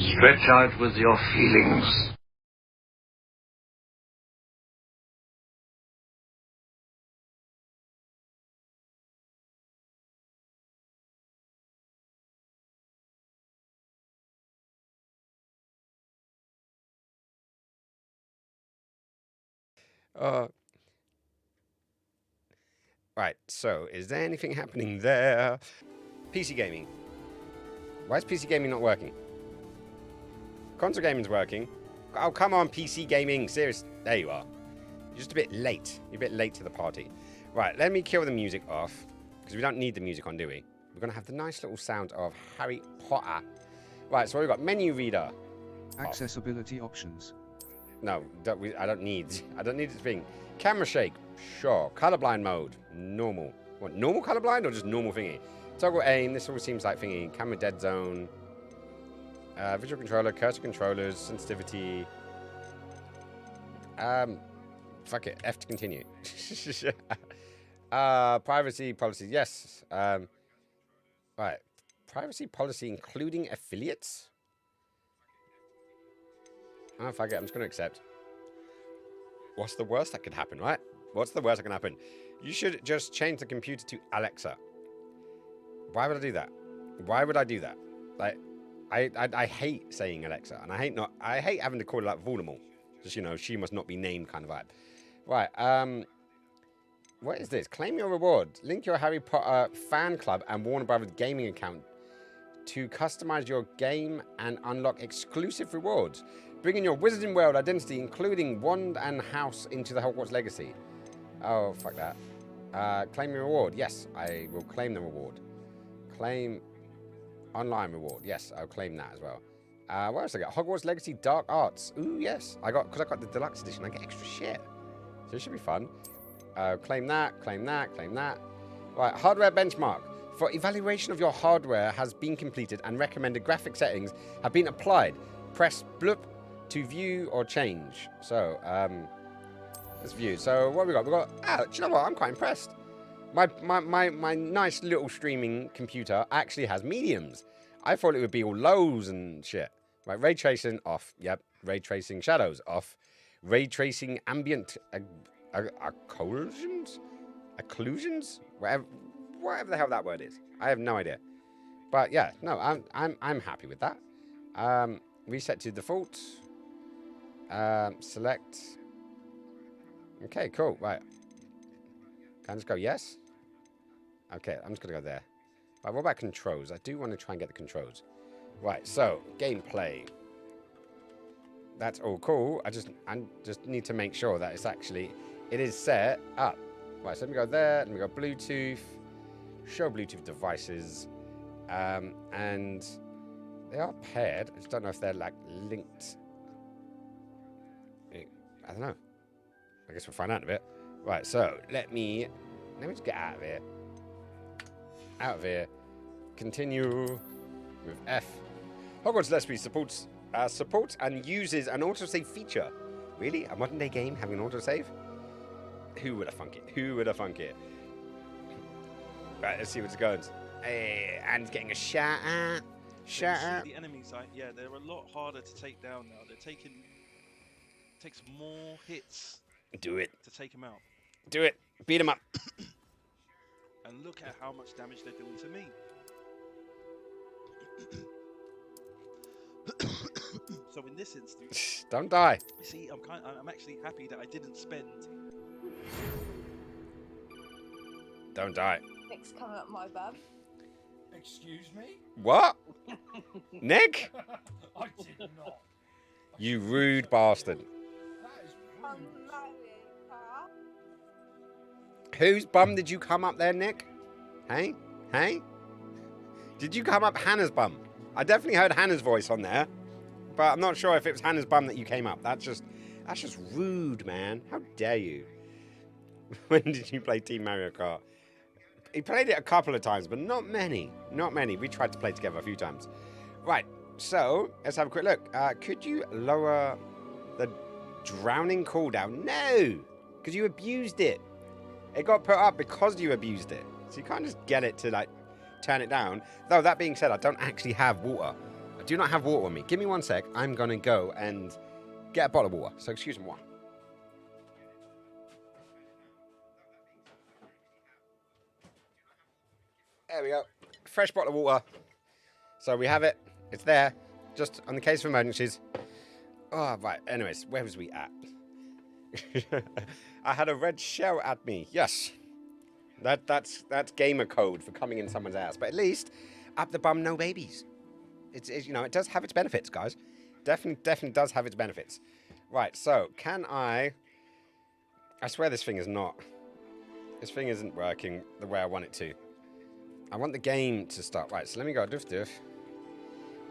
Stretch out with your feelings. Right, so is there anything happening there? PC gaming. Why is PC gaming not working? Console gaming's working. Oh, come on, PC gaming. Serious. There you are. You're just a bit late. You're a bit late to the party. Right, let me kill the music off. Because we don't need the music on, do we? We're going to have the nice little sound of Harry Potter. Right, so we've got menu reader. Accessibility options. No, I don't need this thing. Camera shake. Sure. Colorblind mode. Normal. What, normal colorblind or just normal thingy? Toggle aim. This all seems like thingy. Camera dead zone. Visual controller. Cursor controllers. Sensitivity. Fuck it. F to continue. Privacy policy. Yes. Right. Privacy policy including affiliates? Oh, fuck it. I'm just going to accept. What's the worst that could happen, right? What's the worst that can happen? You should just change the computer to Alexa. Why would I do that? Why would I do that? Like, I hate saying Alexa, and I hate having to call it like Voldemort. Just, you know, she must not be named kind of vibe. Right, what is this? Claim your reward. Link your Harry Potter fan club and Warner Brothers gaming account to customize your game and unlock exclusive rewards. Bring in your Wizarding World identity, including wand and house, into the Hogwarts legacy. Oh, fuck that. Claim your reward. Yes, I will claim the reward. Claim online reward. Yes, I'll claim that as well. What else I got? Hogwarts Legacy Dark Arts. Ooh, yes. Because I got the deluxe edition, I get extra shit. So it should be fun. Claim that, claim that, claim that. Right, hardware benchmark. For evaluation of your hardware has been completed and recommended graphic settings have been applied. Press bloop to view or change. So, let's view. So, what have we got? Do you know what? I'm quite impressed. My nice little streaming computer actually has mediums. I thought it would be all lows and shit. Right, ray tracing off. Yep, ray tracing shadows off. Ray tracing ambient occlusions? Whatever the hell that word is. I have no idea. But yeah, no, I'm happy with that. Reset to default. Select. Okay, cool. Right. Can I just go yes? Okay, I'm just gonna go there. Right, what about controls? I do want to try and get the controls. Right, so gameplay. That's all cool. I just need to make sure that it is set up. Right, so let me go there. Let me go Bluetooth. Show Bluetooth devices. And they are paired. I just don't know if they're like linked. I don't know. I guess we'll find out in a bit. Right, so let me just get out of here. Out of here. Continue with F. Hogwarts Legacy supports and uses an autosave feature. Really? A modern day game having an autosave? Who would have thunk it? Who would have thunk it? Right, let's see what's going. Hey, and getting a shout out. Shout out. The enemies, yeah, they're a lot harder to take down now. Takes more hits. Do it. To take them out. Do it. Beat them up. And look at how much damage they're doing to me. So in this instance, don't die. See, I'm actually happy that I didn't spend. Don't die. Nick's coming up my bum. Excuse me? What? Nick? I did not. You rude bastard. That is I'm rude. married, huh? Whose bum did you come up there, Nick? Hey? Hey? Did you come up Hannah's bum? I definitely heard Hannah's voice on there, but I'm not sure if it was Hannah's bum that you came up. That's just rude, man. How dare you? When did you play Team Mario Kart? He played it a couple of times, but not many. Not many. We tried to play together a few times. Right, so let's have a quick look. Could you lower the drowning cooldown? No, because you abused it. It got put up because you abused it. So you can't just get it to, like, turn it down. Though, that being said, I don't actually have water. I do not have water on me. Give me 1 sec. I'm going to go and get a bottle of water. So excuse me. There we go. Fresh bottle of water. So we have it. It's there. Just on the case of emergencies. Oh, right. Anyways, where was we at? I had a red shell at me. Yes. That's gamer code for coming in someone's house. But at least, up the bum, no babies. It's you know, it does have its benefits, guys. Definitely does have its benefits. Right, so, can I swear this thing is not. This thing isn't working the way I want it to. I want the game to start. Right, so let me go diff.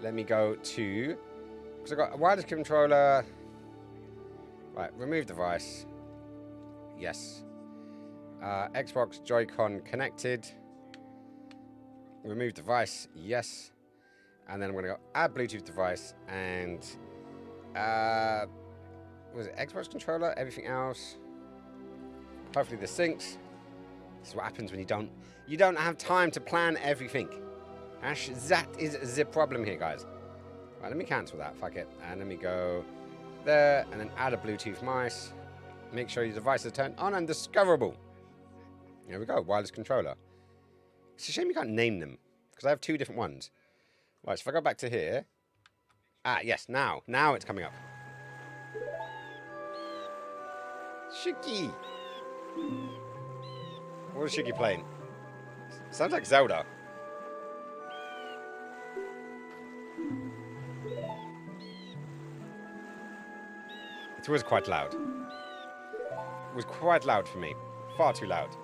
Let me go to... Because I've got a wireless controller. Right, remove device. Yes. Xbox Joy-Con connected. Remove device. Yes. And then I'm going to go add Bluetooth device and... was it Xbox controller? Everything else. Hopefully this syncs. This is what happens when you don't have time to plan everything. Ash, that is the problem here, guys. Right, let me cancel that. Fuck it. And let me go there and then add a Bluetooth mice. Make sure your device is turned on and discoverable. There we go. Wireless controller. It's a shame you can't name them because I have 2 different ones. Right, so if I go back to here. Ah, yes, now. Now it's coming up. Shiggy. What is Shiggy playing? Sounds like Zelda. It was quite loud. It was quite loud for me. Far too loud.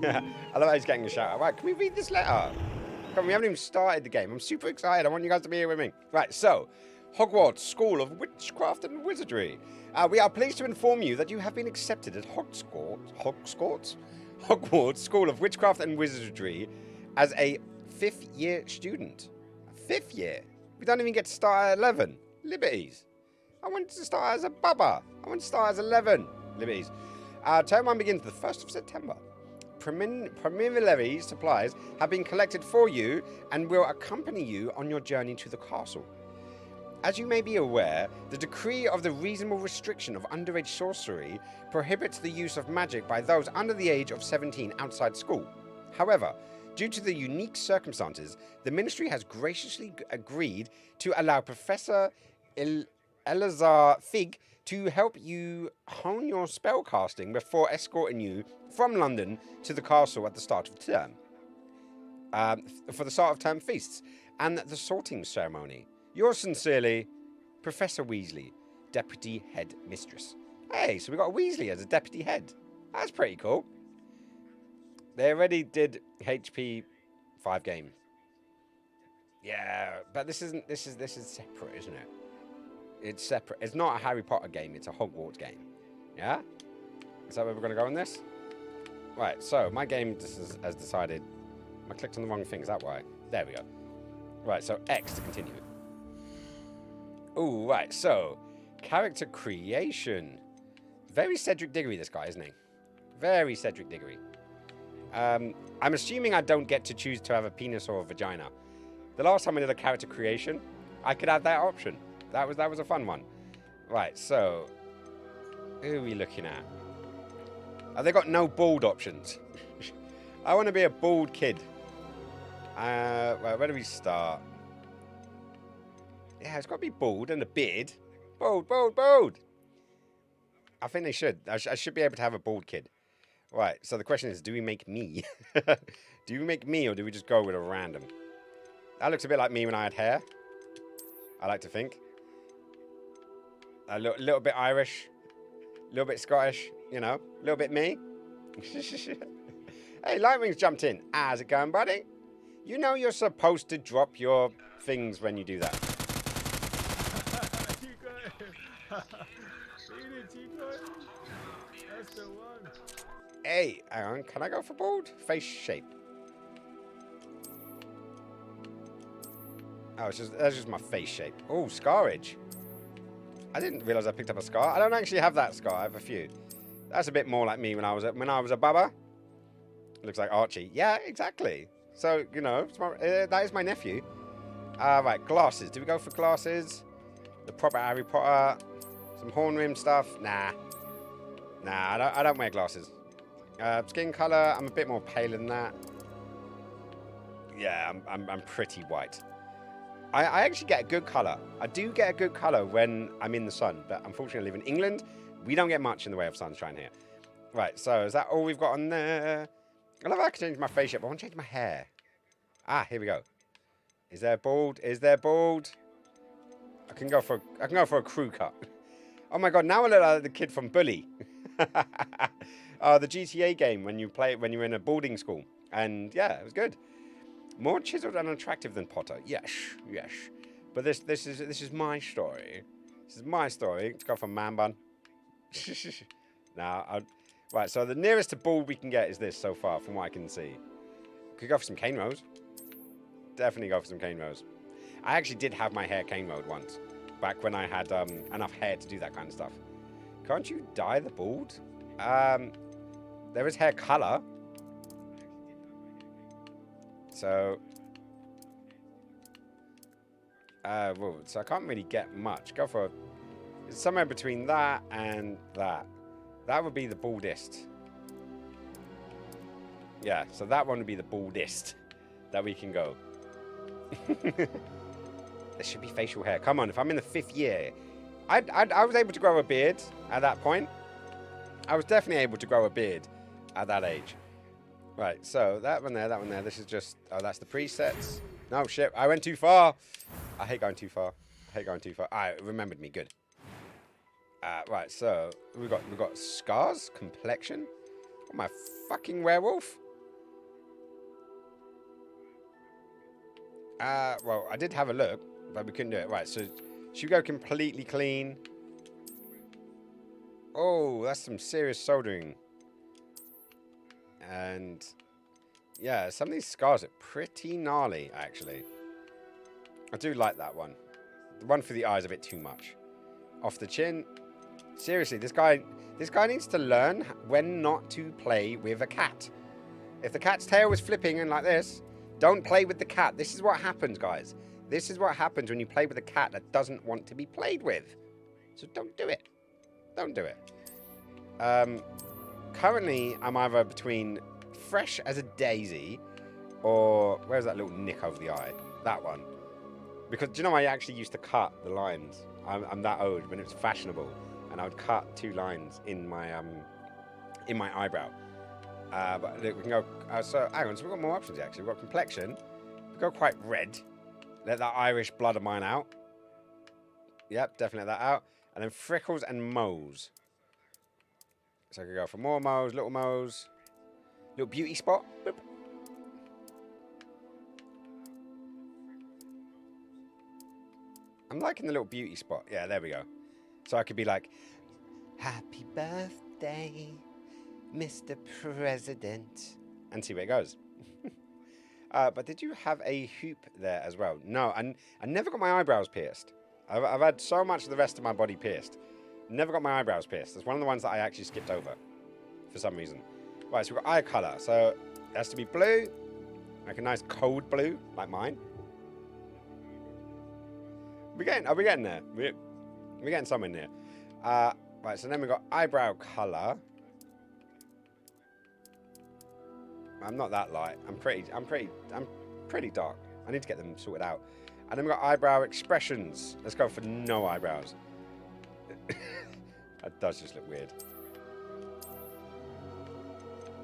I love how he's getting a shout out. Right, can we read this letter? Come on, we haven't even started the game. I'm super excited. I want you guys to be here with me. Right, so, Hogwarts School of Witchcraft and Wizardry. We are pleased to inform you that you have been accepted at Hogwarts School of Witchcraft and Wizardry as a 5th year student. 5th year? We don't even get to start at 11. Liberties. I wanted to start as a bubba. I want to start as 11. Liberties. Term 1 begins the 1st of September. Preliminary supplies have been collected for you and will accompany you on your journey to the castle. As you may be aware, the decree of the reasonable restriction of underage sorcery prohibits the use of magic by those under the age of 17 outside school. However, due to the unique circumstances, the Ministry has graciously agreed to allow Professor Elazar Fig to help you hone your spellcasting before escorting you from London to the castle at the start of term. For the start of term feasts and the sorting ceremony. Yours sincerely, Professor Weasley, Deputy Head Mistress. Hey, so we got a Weasley as a Deputy Head. That's pretty cool. They already did HP 5 game. Yeah, but this is separate, isn't it? It's separate. It's not a Harry Potter game. It's a Hogwarts game. Yeah? Is that where we're going to go on this? Right, so my game has decided... I clicked on the wrong thing. Is that why? There we go. Right, so X to continue. Ooh, right, so... Character creation. Very Cedric Diggory, this guy, isn't he? Very Cedric Diggory. I'm assuming I don't get to choose to have a penis or a vagina. The last time I did a character creation, I could have that option. That was a fun one. Right, so... Who are we looking at? Have they got no bald options? I want to be a bald kid. Right, where do we start? Yeah, it's got to be bald and a beard. Bald, bald, bald! I think they should. I should be able to have a bald kid. Right, so the question is, do we make me? Do we make me or do we just go with a random? That looks a bit like me when I had hair. I like to think. A little bit Irish. A little bit Scottish. You know, a little bit me. Hey, Lightwing's jumped in. How's it going, buddy? You know you're supposed to drop your things when you do that. Hey, hang on. Can I go for bald? Face shape. Oh, that's just my face shape. Oh, scarage. I didn't realise I picked up a scar. I don't actually have that scar. I have a few. That's a bit more like me when I was a bubba. Looks like Archie. Yeah, exactly. So, you know, that is my nephew. Right, glasses. Do we go for glasses? The proper Harry Potter. Some horn rim stuff. Nah. Nah, I don't wear glasses. Skin color. I'm a bit more pale than that. Yeah, I'm pretty white. I actually get a good color. I do get a good color when I'm in the sun, but unfortunately I live in England. We don't get much in the way of sunshine here. Right, so is that all we've got on there? I love how I can change my face shape, but I want to change my hair. Ah, here we go. Is there bald? Is there bald? I can go for a crew cut. Oh my god, now I look like the kid from Bully. The GTA game when you were in a boarding school. And yeah, it was good. More chiseled and attractive than Potter. Yes, yes. But this is my story. This is my story. Let's go for man bun. Right, so the nearest to bald we can get is this so far, from what I can see. Could go for some cane rows. Definitely go for some cane rows. I actually did have my hair cane rowed once, back when I had enough hair to do that kind of stuff. Can't you dye the bald? There is hair color. So, so I can't really get much. Go for somewhere between that and that. That would be the baldest. Yeah, so that one would be the baldest that we can go. There should be facial hair. Come on, if I'm in the 5th year, I was able to grow a beard at that point. I was definitely able to grow a beard at that age. Right, so that one there, that one there. This is just, oh, that's the presets. No, shit, I went too far. I hate going too far. I hate going too far. It remembered me, good. Right, so we've got scars, complexion. Oh, my fucking werewolf. Well, I did have a look, but we couldn't do it. Right, so should we go completely clean? Oh, that's some serious soldering. And yeah, some of these scars are pretty gnarly, actually. I do like that one. The one for the eye is a bit too much. Off the chin. Seriously, this guy needs to learn when not to play with a cat. If the cat's tail is flipping and like this, don't play with the cat. This is what happens, guys. This is what happens when you play with a cat that doesn't want to be played with. So don't do it. Don't do it. Currently, I'm either between fresh as a daisy or where's that little nick over the eye? That one. Because, do you know, I actually used to cut the lines. I'm that old when it was fashionable. And I would cut 2 lines in my eyebrow. But look, we can go. So hang on. So we've got more options actually. We've got complexion. We go quite red. Let that Irish blood of mine out. Yep, definitely let that out. And then freckles and moles. So I could go for more moles, little beauty spot. Boop. I'm liking the little beauty spot. Yeah, there we go. So I could be like, happy birthday, Mr. President. And see where it goes. But did you have a hoop there as well? No, I never got my eyebrows pierced. I've had so much of the rest of my body pierced. Never got my eyebrows pierced. It's one of the ones that I actually skipped over for some reason. Right, so we've got eye colour. So it has to be blue. Like a nice cold blue, like mine. Are we getting there? We're getting somewhere near. Right, so then we've got eyebrow colour. I'm not that light. I'm pretty dark. I need to get them sorted out. And then we've got eyebrow expressions. Let's go for no eyebrows. That does just look weird.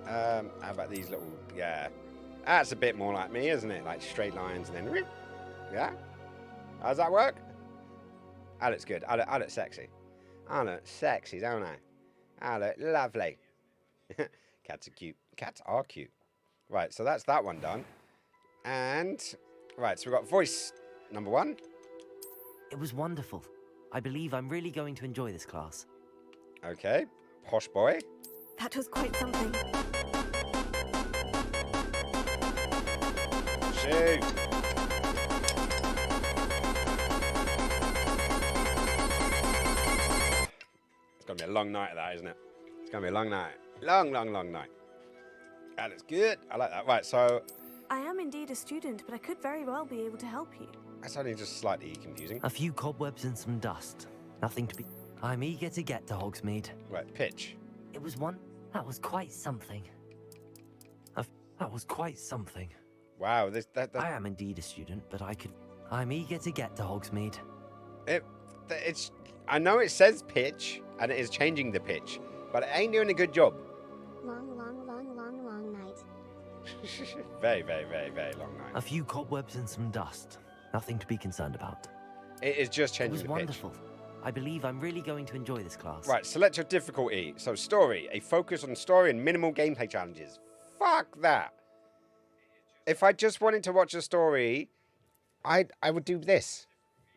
How about these little, yeah. That's a bit more like me, isn't it? Like straight lines and then, yeah. How does that work? I look good. I look sexy. I look sexy, don't I? I look lovely. Cats are cute. Cats are cute. Right, so that's that one done. And, right, so we've got voice number 1. It was wonderful. I believe I'm really going to enjoy this class. Okay, posh boy. That was quite something. Shoot. It's going to be a long night of that, isn't it? It's going to be a long night. Long night. That looks good. I like that. Right, so... I am indeed a student, but I could very well be able to help you. That's only just slightly confusing. A few cobwebs and some dust. Nothing to be... I'm eager to get to Hogsmeade. Right, pitch. It was one... That was quite something. That was quite something. Wow, I am indeed a student, but I'm eager to get to Hogsmeade. It's... I know it says pitch, and it is changing the pitch, but it ain't doing a good job. Long, long, long, long, long night. Very, very, very, very long night. A few cobwebs and some dust. Nothing to be concerned about. It is just It changing was the wonderful. I believe I'm really going to enjoy this class. pitch. Right, select your difficulty. So story, a focus on story and minimal gameplay challenges. Fuck that. If I just wanted to watch a story, I would do this.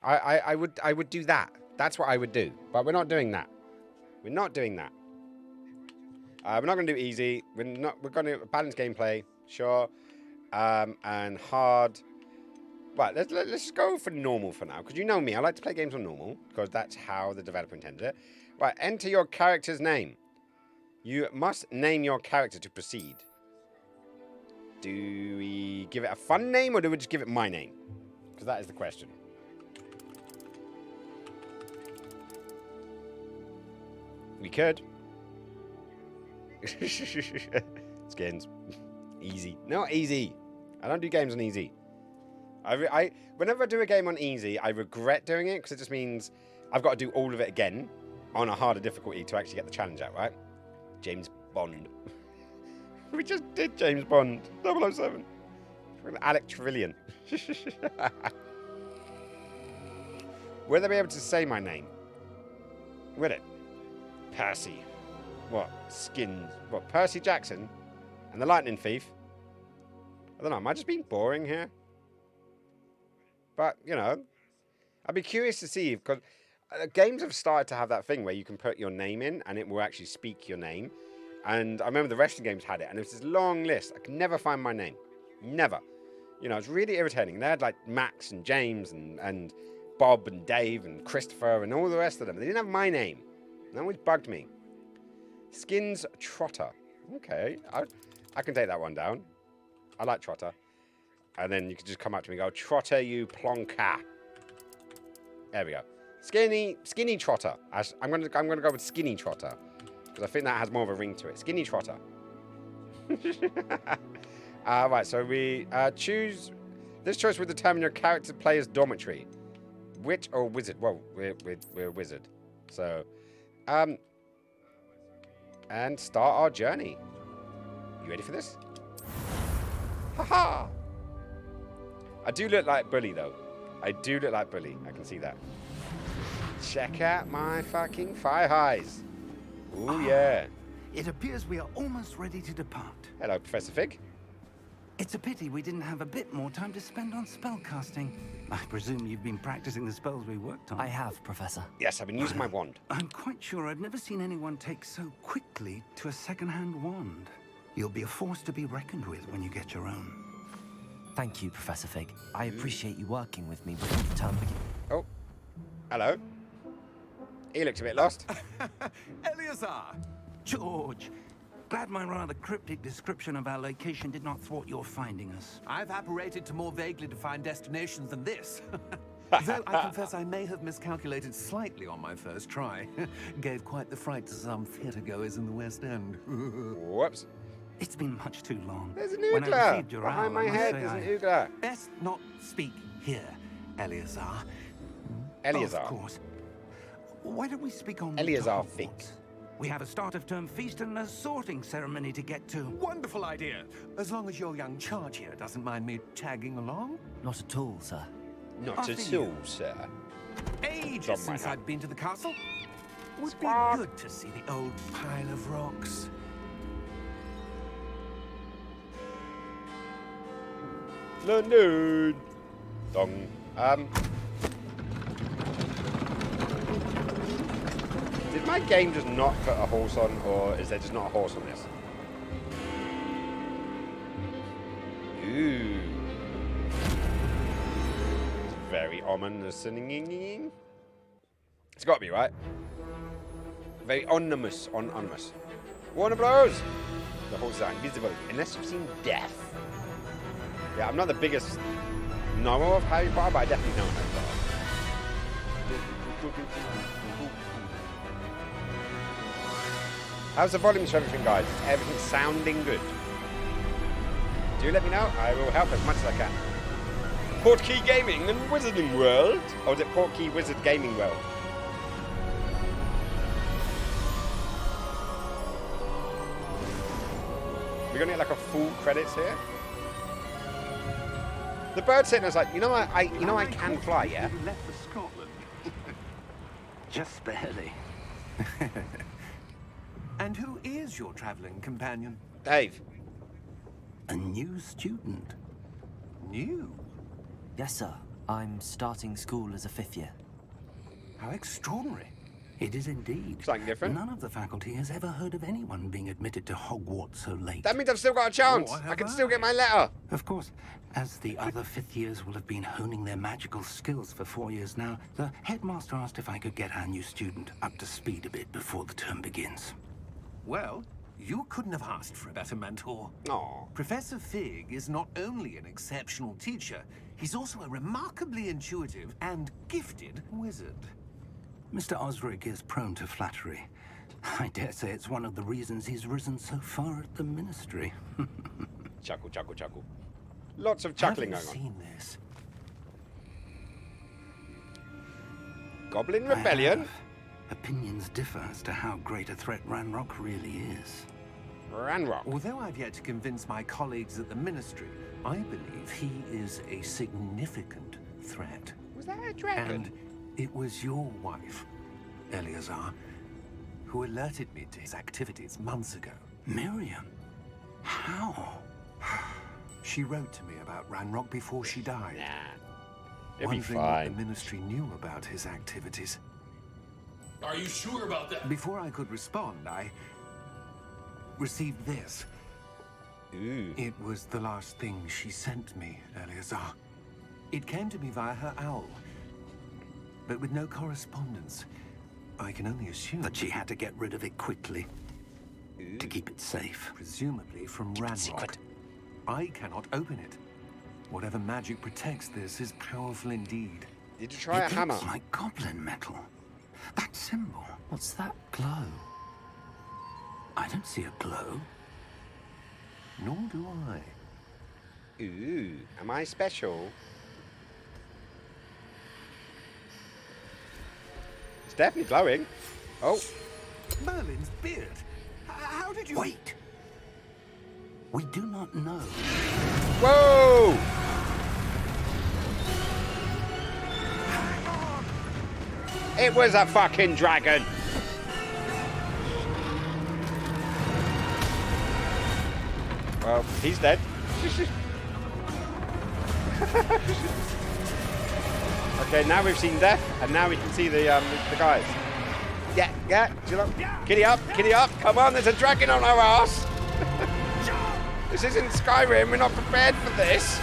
I would do that. That's what I would do. But we're not doing that. We're not doing that. We're not going to do easy. We're going to balance gameplay, sure, and hard. Right, let's go for normal for now, because you know me, I like to play games on normal, because that's how the developer intended it. Right, enter your character's name. You must name your character to proceed. Do we give it a fun name, or do we just give it my name? Because that is the question. We could. Skins. Easy. Not easy. I don't do games on easy. Whenever I do a game on easy, I regret doing it because it just means I've got to do all of it again on a harder difficulty to actually get the challenge out, right? James Bond. We just did James Bond. 007. Alec Trevelyan. Will they be able to say my name? Will it? Percy. What? Skins. What? Percy Jackson? And the Lightning Thief? I don't know. Am I just being boring here? But, you know, I'd be curious to see, because games have started to have that thing where you can put your name in and it will actually speak your name. And I remember the wrestling games had it, and it was this long list. I could never find my name. Never. You know, it's really irritating. And they had like Max and James and Bob and Dave and Christopher and all the rest of them. They didn't have my name. That always bugged me. Skins Trotter. Okay, I can take that one down. I like Trotter. And then you can just come up to me and go, Trotter, you plonker. There we go. Skinny Trotter. I'm gonna go with Skinny Trotter, because I think that has more of a ring to it. Skinny Trotter. Right, so we choose. This choice will determine your character player's dormitory. Witch or wizard? Well, we're a wizard. So, and start our journey. You ready for this? Haha! I do look like Bully, though. I do look like Bully. I can see that. Check out my fucking thigh highs. Ooh, yeah. It appears we are almost ready to depart. Hello, Professor Fig. It's a pity we didn't have a bit more time to spend on spellcasting. I presume you've been practicing the spells we worked on. I have, Professor. Yes, I've been using my wand. I'm quite sure I've never seen anyone take so quickly to a second-hand wand. You'll be a force to be reckoned with when you get your own. Thank you, Professor Fig. I appreciate you working with me before the term begins. Oh, hello. He looks a bit lost. Eleazar! George! Glad my rather cryptic description of our location did not thwart your finding us. I've apparated to more vaguely defined destinations than this. Though I confess I may have miscalculated slightly on my first try. Gave quite the fright to some theatre goers in the West End. Whoops. It's been much too long. There's an When I oogler. received your Behind owl, my I must head, say there's an I oogler. best not speak here, Eleazar. Eleazar. Of course. Why don't we speak on Eleazar Hogwarts? Fig. We have a start-of-term feast and a sorting ceremony to get to. Wonderful idea. As long as your young charge here doesn't mind me tagging along. Not at all, sir. Not After at you. all, sir. Ages From my since hand. I've been to the castle. Would be Squawk. good to see the old pile of rocks. London. Dong. Did my game just not put a horse on, or is there just not a horse on this? Ooh. It's very ominous. It's got to be, right? Very ominous. Ominous. Warner Bros. The horses are invisible unless you've seen death. Yeah, I'm not the biggest know of Harry Potter, but I definitely know Harry Potter. How's the volume of everything, guys? Is everything sounding good? Do let me know. I will help as much as I can. Portkey Gaming and Wizarding World? Or is it Portkey Wizard Gaming World? We're gonna get like a full credits here. The bird sitting was like, you know, I can fly, yeah. You left for Scotland. Just barely. And who is your traveling companion? Dave. A new student. New? Yes, sir. I'm starting school as a 5th year. How extraordinary. It is indeed. Something different. None of the faculty has ever heard of anyone being admitted to Hogwarts so late. That means I've still got a chance. Oh, I can still get my letter. Of course, as the other 5th years will have been honing their magical skills for 4 years now, the headmaster asked if I could get our new student up to speed a bit before the term begins. Well, you couldn't have asked for a better mentor. Aww. Professor Fig is not only an exceptional teacher, he's also a remarkably intuitive and gifted wizard. Mr. Osric is prone to flattery. I dare say it's one of the reasons he's risen so far at the ministry. Chuckle, chuckle, chuckle. Lots of chuckling Have going you on. seen this? Goblin Rebellion? I have. Opinions differ as to how great a threat Ranrock really is. Ranrock. Although I've yet to convince my colleagues at the ministry, I believe he is a significant threat. Was that a dragon? And it was your wife, Eleazar, who alerted me to his activities months ago. Miriam? How? She wrote to me about Ranrock before she died, Nah. It'll be wondering what the fine. ministry knew about his activities. Are you sure about that? Before I could respond, I received this. Ooh. It was the last thing she sent me, Eleazar. It came to me via her owl, but with no correspondence. I can only assume That she had to get rid of it quickly Ooh. to keep it safe. presumably from Ranrock. secret. I cannot open it. Whatever magic protects this is powerful indeed. Did you try a It hammer? looks like goblin metal. That symbol. What's that glow? I don't see a glow. Nor do I. Ooh. Am I special? It's definitely glowing. Oh. Merlin's beard. How did you... Wait. We do not know. Whoa! It was a fucking dragon. Well, he's dead. Okay, now we've seen death, and now we can see the guys. Yeah, yeah. Giddy up, giddy up. Come on, there's a dragon on our ass. This isn't Skyrim. We're not prepared for this.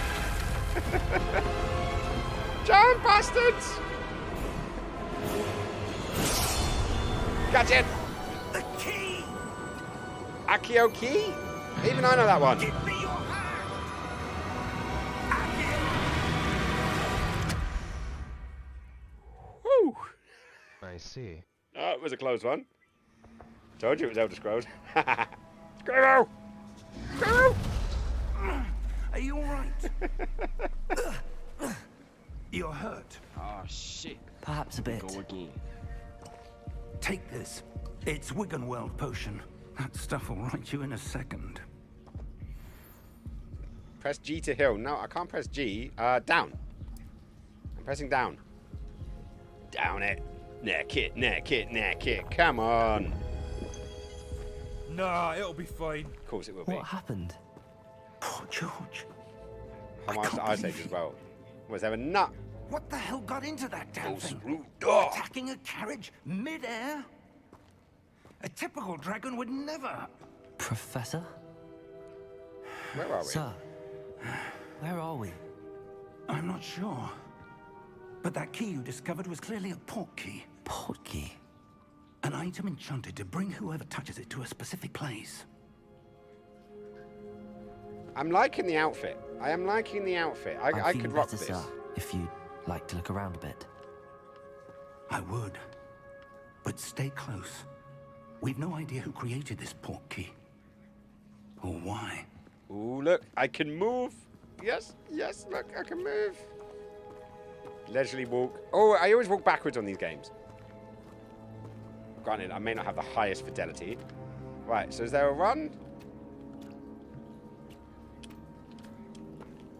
Giant bastards. Catch it. The key! Akio key? Even I know that one. Give me your hand! Woo. I see. Oh, it was a close one. Told you it was Elder Scrolls. Squirrel! Squirrel! Are you alright? You're hurt. Oh, shit. Perhaps a bit. Go again. Take this. It's Wiggenweld potion. That stuff will right you in a second. Press G to heal. No, I can't press G. Down. I'm pressing down. Down it. Neck it, neck it, neck it. Come on. Nah, it'll be fine. Of course it will be. What happened? Poor George. I'm I after can't Ice Age believe as it. well. Was there a nut? What the hell got into that damn False thing? root door. Attacking a carriage mid-air? A typical dragon would never. Professor? Where are we? Sir? Where are we? I'm not sure. But that key you discovered was clearly a port key. Port key? An item enchanted to bring whoever touches it to a specific place. I'm liking the outfit. I am liking the outfit. I could rock better, this. sir, if you'd like to look around a bit. I would. But stay close. We've no idea who created this portkey. Or why. Ooh, look, I can move. Yes, yes, look, I can move. Leisurely walk. Oh, I always walk backwards on these games. Granted, I may not have the highest fidelity. Right, so is there a run?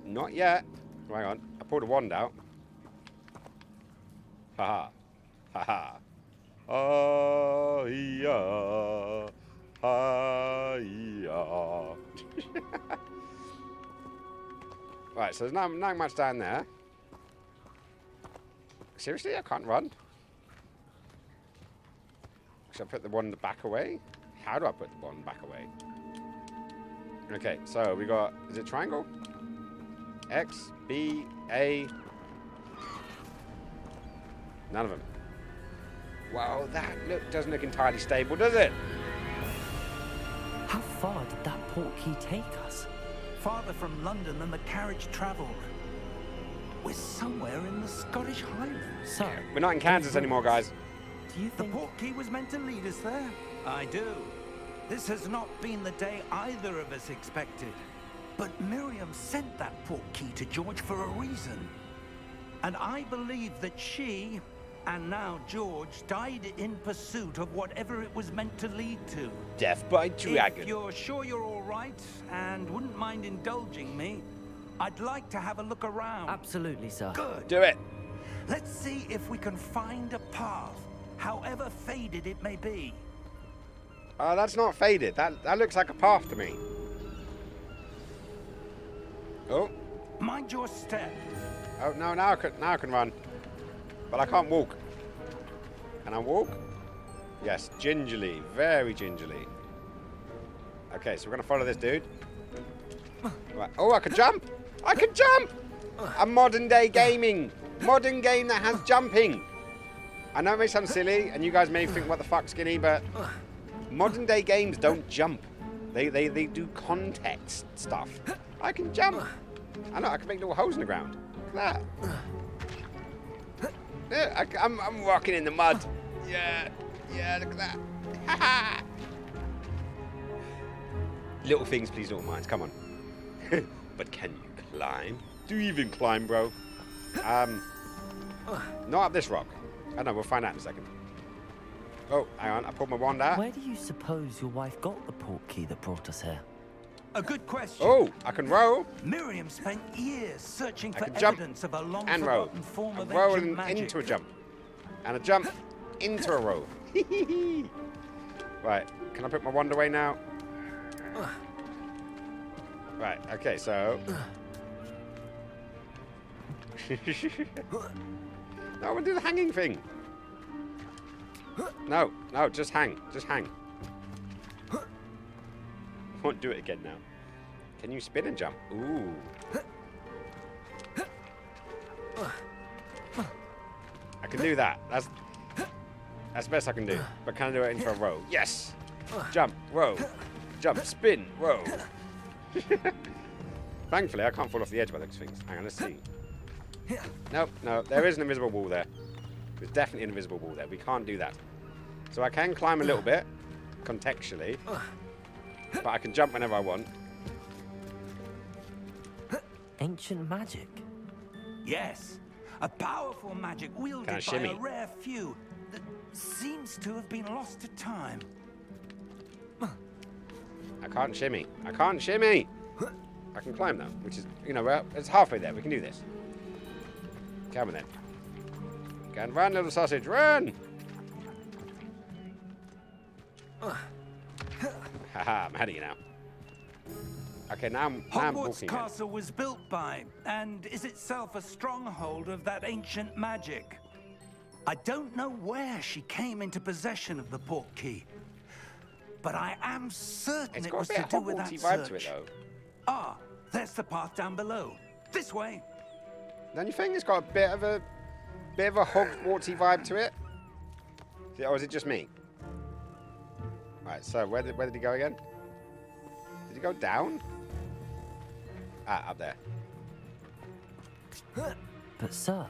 Not yet. Hang on, I pulled a wand out. Haha. Haha. Oh, yeah. Hi-ya. Right, so there's not much down there. Seriously, I can't run? Should I put the wand back away? How do I put the wand back away? Okay, so we got, is it triangle? X, B, A. None of them. Wow, that doesn't look entirely stable, does it? How far did that portkey take us? Farther from London than the carriage travelled. We're somewhere in the Scottish Highlands. So, We're not in Kansas anymore, guys. do you The think... portkey was meant to lead us there. I do. This has not been the day either of us expected. But Miriam sent that portkey to George for a reason. And I believe that she, and now George, died in pursuit of whatever it was meant to lead to. Death by dragon. If you're sure you're all right and wouldn't mind indulging me, I'd like to have a look around. Absolutely, sir. Good. Do it. Let's see if we can find a path, however faded it may be. Oh, that's not faded. That looks like a path to me. Oh. Mind your step. Oh, no, now I can run. But I can't walk. Can I walk? Yes, gingerly. Very gingerly. Okay, so we're going to follow this dude. Right. Oh, I can jump! I can jump! A modern day gaming. Modern game that has jumping. I know it may sound silly, and you guys may think, what the fuck, Skinny, but modern day games don't jump. They do context stuff. I can jump. I know, I can make little holes in the ground. Look at that. Yeah, I'm walking in the mud. Yeah, look at that. Little things, please, little minds. Come on. But can you climb? Do you even climb, bro? Not up this rock. I don't know, we'll find out in a second. Oh, hang on, I pulled my wand out. Where do you suppose your wife got the portkey that brought us here? A good question. Oh, I can roll. Miriam spent years searching I for can jump evidence of a long and roll. forgotten form of Roll ancient magic. into a jump. And a jump into a roll. Right, can I put my wand away now? Right, okay, so... No, I want to do the hanging thing. No, just hang. Just hang. I won't do it again now. Can you spin and jump? Ooh. I can do that. That's the best I can do. But can I do it into a row? Yes! Jump, row. Jump, spin, row. Thankfully, I can't fall off the edge by those things. Hang on, let's see. No, there is an invisible wall there. There's definitely an invisible wall there. We can't do that. So I can climb a little bit, contextually, but I can jump whenever I want. Ancient magic? Yes, a powerful magic wielded by shimmy? a rare few that seems to have been lost to time. I can't shimmy. I can't shimmy! I can climb though, which is, well, it's halfway there. We can do this. Come on then. Go and run, little sausage, run! Haha, I'm ahead of you now. Okay, now I'm Hogwarts walking again. Castle was built by, and is itself a stronghold of that ancient magic. I don't know where she came into possession of the portkey, but I am certain It's it got was a bit to of do with that Hogwartsy vibe search. to it though. Ah, there's the path down below. This way. Don't you think it's got a bit of a Hogwartsy vibe to it? Or is it just me? Right, so where did he go again? Did he go down? Ah, up there. But sir,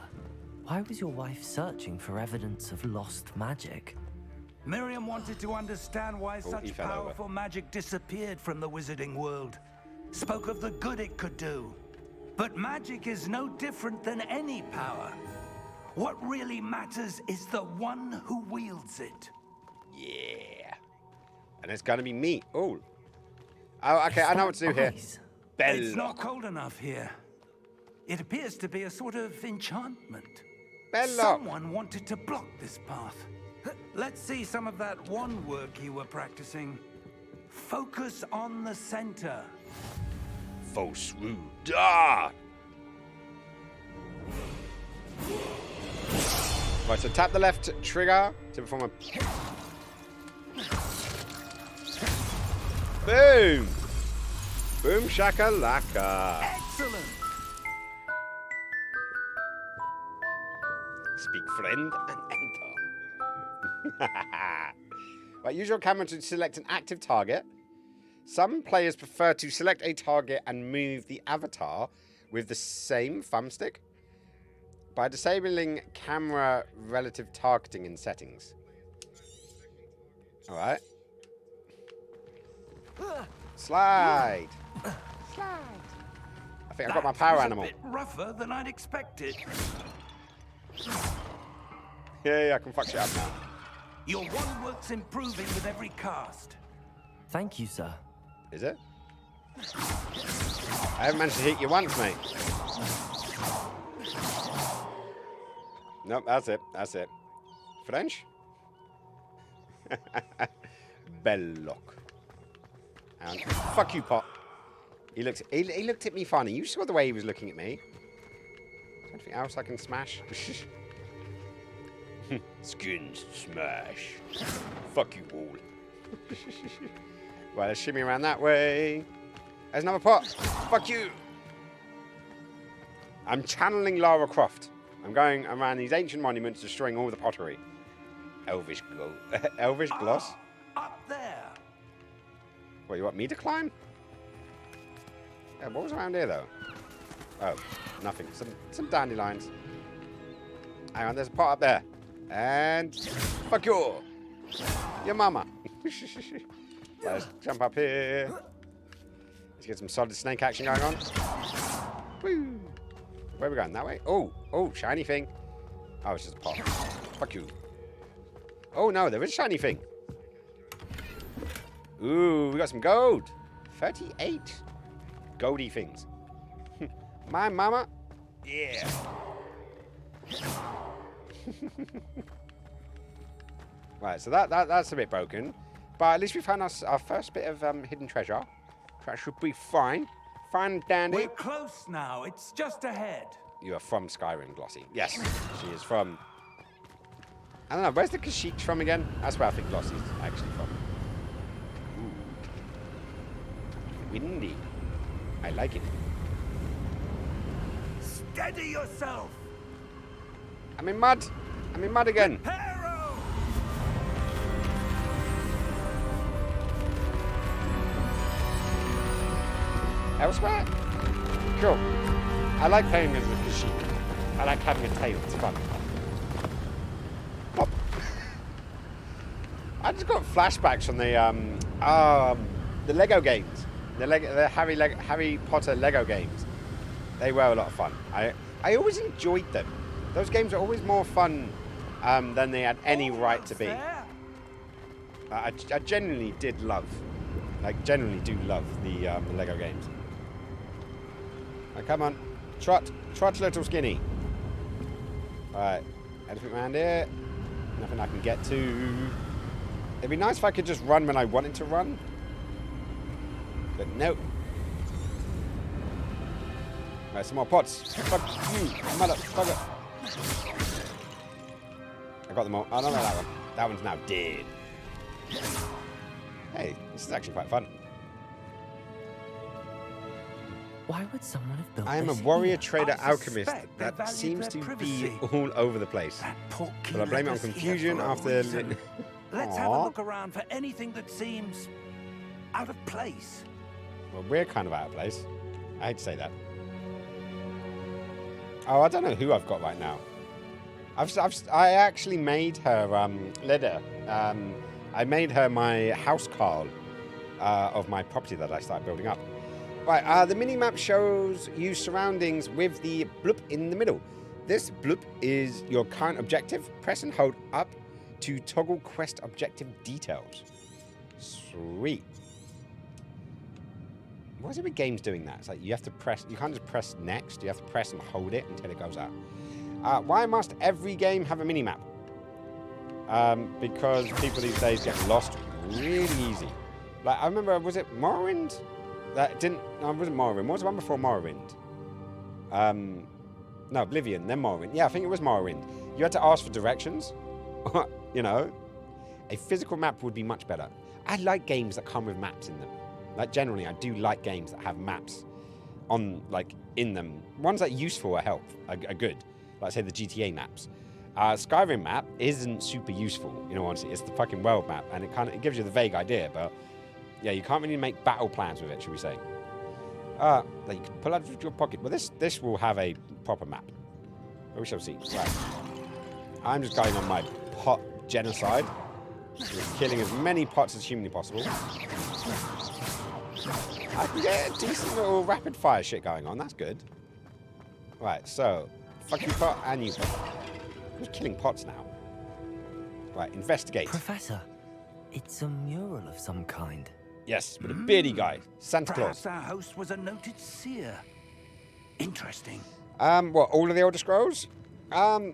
why was your wife searching for evidence of lost magic? Miriam wanted to understand why he such fell over. powerful magic disappeared from the wizarding world. Spoke of the good it could do. But magic is no different than any power. What really matters is the one who wields it. Yeah. And it's gonna be me. Oh. Oh, okay, I know what to do here. Ice. It's Belloc. not cold enough here. It appears to be a sort of enchantment. Belloc. Someone wanted to block this path. Let's see some of that wand work you were practicing. Focus on the center. False root. Ah! Right, so tap the left trigger to perform a... Boom! Boom shakalaka. Excellent! Speak friend and enter. Right, use your camera to select an active target. Some players prefer to select a target and move the avatar with the same thumbstick by disabling camera relative targeting in settings. Alright. Slide. Slide. I think I got my power animal. A bit rougher than I'd expected. Yeah, I can fuck shit up now. Your wand work's improving with every cast. Thank you, sir. Is it? I haven't managed to hit you once, mate. Nope, that's it. That's it. French? Belloc. And fuck you, Pot. He looked at me funny. You saw the way he was looking at me. Anything else I can smash? Skins smash. Fuck you all. Right, let's shimmy around that way. There's another pot. Fuck you. I'm channeling Lara Croft. I'm going around these ancient monuments, destroying all the pottery. Elvish glow. Elvish gloss? Up there. What, you want me to climb? Yeah, what was around here, though? Oh, nothing. Some dandelions. Hang on, there's a pot up there. And... fuck you! Your mama. Let's jump up here. Let's get some solid snake action going on. Woo! Where are we going? That way? Oh, shiny thing. Oh, it's just a pot. Fuck you. Oh, no, there is a shiny thing. Ooh, we got some gold. 38 goldy things. My mama. Yeah. Right, so that's a bit broken. But at least we found our first bit of hidden treasure. That should be fine. Fine and dandy. We're close now. It's just ahead. You are from Skyrim, Glossy. Yes, she is from... I don't know, where's the Kashyyyk from again? That's where I think Glossy's actually from. Ooh. Windy. I like it. Steady yourself. I'm in mud. I'm in mud again. Hero! Elsewhere? Cool. I like playing as a Kashyyyk. I like having a tail. It's fun. Pop. I just got flashbacks from the Lego games. The Harry Potter Lego games. They were a lot of fun. I always enjoyed them. Those games are always more fun than they had any right to be. I genuinely did love, genuinely do love the Lego games. Come on, trot, little skinny. All right, anything around here? Nothing I can get to. It'd be nice if I could just run when I wanted to run, but nope. Right, some more pots. Fuck you, motherfucker. I got them all. Oh, no, that one. That one's now dead. Hey, this is actually quite fun. Why would someone have built I am a this warrior here? trader I alchemist suspect they that value seems their to privacy. be all over the place. That portkey But I blame it on led us here confusion for a after... reason. Let's have a Aw. look around for anything that seems out of place. Well, we're kind of out of place. I hate to say that. Oh, I don't know who I've got right now. I actually made her Leda. I made her my house Carl of my property that I started building up. Right, the mini-map shows you surroundings with the bloop in the middle. This bloop is your current objective. Press and hold up to toggle quest objective details. Sweet. What is it with games doing that? It's like you have to press, you can't just press next, you have to press and hold it until it goes out. Why must every game have a mini-map? Because people these days get lost really easy. Like, I remember, was it Morrowind? That didn't, no, it wasn't Morrowind. What was the one before Morrowind? No, Oblivion, then Morrowind. Yeah, I think it was Morrowind. You had to ask for directions. You know, a physical map would be much better. I like games that come with maps in them. Like, generally, I do like games that have maps on, like, in them. Ones that are useful are good. Like, say, the GTA maps. Skyrim map isn't super useful, you know, honestly. It's the fucking world map, and it gives you the vague idea, but yeah, you can't really make battle plans with it, should we say. That you can pull out of your pocket. Well, this will have a proper map. But we shall see. Right. I'm just going on my pot genocide. Just killing as many pots as humanly possible. I can get a decent little rapid fire shit going on. That's good. Right, so fuck you pot and you pot. I'm just killing pots now. Right, investigate. Professor, it's a mural of some kind. Yes, with a beardy guy. Santa Claus. Perhaps our host was a noted seer. Interesting. What, all of the Elder Scrolls? I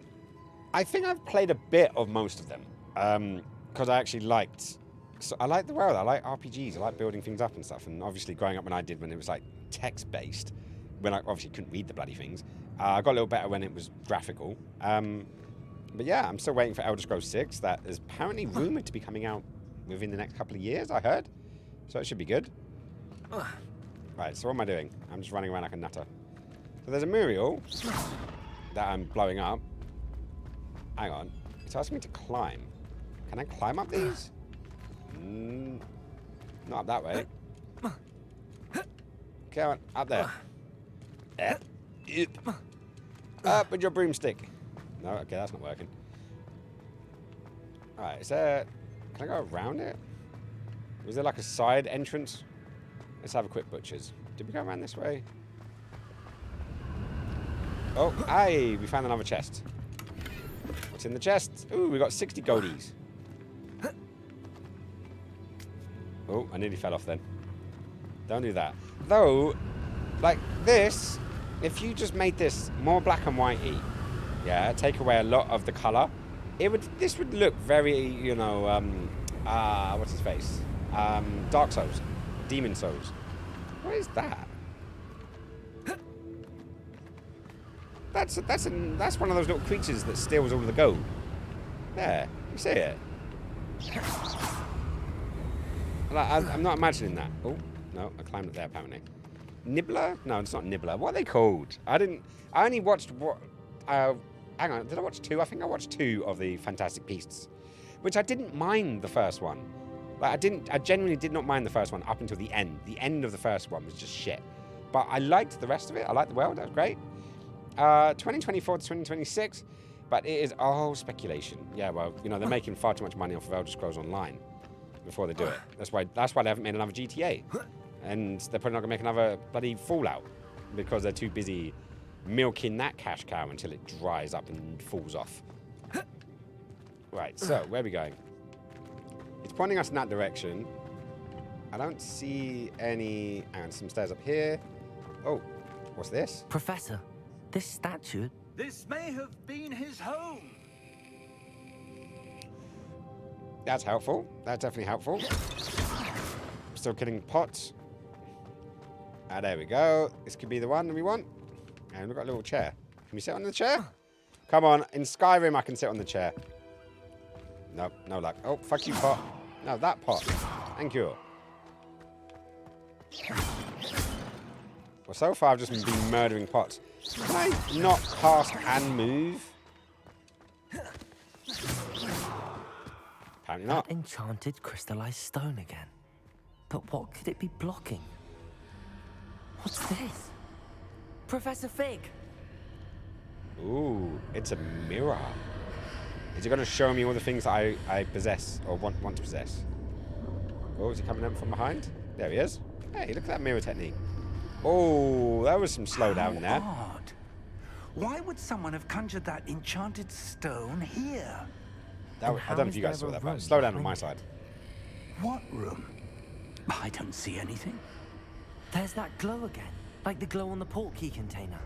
think I've played a bit of most of them. Because I actually liked... So I like the world. I like RPGs. I like building things up and stuff. And obviously growing up when I did, when it was like text-based, when I obviously couldn't read the bloody things, I got a little better when it was graphical. But yeah, I'm still waiting for Elder Scrolls 6. That is apparently rumored to be coming out within the next couple of years, I heard. So it should be good. Right, so what am I doing? I'm just running around like a nutter. So there's a mural that I'm blowing up. Hang on. It's asking me to climb. Can I climb up these? Not up that way. Come on, up there. Up with your broomstick. No, okay, that's not working. Alright, is there... Can I go around it? Was there like a side entrance? Let's have a quick butcher's. Did we go around this way? Oh, hey, we found another chest. What's in the chest? Ooh, we got 60 goldies. Oh, I nearly fell off then. Don't do that. Though, like this, if you just made this more black and whitey, yeah, take away a lot of the colour, this would look very, you know, what's his face? Dark Souls. Demon Souls. What is that? That's one of those little creatures that steals all the gold. There, you see it? I'm not imagining that. Oh, no, I climbed up there apparently. Nibbler? No, it's not Nibbler. What are they called? I only watched hang on, did I watch 2? I think I watched 2 of the Fantastic Beasts, which I didn't mind the first one. Like, I genuinely did not mind the first one up until the end. The end of the first one was just shit. But I liked the rest of it. I liked the world. That was great. 2024 to 2026, but it is all speculation. Yeah, well, you know, they're making far too much money off of Elder Scrolls Online before they do it. That's why they haven't made another GTA. And they're probably not going to make another bloody Fallout because they're too busy milking that cash cow until it dries up and falls off. Right, so where are we going? It's pointing us in that direction. I don't see any... And some stairs up here. Oh, what's this? Professor, this statue... This may have been his home. That's helpful. That's definitely helpful. Still killing pots. Ah, there we go. This could be the one we want. And we've got a little chair. Can we sit on the chair? Come on. In Skyrim, I can sit on the chair. Nope, no luck. Oh, fuck you, pot. No, that pot. Thank you. Well, so far I've just been murdering pots. Can I not cast and move? Apparently not. That enchanted crystallized stone again. But what could it be blocking? What's this? Professor Fig. Ooh, it's a mirror. Is it going to show me all the things that I possess or want to possess? Oh, is he coming in from behind? There he is. Hey, look at that mirror technique. Oh, that was some slowdown there. Odd. Why would someone have conjured that enchanted stone here? I don't know if you guys saw that, but slow down on my side. What room? I don't see anything. There's that glow again. Like the glow on the portkey container.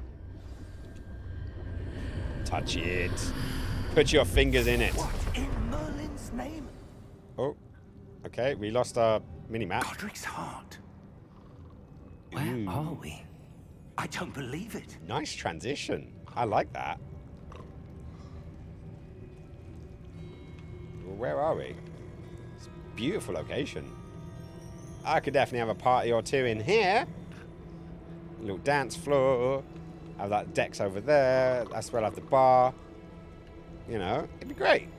Touch it. Put your fingers in it. What in Merlin's name? Oh, okay. We lost our mini-map. Godric's heart. Where Ooh. are we? I don't believe it. Nice transition. I like that. Well, where are we? It's a beautiful location. I could definitely have a party or two in here. A little dance floor. Have that decks over there. That's where I'll have the bar. You know, it'd be great.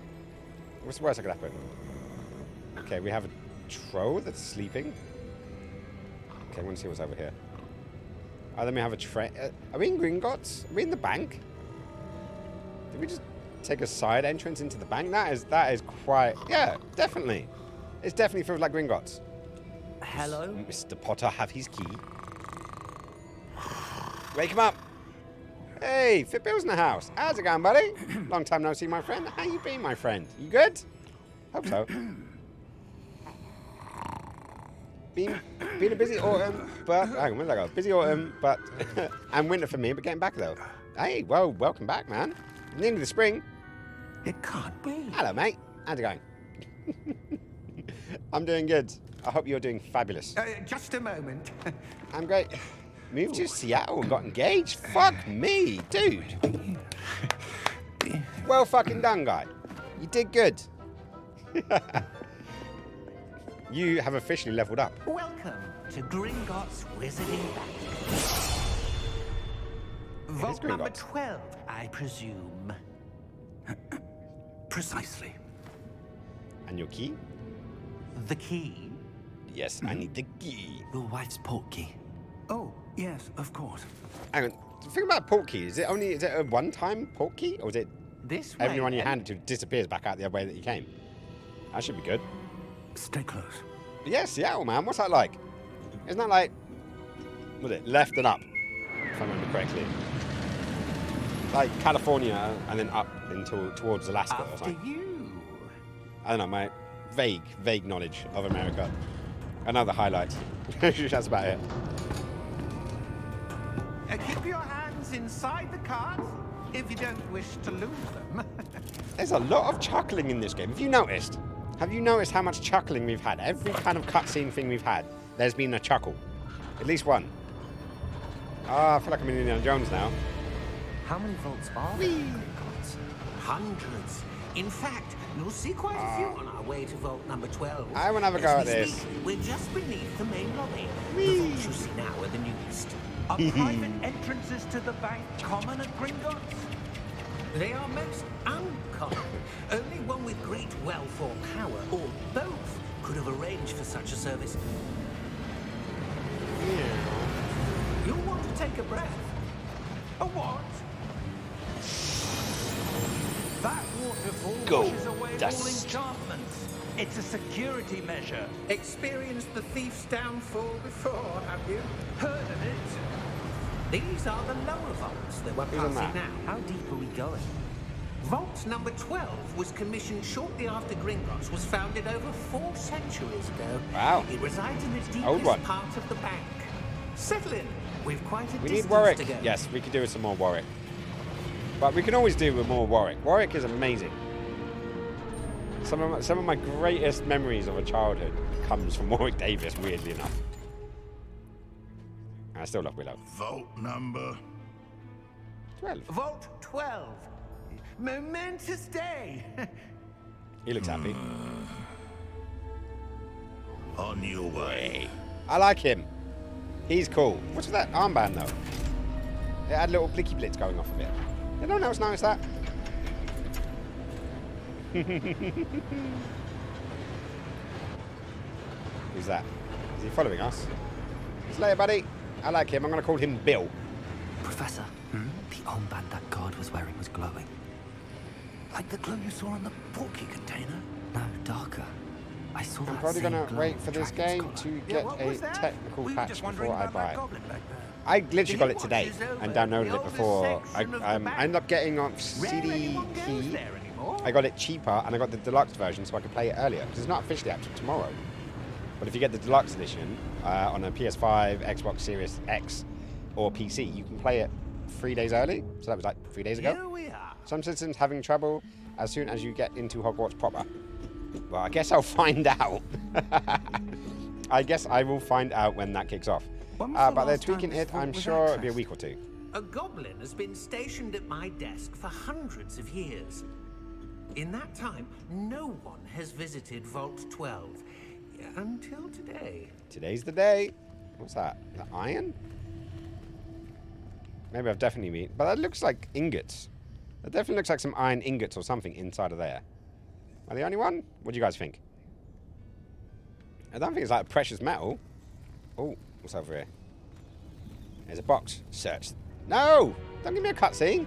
What's the worst that could happen? Okay, we have a troll that's sleeping. Okay, I want to see what's over here. Oh, then we have a train. Are we in Gringotts? Are we in the bank? Did we just take a side entrance into the bank? That is quite... Yeah, definitely. It's definitely feels like Gringotts. Hello? Mr. Potter have his key. Wake him up. Hey, Fit Bill's in the house. How's it going, buddy? Long time no see, my friend. How you been, my friend? You good? Hope so. Been a busy autumn, but hang on, where did I go? Busy autumn, but and winter for me, but getting back though. Hey, well, welcome back, man. Nearly the spring. It can't be. Hello, mate. How's it going? I'm doing good. I hope you're doing fabulous. Just a moment. I'm great. Moved to Seattle and got engaged? Fuck me, dude. Well fucking done, guy. You did good. You have officially leveled up. Welcome to Gringotts Wizarding Bank. Vault number Gringotts. 12, I presume. Precisely. And your key? The key? Yes, I need the key. Your wife's portkey. Oh, yes, of course. Hang on. The thing about port key, is it a one-time port key? Or is it This way. everyone you then. hand it to disappears back out the other way that you came? That should be good. Stay close. But yeah, Seattle, man. What's that like? Isn't that like... Was it left and up? If I remember correctly. Like California and then up until towards Alaska or After something. you. I don't know, my vague knowledge of America. Another highlight. That's about it. Keep your hands inside the cards if you don't wish to lose them. There's a lot of chuckling in this game. Have you noticed? Have you noticed how much chuckling we've had? Every kind of cutscene thing we've had, there's been a chuckle. At least one. Ah, I feel like I'm in Indiana Jones now. How many vaults are there? in Gringotts? Hundreds. In fact, you'll see quite a few on our way to vault number 12. I want to have a go As at we this. speak, we're just beneath the main lobby. Whee. The vaults you see now are the newest. Are private entrances to the bank common at Gringotts? They are most uncommon. Only one with great wealth or power, or both, could have arranged for such a service. You'll want to take a breath. A what? That waterfall Go, washes away all dust. enchantments. It's a security measure. Experienced the thief's downfall before, have you? Heard of it? These are the lower vaults that we're Who's on passing that? now. How deep are we going? Vault number 12 was commissioned shortly after Gringotts was founded over 4 centuries ago. Wow. It resides in the Old one. deepest part of the bank. Settle in. We've quite a We distance need Warwick. to go. Yes, we could do with some more Warwick. But we can always do with more Warwick. Warwick is amazing. Some of my greatest memories of a childhood comes from Warwick Davis, weirdly enough. And I still love Willow. Vault number. 12. Vault 12. Momentous day. He looks happy. On your way. I like him. He's cool. What's with that armband, though? It had little blicky blitz going off of it. Did anyone else notice that? Who's that? Is he following us? See you later, buddy. I like him. I'm going to call him Bill. Professor, the armband that guard was wearing was glowing. Like the glow you saw on the portkey container? No, darker. I saw that I'm probably same going to glow wait on for the this dragon's game collar. to get what a was that? technical We were patch just wondering before I about buy that it. goblin back there. I literally The got it Hogwarts today is over, and the downloaded it oldest before. section of the I bank. ended up getting on Rare CD anyone goes key. there anymore. I got it cheaper and I got the deluxe version so I could play it earlier. Because it's not officially out till tomorrow. But if you get the deluxe edition on a PS5, Xbox Series X, or PC, you can play it 3 days early. So that was like 3 days ago. Here we are. Some citizens having trouble as soon as you get into Hogwarts proper. Well, I guess I'll find out. I guess I will find out when that kicks off. When was the But they're last time tweaking this it. I'm vault was sure it'll be a accessed? week or two. A goblin has been stationed at my desk for hundreds of years. In that time, no one has visited Vault 12. Until today. Today's the day. What's that? The iron? Maybe I've definitely been. But that looks like ingots. That definitely looks like some iron ingots or something inside of there. Am I the only one? What do you guys think? I don't think it's like precious metal. Oh, what's over here? There's a box. Search. No! Don't give me a cutscene.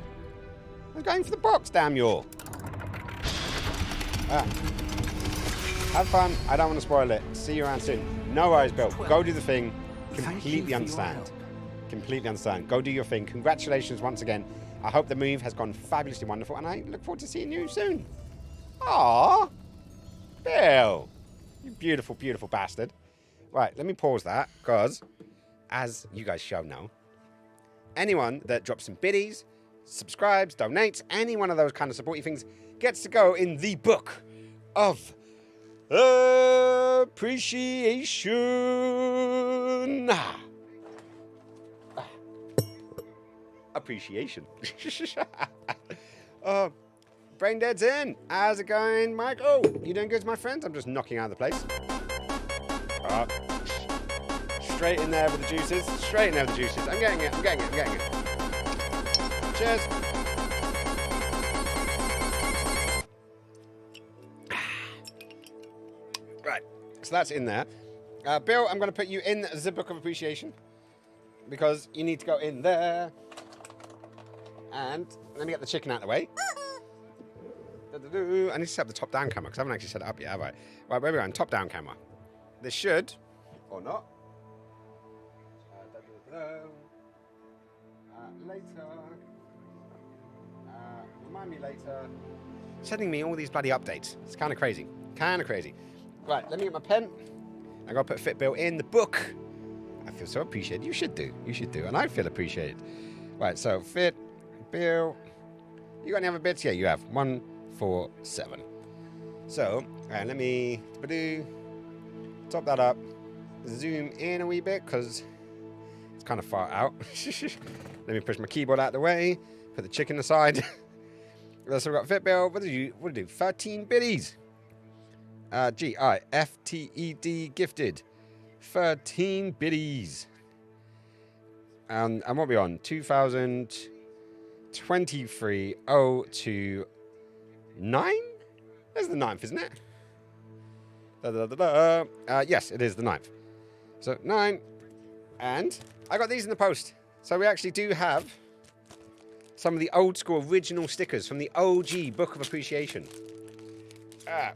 I'm going for the box, damn you all. Ah. Have fun. I don't want to spoil it. See you around soon. No worries, Bill. Go do the thing. Completely understand. Completely understand. Go do your thing. Congratulations once again. I hope the move has gone fabulously wonderful, and I look forward to seeing you soon. Aww. Bill. You beautiful, beautiful bastard. Right, let me pause that, because, as you guys shall know, anyone that drops some biddies, subscribes, donates, any one of those kind of supporty things, gets to go in the book of appreciation. Appreciation. Brain Dead's in. How's it going, Michael? You doing good, my friends? I'm just knocking out of the place. Straight in there with the juices. Straight in there with the juices. I'm getting it. I'm getting it. I'm getting it. Cheers. Right. So that's in there. Bill, I'm going to put you in the Book of Appreciation because you need to go in there. And let me get the chicken out of the way. I need to set up the top-down camera because I haven't actually set it up yet, have I? Right, where are we going? Top-down camera. This should, or not. Later. Remind me later. Sending me all these bloody updates. It's kind of crazy. Kind of crazy. Right, let me get my pen. I'm going to put Fit Bill in the book. I feel so appreciated. You should do. You should do. And I feel appreciated. Right, so Fit Bill. You got any other bits? Yeah, you have. 1, 4, 7. So, let me top that up. Zoom in a wee bit because it's kind of far out. Let me push my keyboard out of the way. Put the chicken aside. So we've got Fit Bill. What did you do? 13 biddies. GIFTED gifted. 13 biddies. And what are we on? 2023 029? There's the 9th, isn't it? Yes, it is the 9th. So 9. And I got these in the post. So we actually do have some of the old school original stickers from the OG Book of Appreciation.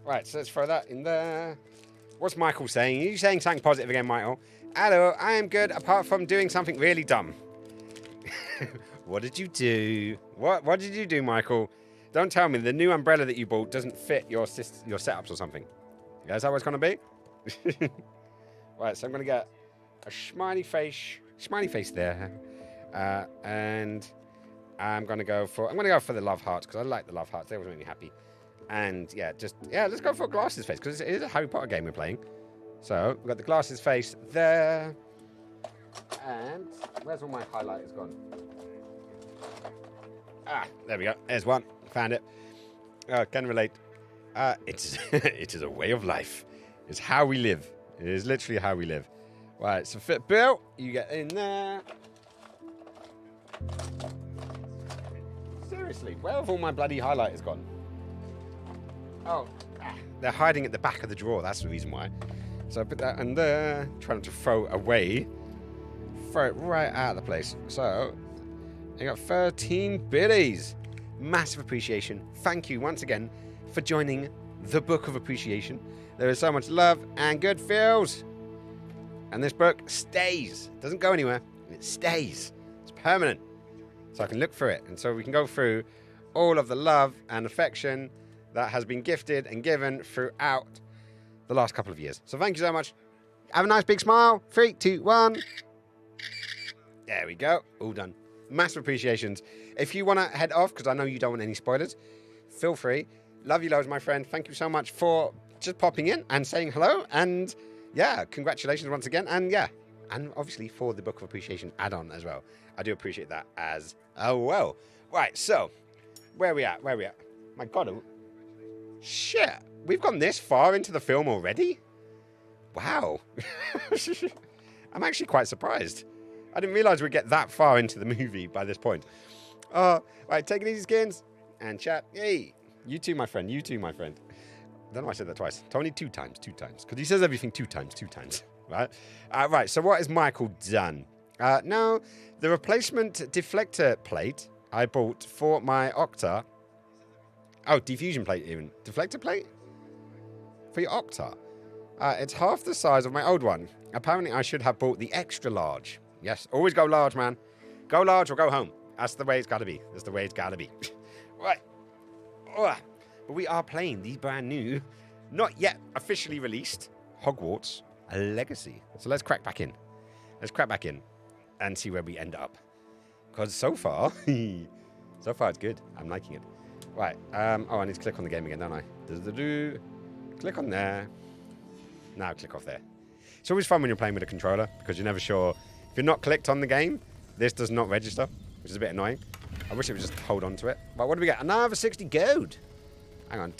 Right, so let's throw that in there. What's Michael saying? Are you saying something positive again, Michael? Hello, I am good apart from doing something really dumb. What did you do? What did you do, Michael? Don't tell me the new umbrella that you bought doesn't fit your setups or something. Is that what it's going to be? Right, so I'm going to get a smiley face there. And I'm going to go for the love hearts because I like the love hearts. They always make me happy. And let's go for a glasses face because it is a Harry Potter game we're playing. So we've got the glasses face there. And where's all my highlighters gone? There we go. There's one. Found it. Can relate. It is a way of life. It's how we live. It is literally how we live. Right, so Fit Bill, you get in there. Seriously, where have all my bloody highlighters gone? Oh, they're hiding at the back of the drawer. That's the reason why. So I put that in there. Try not to throw it away. Throw it right out of the place. So I got 13 biddies. Massive appreciation. Thank you once again for joining the Book of Appreciation. There is so much love and good feels. And this book stays. It doesn't go anywhere. It stays. It's permanent. So I can look through it. And so we can go through all of the love and affection that has been gifted and given throughout the last couple of years. So thank you so much. Have a nice big smile. 3, 2, 1. There we go. All done. Massive appreciations. If you want to head off, because I know you don't want any spoilers, feel free. Love you loads, my friend. Thank you so much for just popping in and saying hello. And yeah, congratulations once again. And yeah, and obviously for the Book of Appreciation add-on as well. I do appreciate that as well. Right, so where are we at? My God, shit. We've gone this far into the film already? Wow. I'm actually quite surprised. I didn't realize we'd get that far into the movie by this point. Right, take it easy, skins. And chat. Hey, you too, my friend. I don't know why I said that twice. Tony, two times. Because he says everything two times. Right? Right, so what has Michael done? Now, the replacement deflector plate I bought for my Octa. Oh, diffusion plate even. Deflector plate? For your Octa. It's half the size of my old one. Apparently, I should have bought the extra large. Yes, always go large, man. Go large or go home. That's the way it's got to be. Right. But we are playing the brand new, not yet officially released, Hogwarts Legacy. So let's crack back in. And see where we end up. Because so far it's good. I'm liking it. Right. I need to click on the game again, don't I? Click on there. Now click off there. It's always fun when you're playing with a controller because you're never sure. If you're not clicked on the game, this does not register, which is a bit annoying. I wish it would just hold on to it. But what do we get? Another 60 gold. Hang on.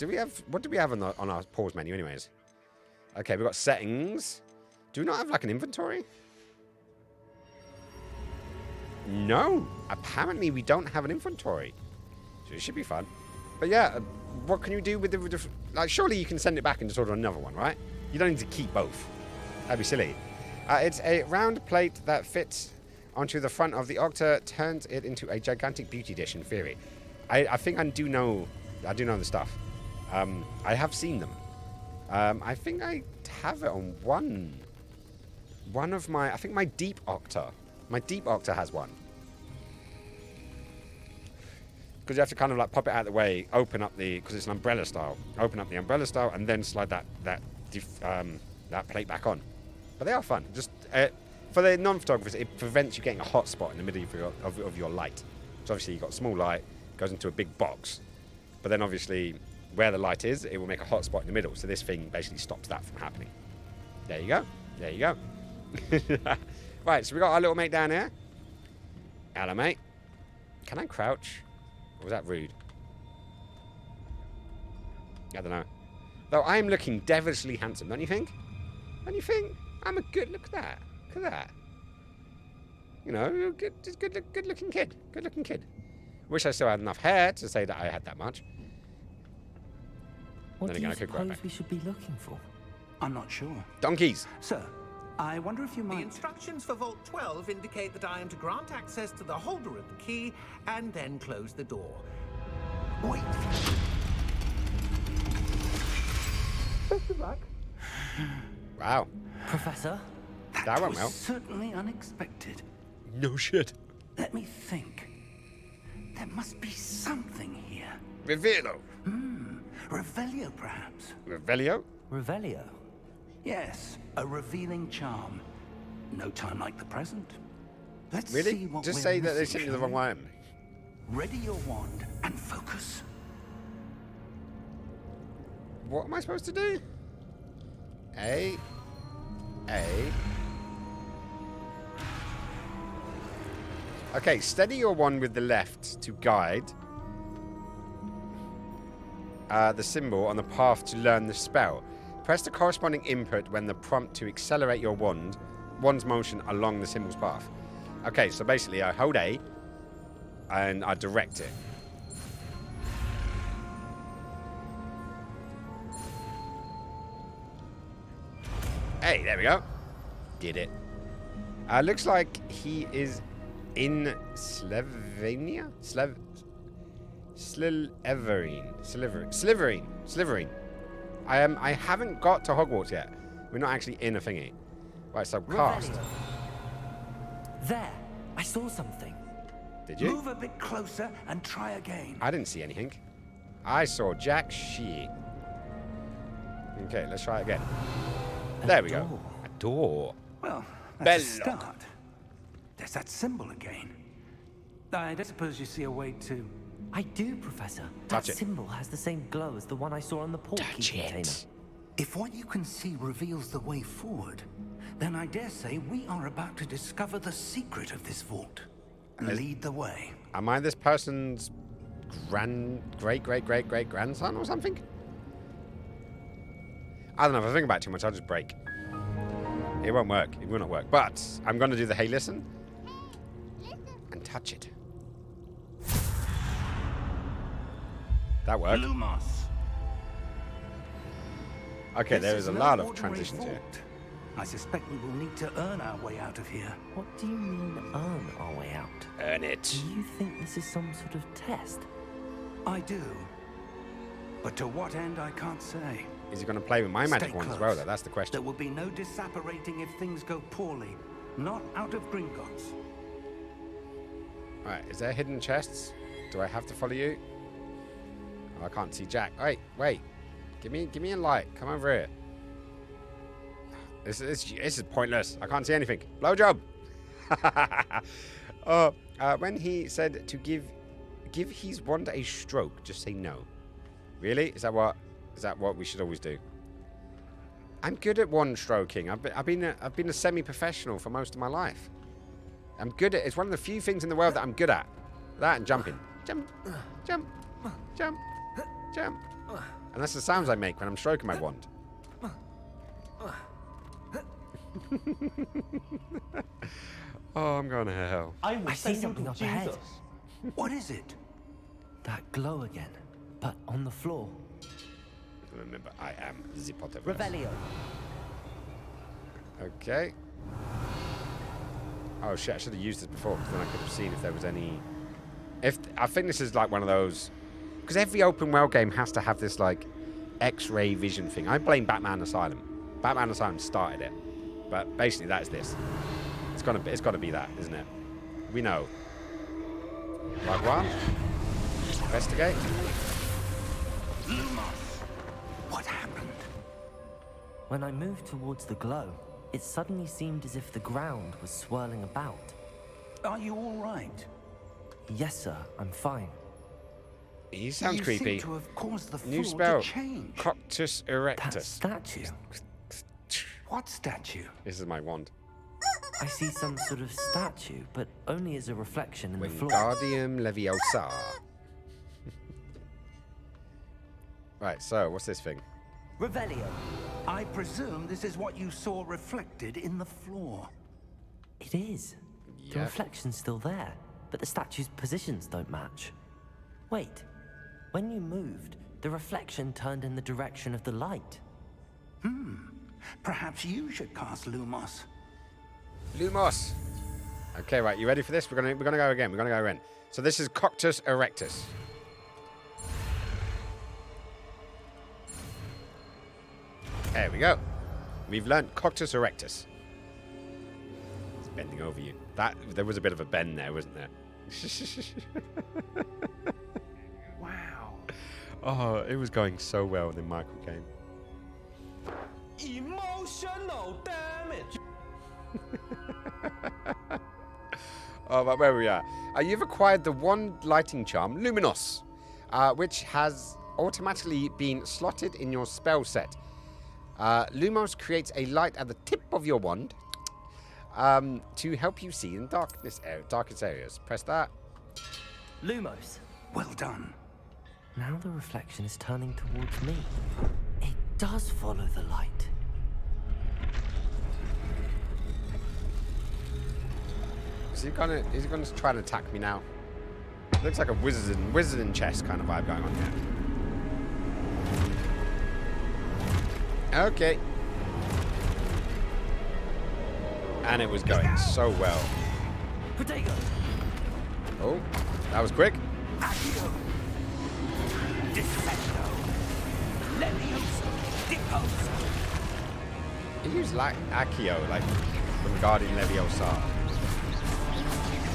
What do we have on our pause menu anyways? Okay, we've got settings. Do we not have like an inventory? No. Apparently we don't have an inventory. So it should be fun. But yeah, what can you do with the... Like, surely you can send it back and just order another one, right? You don't need to keep both. That'd be silly. It's a round plate that fits onto the front of the Octa, turns it into a gigantic beauty dish in theory. I think I do know the stuff. I have seen them. I think I have it on one of my... I think my Deep Octa. My Deep Octa has one. Because you have to kind of like pop it out of the way, open up the... Because it's an umbrella style. Open up the umbrella style and then slide that plate back on. But they are fun. Just for the non-photographers, it prevents you getting a hot spot in the middle of your light. So obviously you've got a small light, goes into a big box. But then obviously where the light is, it will make a hot spot in the middle. So this thing basically stops that from happening. There you go. Right, so we got our little mate down here. Hello, mate. Can I crouch? Or was that rude? I don't know. Though I am looking devilishly handsome, don't you think? I'm a good... Look at that. You know, good looking kid. Wish I still had enough hair to say that I had that much. What do you suppose we should be looking for? I'm not sure. Donkeys. Sir, I wonder if you The might... instructions for Vault 12 indicate that I am to grant access to the holder of the key and then close the door. Wait. Best of luck. Wow. Professor? That went was well. certainly unexpected. No shit. Let me think. There must be something here. Revelio. Revelio, perhaps. Revelio? Revelio? Yes, a revealing charm. No time like the present. Let's Really? see what Just we're say that they missing, sent you the shall wrong we? one. Ready your wand and focus. What am I supposed to do? A. Okay, steady your wand with the left to guide the symbol on the path to learn the spell. Press the corresponding input when the prompt to accelerate your wand's motion along the symbol's path. Okay, so basically I hold A and I direct it. Hey, there we go. Did it. Looks like he is in Slovenia? Slytherin. I haven't got to Hogwarts yet. We're not actually in a thingy. Right, so cast. Revelio. There, I saw something. Did you? Move a bit closer and try again. I didn't see anything. I saw jack shit. Okay, let's try it again. There we go. A door. Well, that's a Belloc. start. There's that symbol again. I don't suppose you see a way to... I do, Professor. Touch That it. symbol has the same glow as the one I saw on the portkey Touch container. it. If what you can see reveals the way forward, then I dare say we are about to discover the secret of this vault. Lead the way. Am I this person's great-great-great-great-grandson or something? I don't know. If I think about it too much, I'll just break. It won't work. It will not work. But I'm going to do the hey, listen. And touch it. That worked. Lumos. Okay, This there is is a no lot of ordinary transitions here. vault. I suspect we will need to earn our way out of here. What do you mean, earn our way out? Earn it. Do you think this is some sort of test? I do. But to what end, I can't say. Is he going to play with my magic Stay wand as close. well, though? That's the There question. will be no disapparating if things go poorly. Not out of Gringotts. Alright, is there hidden chests? Do I have to follow you? Oh, I can't see Jack. Wait. Give me a light. Come over here. This is pointless. I can't see anything. Blowjob! When he said to give his wand a stroke, just say no. Really? Is that what we should always do? I'm good at wand stroking. I've been a semi-professional for most of my life. I'm good at. It's one of the few things in the world that I'm good at. That and jumping. Jump, jump, jump, jump. And that's the sounds I make when I'm stroking my wand. Oh, I'm going to hell. I see something up ahead. What is it? That glow again, but on the floor. Remember, I am the Potterverse. Revelio. Okay. Oh shit! I should have used this before, because then I could have seen if there was any. I think this is like one of those, because every open world game has to have this like X-ray vision thing. I blame Batman Asylum. Batman Asylum started it, but basically that's this. It's gotta be that, isn't it? We know. Right one. Investigate. What happened? When I moved towards the glow, it suddenly seemed as if the ground was swirling about. Are you all right? Yes, sir, I'm fine. He sounds You creepy. seem to have caused the New floor spell. to change. Coctus That erectus. statue. What statue? This is my wand. I see some sort of statue, but only as a reflection in the floor. Wingardium Leviosa. Right, so what's this thing? Revelio. I presume this is what you saw reflected in the floor. It is. The Yep. reflection's still there, but the statue's positions don't match. Wait. When you moved, the reflection turned in the direction of the light. Perhaps you should cast Lumos. Lumos. Okay, right. You ready for this? We're gonna go again. We're gonna go again. So this is Coctus erectus. There we go. We've learnt Coctus erectus. It's bending over you. There was a bit of a bend there, wasn't there? Wow. Oh, it was going so well when Michael came. Emotional damage. Oh, but where we are. You've acquired the wand lighting charm, Luminos, which has automatically been slotted in your spell set. Lumos creates a light at the tip of your wand to help you see in darkest areas. Press that. Lumos. Well done. Now the reflection is turning towards me. It does follow the light. Is he gonna try and attack me now? Looks like a wizard in chess kind of vibe going on here. Okay. And it was going so well. Protego. Oh, that was quick. Accio. Defendo. Levioso. Deposo. He used like Accio, like from Guardian Leviosa.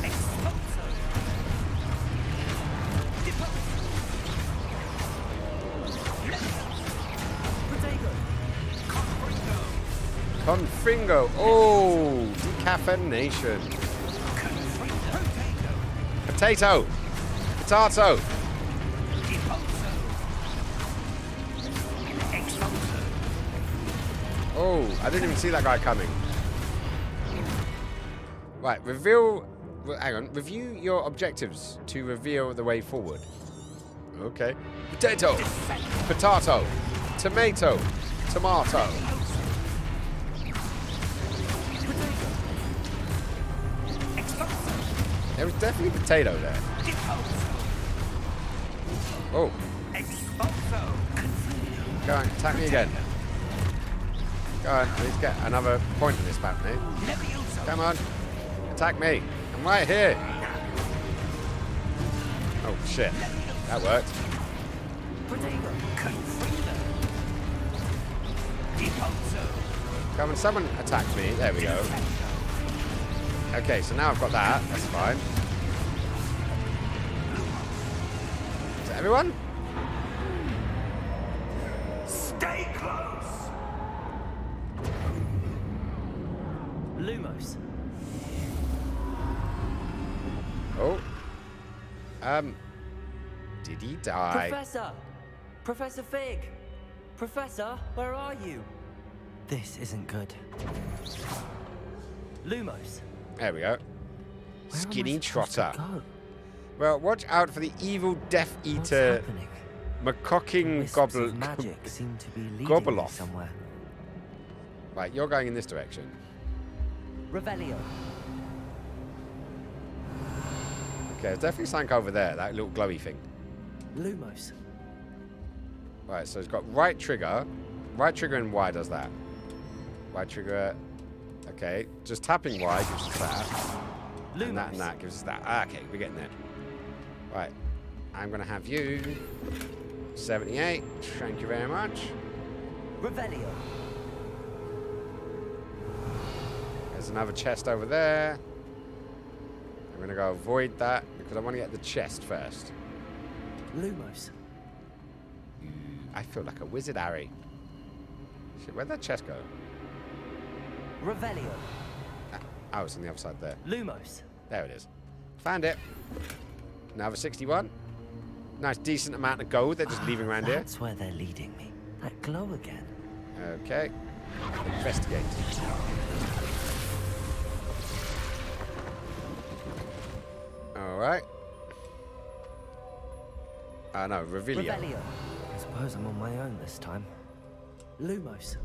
Expulso. Deposo. Protego. Confringo. Confringo. Oh, decaffeination. Potato. Potato. Deposo. Expulso. Oh, I didn't even see that guy coming. Right, reveal... Hang on. Review your objectives to reveal the way forward. Okay. Potato. Potato. Tomato. Tomato. There was definitely potato there. Oh. Go on, attack me again. Go on, let's get another point in this battle, mate. Come on. Attack me. I'm right here. Oh, shit. That worked. Come on, someone attack me. There we go. Okay, so now I've got that. That's fine. Is that everyone? Stay close. Lumos. Oh. Did he die? Professor! Professor Fig! Professor, where are you? This isn't good. Lumos. There we go. Skinny Trotter. Go? Well, watch out for the evil Death What's Eater happening? Macocking Wisps of magic seem to be leading me Gobbleoff. somewhere. Right, you're going in this direction. Revelio. Okay, there's definitely something over there, that little glowy thing. Lumos. Right, so it's got right trigger. Right trigger and Y does that. Right trigger. Okay, just tapping Y gives us that. And that gives us that. Ah, okay, we're getting there. Right, I'm going to have you. 78. Thank you very much. Revelio. There's another chest over there. I'm going to go avoid that because I want to get the chest first. Lumos. I feel like a wizard, Harry. Shit, where'd that chest go? Revelio. Oh, it's on the other side there. Lumos. There it is. Found it. Another 61. Nice, decent amount of gold they're just leaving around here. That's where they're leading me. That glow again. Okay. Investigate. Alright. No, Revelio. Revelio. I suppose I'm on my own this time. Lumos.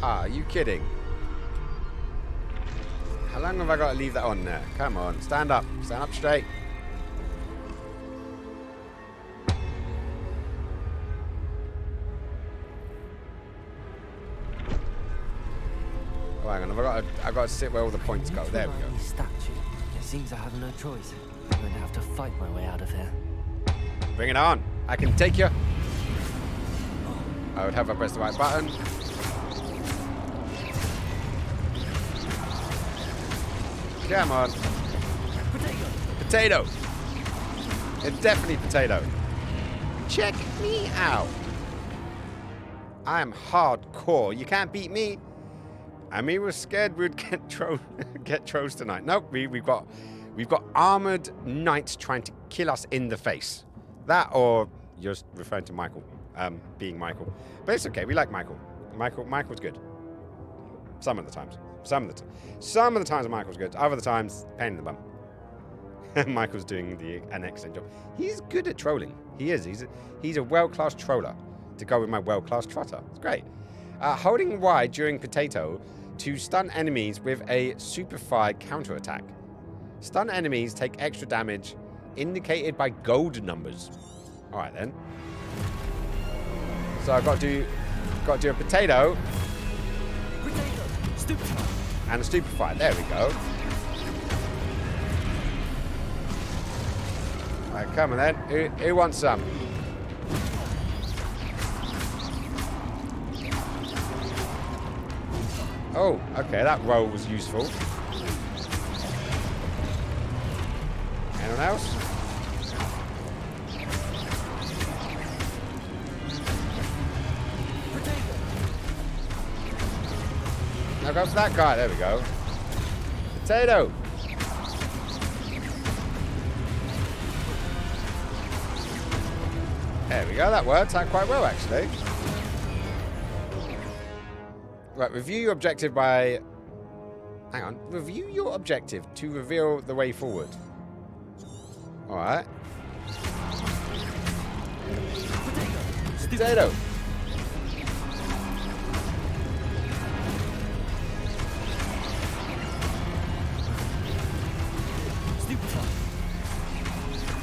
Ah, are you kidding? How long have I got to leave that on there? Come on, stand up. Stand up straight. Oh, hang on, I've got to sit where all the points go. There we go. Statue. It seems I have no choice. I'm going to have to fight my way out of here. Bring it on. I can take you. I would have I pressed the right button. Come on. Potato. Potato. It's definitely potato. Check me out. I'm hardcore. You can't beat me. I mean, we're scared we'd get trolls tonight. Nope, we've got armored knights trying to kill us in the face. That, or you're referring to Michael, being Michael. But it's okay. We like Michael. Michael's good. Some of the times. Some of the times Michael's good. Other times, pain in the bum. Michael's doing an excellent job. He's good at trolling. He is. He's a world-class troller. To go with my world-class trotter. It's great. Holding Y during potato to stun enemies with a superfied counterattack. Stun enemies take extra damage indicated by gold numbers. Alright then. So I've got to do Got to do a potato. Potato. Stupefy. And a stupefy. There we go. Alright, come on then. Who wants some? Oh, okay, that roll was useful. Anyone else? Now comes that guy. There we go. Potato. There we go. That worked out quite well, actually. Right, review your objective by... Hang on. Review your objective to reveal the way forward. Alright. Potato.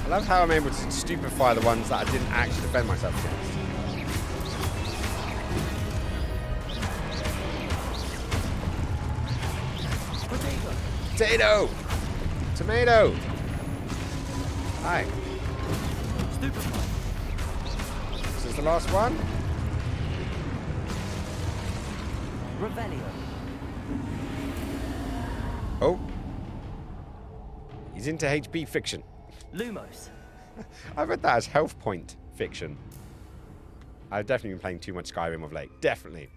I love how I'm able to stupefy the ones that I didn't actually defend myself against. Potato! Tomato! Hi. This is the last one? Revelio. Oh. He's into HP fiction. Lumos. I read that as health point fiction. I've definitely been playing too much Skyrim of late. Definitely.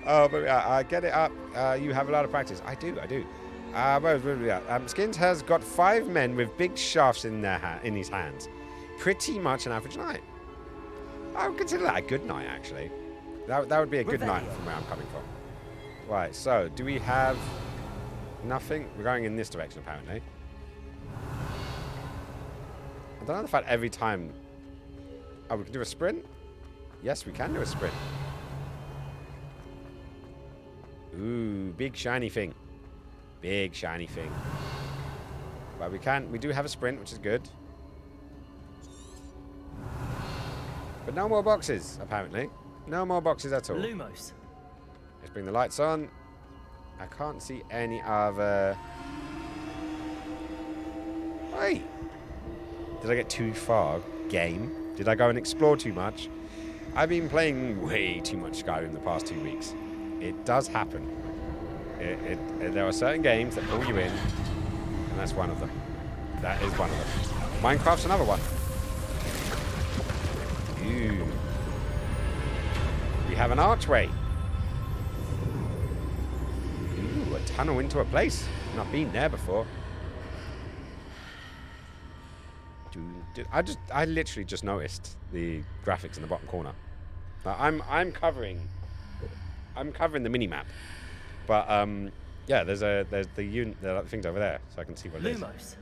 Oh, but I get it up. You have a lot of practice. I do. Skins has got 5 men with big shafts in his hands. Pretty much an average night. I would consider that a good night, actually. That would be a good night from where I'm coming from. Right, so do we have nothing? We're going in this direction, apparently. I don't know the fact every time... Oh, we can do a sprint? Yes, we can do a sprint. Ooh, big shiny thing. Big shiny thing. But we do have a sprint, which is good. But no more boxes, apparently. No more boxes at all. Lumos. Let's bring the lights on. I can't see any other... Wait. Did I get too far? Game? Did I go and explore too much? I've been playing way too much Skyrim the past 2 weeks. It does happen. There are certain games that pull you in, and that's one of them. That is one of them. Minecraft's another one. Ooh. We have an archway. Ooh, a tunnel into a place. I've not been there before. I literally just noticed the graphics in the bottom corner. I'm covering the mini map, but yeah, there's the things over there, so I can see what it is. Lumos.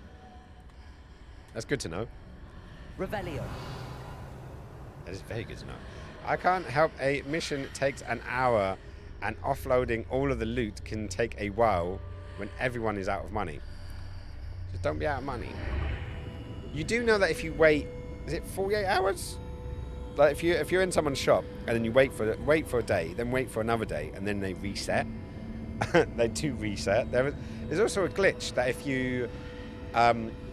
That's good to know. Revelio. That is very good to know. I can't help a mission takes an hour, and offloading all of the loot can take a while when everyone is out of money. Just don't be out of money. You do know that if you wait, is it 48 hours? Like if you're in someone's shop and then you wait for a day, then wait for another day, and then they reset. They do reset. There's also a glitch that if you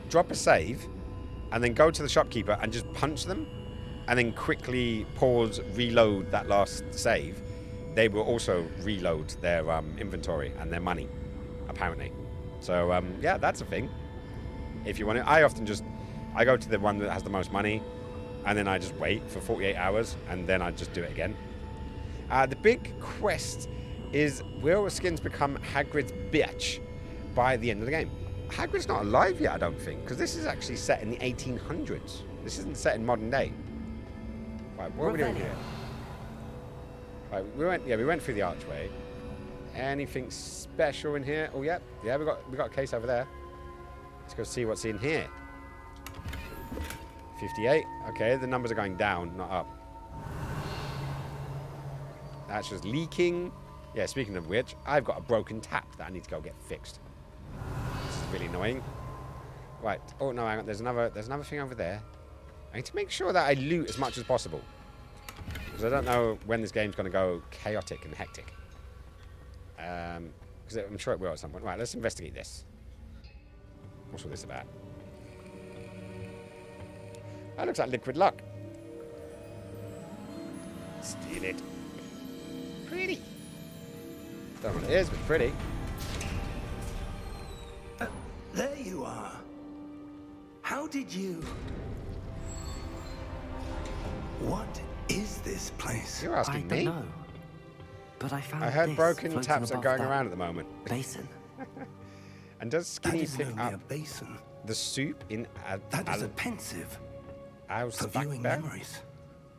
drop a save and then go to the shopkeeper and just punch them, and then quickly pause, reload that last save, they will also reload their inventory and their money, apparently. So yeah, that's a thing. If you want it, I go to the one that has the most money, and then I just wait for 48 hours, and then I just do it again. The big quest is, will Skins become Hagrid's bitch by the end of the game? Hagrid's not alive yet, I don't think, because this is actually set in the 1800s. This isn't set in modern day. Right, what are we doing here? Right, we went through the archway. Anything special in here? Oh, yeah, we got a case over there. Let's go see what's in here. 58. Okay, the numbers are going down, not up. That's just leaking. Yeah, speaking of which, I've got a broken tap that I need to go get fixed. This is really annoying. Right. Oh, no, hang on. There's another thing over there. I need to make sure that I loot as much as possible. Because I don't know when this game's going to go chaotic and hectic. Because I'm sure it will at some point. Right, let's investigate this. What's all this about? That looks like liquid luck. Steal it. Pretty. Don't know what it is, but pretty. There you are. How did you... What is this place? You're asking I me? don't know. But I found I heard this broken floating taps are above going that around at the moment. Basin. And does Skinny That is pick only up a basin. the soup in That is a pensive for viewing memories.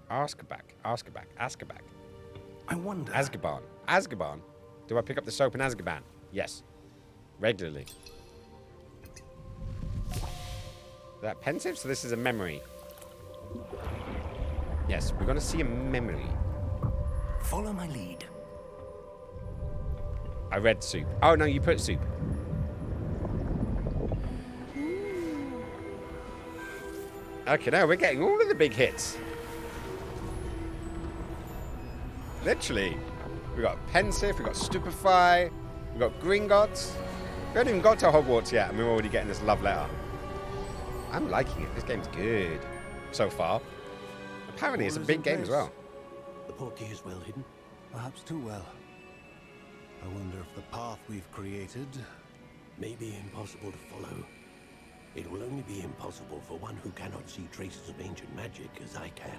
Ask her back. I wonder. Azkaban. Do I pick up the soap in Azkaban? Yes. Regularly. That pensive? So this is a memory. Yes, we're going to see a memory. Follow my lead. I read soup. Oh, no, you put soup. Okay, now we're getting all of the big hits. Literally. We got pensive, we got stupefy, we got Gringotts. We haven't even got to Hogwarts yet, and we're already getting this love letter. I'm liking it. This game's good so far. Apparently, it's a big game as well. The portkey is well hidden. Perhaps too well. I wonder if the path we've created may be impossible to follow. It will only be impossible for one who cannot see traces of ancient magic as I can.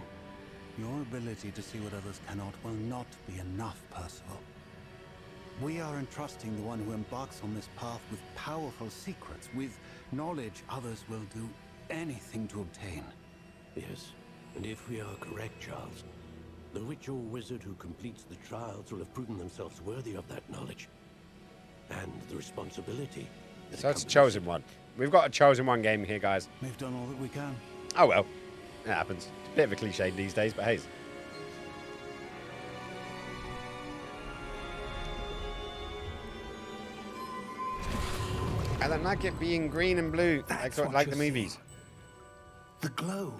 Your ability to see what others cannot will not be enough, Percival. We are entrusting the one who embarks on this path with powerful secrets, with knowledge others will do anything to obtain. Yes, and if we are correct, Charles, the witch or wizard who completes the trials will have proven themselves worthy of that knowledge. And the responsibility. So it's a chosen one. We've got a chosen one game here, guys. We've done all that we can. Oh well. It happens. It's a bit of a cliche these days, but hey. I don't like it being green and blue. That's like the movies. The glow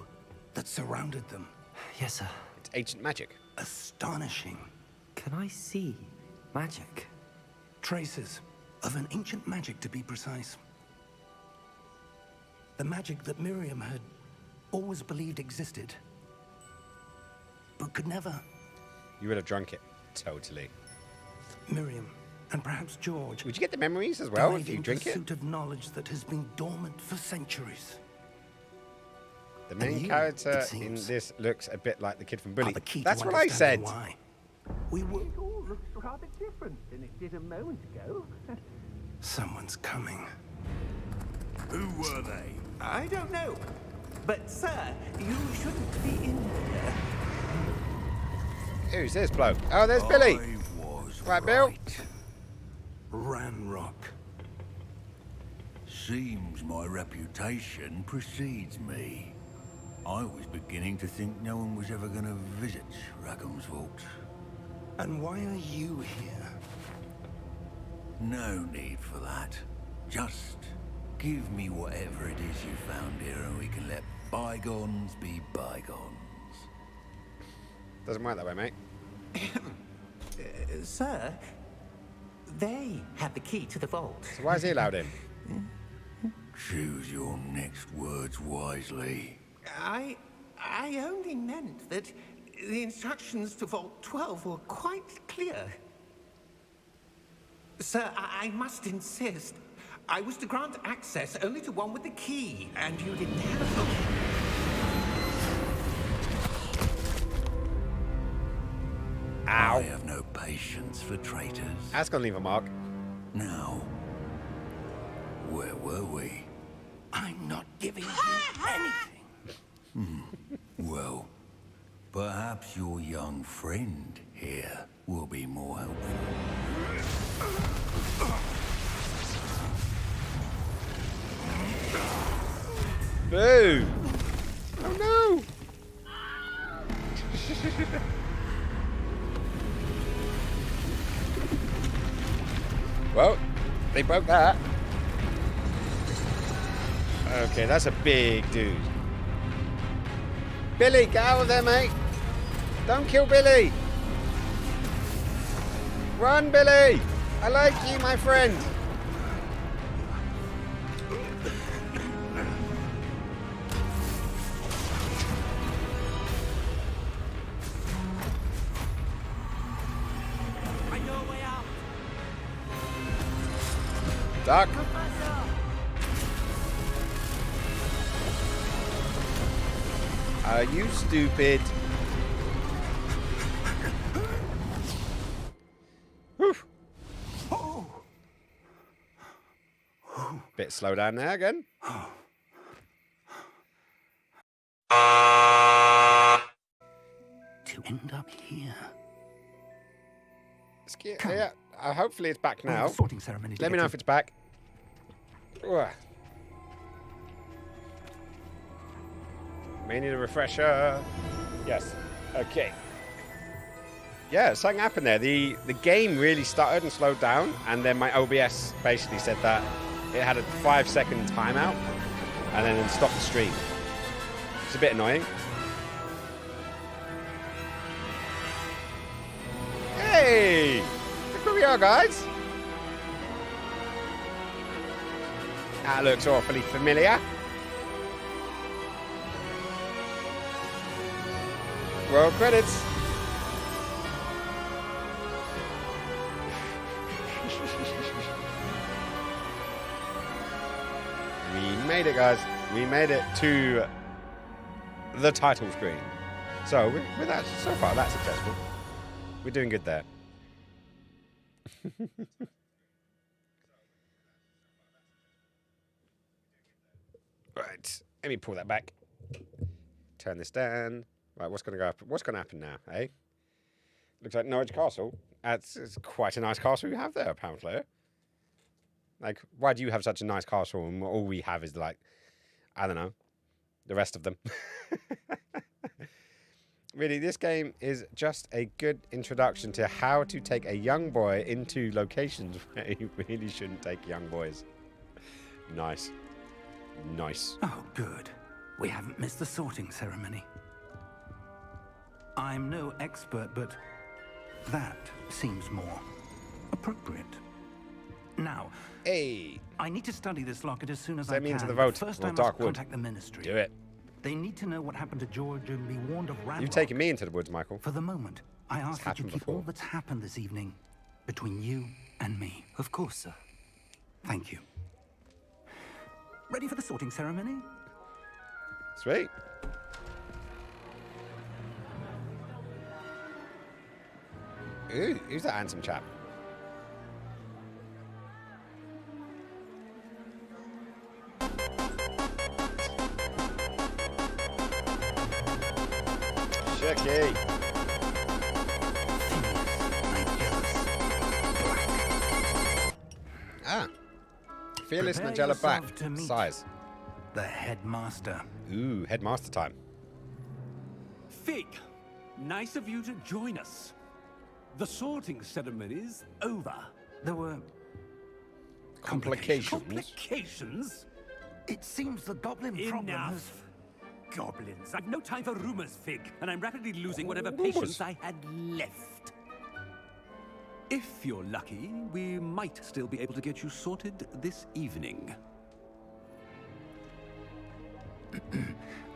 that surrounded them. Yes, sir. It's ancient magic. Astonishing. Can I see magic? Traces of an ancient magic, to be precise. The magic that Miriam had always believed existed, but could never. You would have drunk it. Totally. Miriam, and perhaps George. Would you get the memories as well if you drink it? Pursuit of knowledge that has been dormant for centuries. The main character in this looks a bit like the kid from Bully. That's to what I said. Why. We will. It all looks rather different than it did a moment ago. Someone's coming. Who were they? I don't know. But, sir, you shouldn't be in here. Who's this bloke? Oh, there's Billy. Right, Bill? Ranrock. Seems my reputation precedes me. I was beginning to think no one was ever going to visit Rackham's Vault. And why are you here? No need for that. Just give me whatever it is you found here and we can let bygones be bygones. Doesn't work that way, mate. Sir, they have the key to the vault. So why is he allowed in? Choose your next words wisely. I only meant that the instructions to Vault 12 were quite clear. Sir, I must insist. I was to grant access only to one with the key, and you didn't have them. Ow. I have no patience for traitors. That's gonna leave a mark. Now, where were we? I'm not giving you anything. Well, perhaps your young friend here will be more helpful. Boo! Oh no! Well, they broke that. Okay, that's a big dude. Billy, get out of there, mate! Don't kill Billy! Run, Billy! I like you, my friend! I know a way out. Duck! Are you stupid? Whew. Bit slow down there again. To end up here. Yeah, hopefully it's back now. Sorting ceremony. Let me know if it's back. Ugh. May need a refresher. Yes. Okay. Yeah, something happened there. The game really started and slowed down, and then my OBS basically said that it had a 5-second timeout, and then stopped the stream. It's a bit annoying. Hey! Look where we are, guys. That looks awfully familiar. Roll credits. We made it, guys. We made it to the title screen. So, with that, so far, that's successful. We're doing good there. Right. Let me pull that back. Turn this down. Right, what's going to go up? What's going to happen now, eh? Looks like Norwich Castle. It's quite a nice castle you have there, apparently. Like, why do you have such a nice castle and all we have is, like, I don't know, the rest of them? Really, this game is just a good introduction to how to take a young boy into locations where you really shouldn't take young boys. Nice. Nice. Oh, good. We haven't missed the sorting ceremony. I'm no expert, but that seems more appropriate. Now, hey, I need to study this locket as soon as I send me can. into the vote. First, or I must Darkwood. contact the ministry. Do it. They need to know what happened to George and be warned of Ramlock. You've taken me into the woods, Michael. For the moment, I ask that you keep before. all that's happened this evening between you and me. Of course, sir. Thank you. Ready for the sorting ceremony? Sweet. Ooh, who's that handsome chap? Shaky. Ah. Fearless Prepare Nigella back. yourself to meet Size. the headmaster. Ooh, headmaster time. Fig, nice of you to join us. The sorting ceremony's over. There were Complications. Complications? It seems the goblin problem has... Enough. Goblins. I've no time for rumors, Fig, and I'm rapidly losing whatever Rumours? patience I had left. If you're lucky, we might still be able to get you sorted this evening.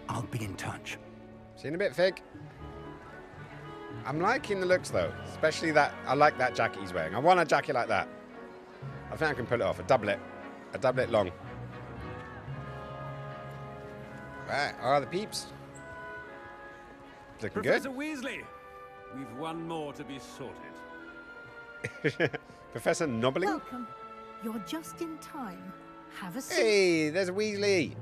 I'll be in touch. See you in a bit, Fig. I'm liking the looks, though. Especially that, I like that jacket he's wearing. I want a jacket like that. I think I can pull it off. A doublet. A doublet long. Right, are the peeps. Looking Professor Weasley, we've one more to be sorted. good. Professor Nobbling? Welcome. You're just in time. Have a seat. Hey, there's a Weasley.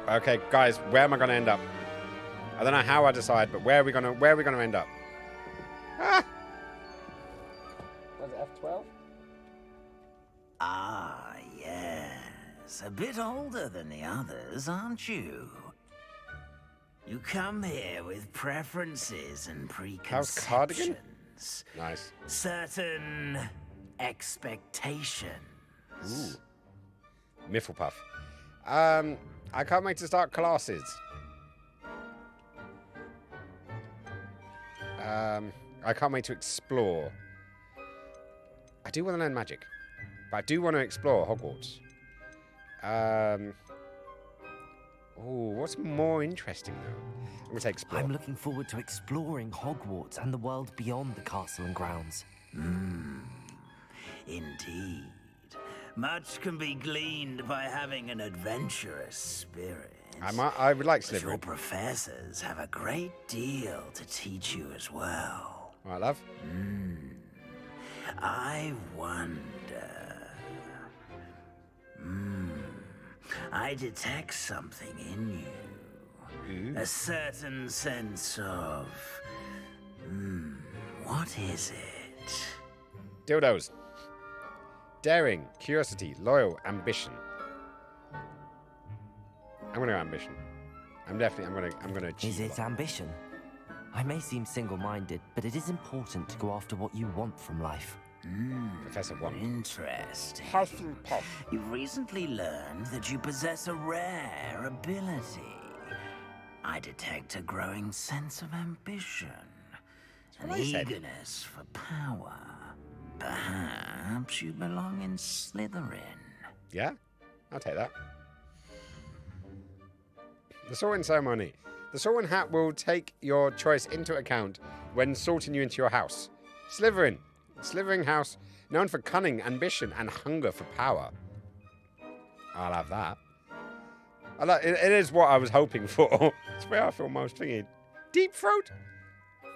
Okay, guys, where am I going to end up? I don't know how I decide, but where are we going to end up? Ah! Was it F12? Ah, yes. A bit older than the others, aren't you? You come here with preferences and How's Cardigan? preconceptions. Nice. Certain expectations. Ooh. Mifflepuff. I can't wait to start classes. I can't wait to explore. I do want to learn magic, but I do want to explore Hogwarts. What's more interesting though? I'm going to explore. I'm looking forward to exploring Hogwarts and the world beyond the castle and grounds. Indeed. Much can be gleaned by having an adventurous spirit. I would like But your Slytherin. professors have a great deal to teach you as well. All right, love. I wonder... I detect something in you. A certain sense of... what is it? Dildos. Daring, curiosity, loyal, ambition. I'm gonna go ambition. I'm gonna achieve. Is it ambition? I may seem single-minded, but it is important to go after what you want from life. Professor One. Interesting. Hufflepuff. You've recently learned that you possess a rare ability. I detect a growing sense of ambition. An what I said. eagerness for power. Perhaps you belong in Slytherin. Yeah, I'll take that. The sorting ceremony. The sorting hat will take your choice into account when sorting you into your house. Slytherin. Slytherin house, known for cunning, ambition, and hunger for power. I'll have that. It is what I was hoping for. It's where I feel most thinking. Deep throat?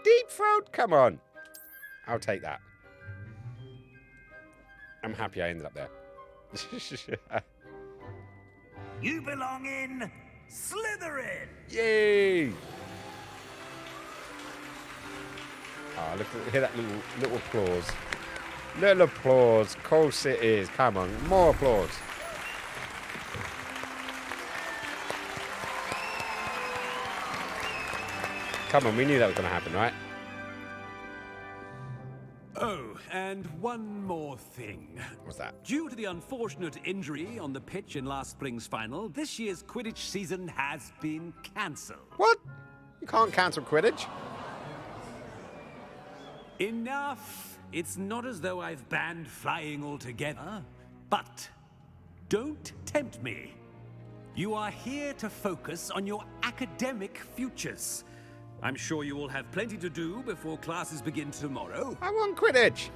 Deep throat? Come on. I'll take that. I'm happy I ended up there. You belong in Slytherin! Yay! Oh, look, hear that little applause. Little applause. Of course it is. Come on, more applause. Come on, we knew that was going to happen, right? Oh, and one more thing. What's that? Due to the unfortunate injury on the pitch in last spring's final, this year's Quidditch season has been cancelled. What? You can't cancel Quidditch. Enough! It's not as though I've banned flying altogether, but don't tempt me. You are here to focus on your academic futures. I'm sure you will have plenty to do before classes begin tomorrow. I want Quidditch.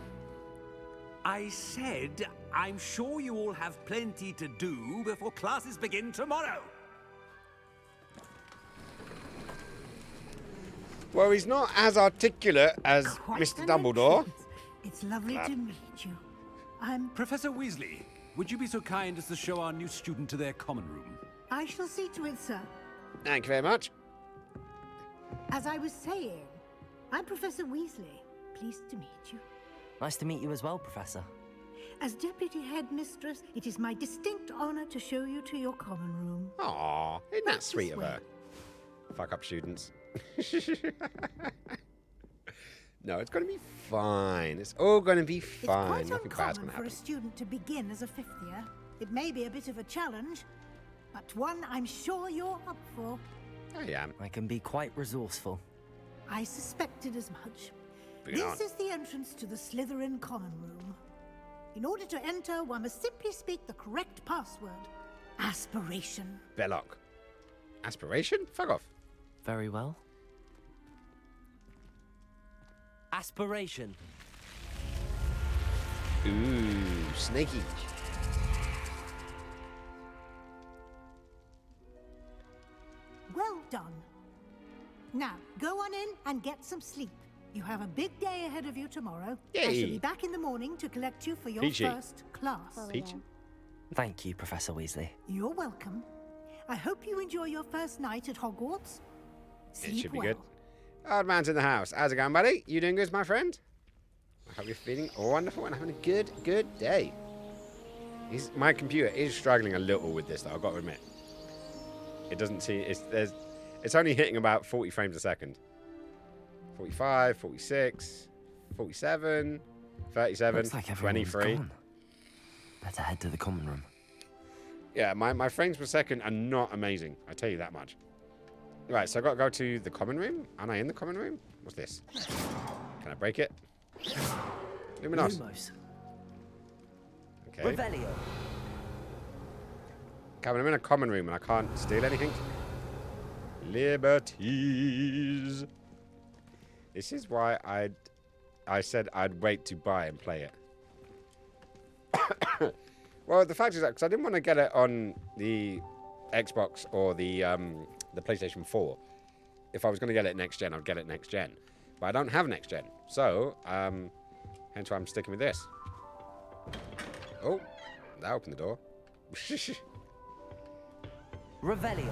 I said, I'm sure you all have plenty to do before classes begin tomorrow. Well, he's not as articulate as Quite Mr. an Dumbledore. entrance. It's lovely to meet you. I'm... Professor Weasley, would you be so kind as to show our new student to their common room? I shall see to it, sir. Thank you very much. As I was saying, I'm Professor Weasley. Pleased to meet you. Nice to meet you as well, Professor. As Deputy Headmistress, it is my distinct honor to show you to your common room. Aw, isn't that This sweet of way. her? Fuck up students. No, it's going to be fine. It's all going to be It's fine. quite Nothing bad's uncommon going to for a happen. student to begin as a fifth year. It may be a bit of a challenge, but one I'm sure you're up for. I am. I can be quite resourceful. I suspected as much. Bring it on. This is the entrance to the Slytherin common room. In order to enter, one must simply speak the correct password. Aspiration. Belloc. Aspiration? Fuck off. Very well. Aspiration. Ooh, snaky. Well done. Now, go on in and get some sleep. You have a big day ahead of you tomorrow. I shall Yay. be back in the morning to collect you for your Peachy. first class. Peach? Thank you, Professor Weasley. You're welcome. I hope you enjoy your first night at Hogwarts. Sleep It should be well. good. Odd man's in the house. How's it going, buddy? You doing good, my friend? I hope you're feeling wonderful and having a good day. My computer is struggling a little with this, though, I've got to admit. It doesn't seem... It's only hitting about 40 frames a second. 45, 46, 47, 37, Looks like everyone's 23. gone. Better head to the common room. Yeah, my frames per second are not amazing. I tell you that much. Right, so I've got to go to the common room. Am I in the common room? What's this? Can I break it? Luminos. Lumos. Okay. Revelio. Calvin, I'm in a common room and I can't steal anything. Liberties. This is why I said I'd wait to buy and play it. Well, the fact is that because I didn't want to get it on the Xbox or the PlayStation 4. If I was going to get it next gen, I'd get it next gen. But I don't have next gen, so hence why I'm sticking with this. Oh, that opened the door. Revelio.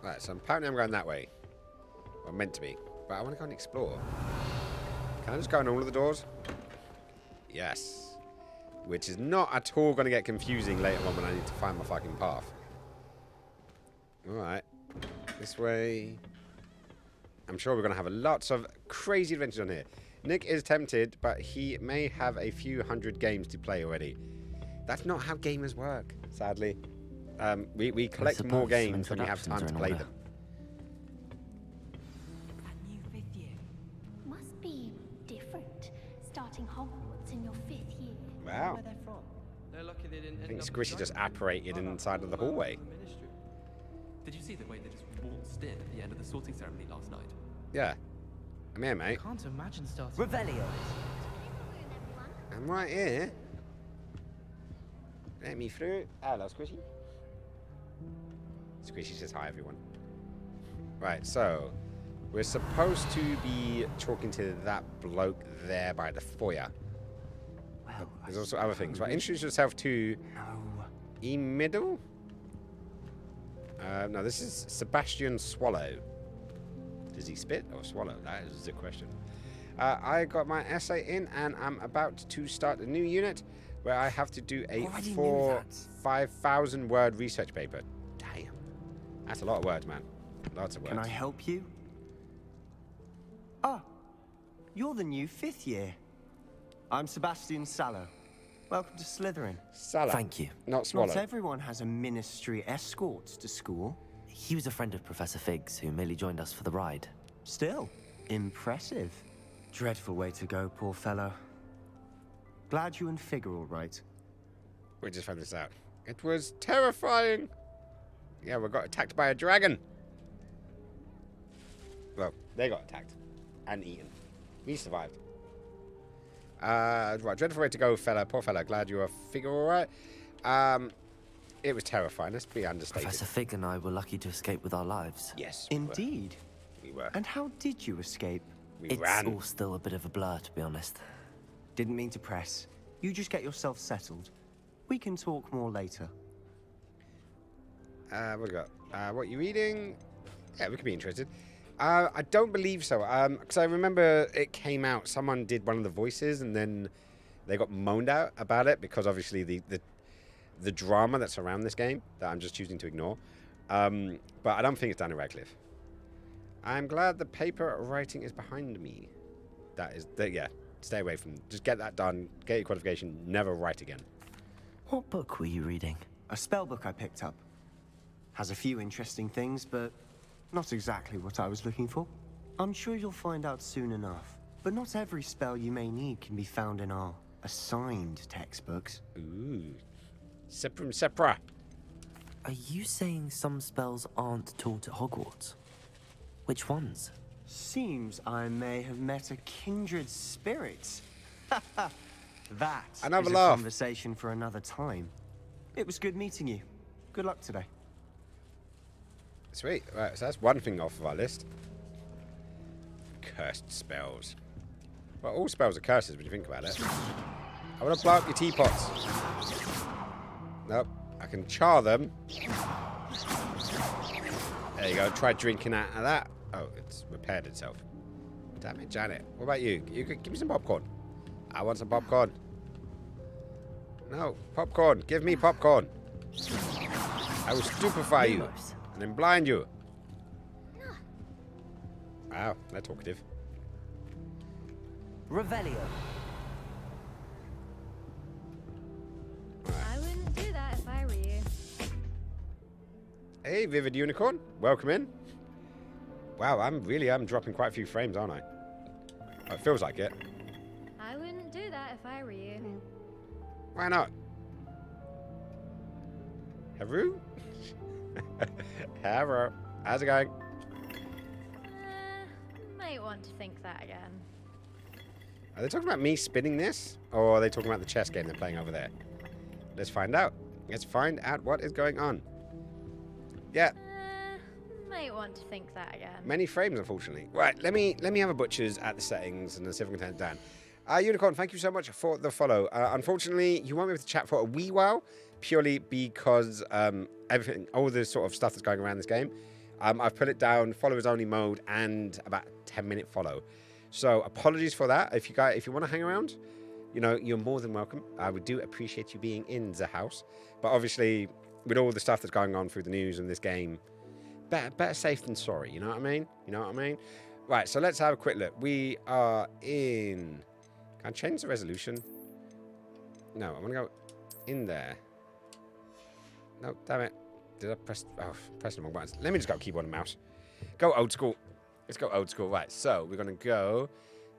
Right, so apparently I'm going that way. Well, I'm meant to be. But I want to go and explore. Can I just go in all of the doors? Yes. Which is not at all going to get confusing later on when I need to find my fucking path. Alright. This way. I'm sure we're going to have lots of crazy adventures on here. Nick is tempted, but he may have a few hundred games to play already. That's not how gamers work, sadly. We collect more games when we have time to play them. That new 5th year must be different, starting Hogwarts in your 5th year. Wow. Where they're from. They're lucky they didn't I think Squishy just apparated inside of the hallway. Did you see the way they just waltzed in at the end of the sorting ceremony last night? Yeah. I'm here, mate. Can't imagine starting. Revelio. I'm right here. Let me through. Hello, Squishy. Squishy says hi, everyone. Right, so we're supposed to be talking to that bloke there by the foyer. Well, there's also other things. Right, introduce yourself to E-Middle. No, this is Sebastian Swallow. Does he spit or swallow? That is the question. I got my essay in, and I'm about to start a new unit where I have to do a 5,000 word research paper. Damn. That's a lot of words, man. Lots of words. Can I help you? Ah, you're the new 5th year. I'm Sebastian Sallow. Welcome to Slytherin. Sallow. Thank you. Not Swallow. Not everyone has a ministry escort to school. He was a friend of Professor Fig's who merely joined us for the ride. Still, impressive. Dreadful way to go, poor fellow. Glad you and Fig are all right. We just found this out. It was terrifying. Yeah, we got attacked by a dragon. Well, they got attacked and eaten. We survived. Right, dreadful way to go, fella. Poor fella. Glad you are Fig all right. It was terrifying. Let's be understated. Professor Fig and I were lucky to escape with our lives. Yes. Indeed. We were. And how did you escape? It's all still a bit of a blur, to be honest. Didn't mean to press. You just get yourself settled. We can talk more later. What we got? What you reading? Yeah, we could be interested. I don't believe so. Because I remember it came out. Someone did one of the voices, and then they got moaned out about it because obviously the drama that's around this game that I'm just choosing to ignore. But I don't think it's Daniel Radcliffe. I'm glad the paper writing is behind me. Yeah. Stay away from. Just get that done. Get your qualification. Never write again. What book were you reading? A spell book I picked up. Has a few interesting things, but not exactly what I was looking for. I'm sure you'll find out soon enough. But not every spell you may need can be found in our assigned textbooks. Ooh. Seprum Sepra. Are you saying some spells aren't taught at Hogwarts? Which ones? Seems I may have met a kindred spirit. That Another is laugh. a conversation for another time. It was good meeting you. Good luck today. Sweet. Right, so that's one thing off of our list. Cursed spells. Well, all spells are curses when you think about it. I want to blow up your teapots. Nope. I can char them. There you go. Try drinking out of that. Oh, it's repaired itself. Damn it, Janet. What about you? You could give me some popcorn. I want some popcorn. No, popcorn. Give me popcorn. I will stupefy you and then blind you. Wow, they're talkative. Revelio. I wouldn't do that if I were you. Hey, Vivid Unicorn. Welcome in. Wow, I'm dropping quite a few frames, aren't I? Oh, it feels like it. I wouldn't do that if I were you. Why not? Haru? Haru. How's it going? Might want to think that again. Are they talking about me spinning this? Or are they talking about the chess game they're playing over there? Let's find out. Let's find out what is going on. Yeah. Might want to think that again. Many frames, unfortunately. Right, let me have a butcher's at the settings and let's see if we can turn it down. Unicorn, thank you so much for the follow. Unfortunately, you won't be able to chat for a wee while, purely because everything, all the sort of stuff that's going around this game, I've put it down, followers only mode, and about 10-minute follow. So apologies for that. If you want to hang around, you know, you're more than welcome. We do appreciate you being in the house. But obviously, with all the stuff that's going on through the news and this game, better safe than sorry. You know what I mean? You know what I mean? Right, so let's have a quick look. We are in... Can I change the resolution? No, I want to go in there. No, damn it. Did I press... Oh, press the wrong buttons. Let me just go keyboard and mouse. Go old school. Let's go old school. Right, so we're going to go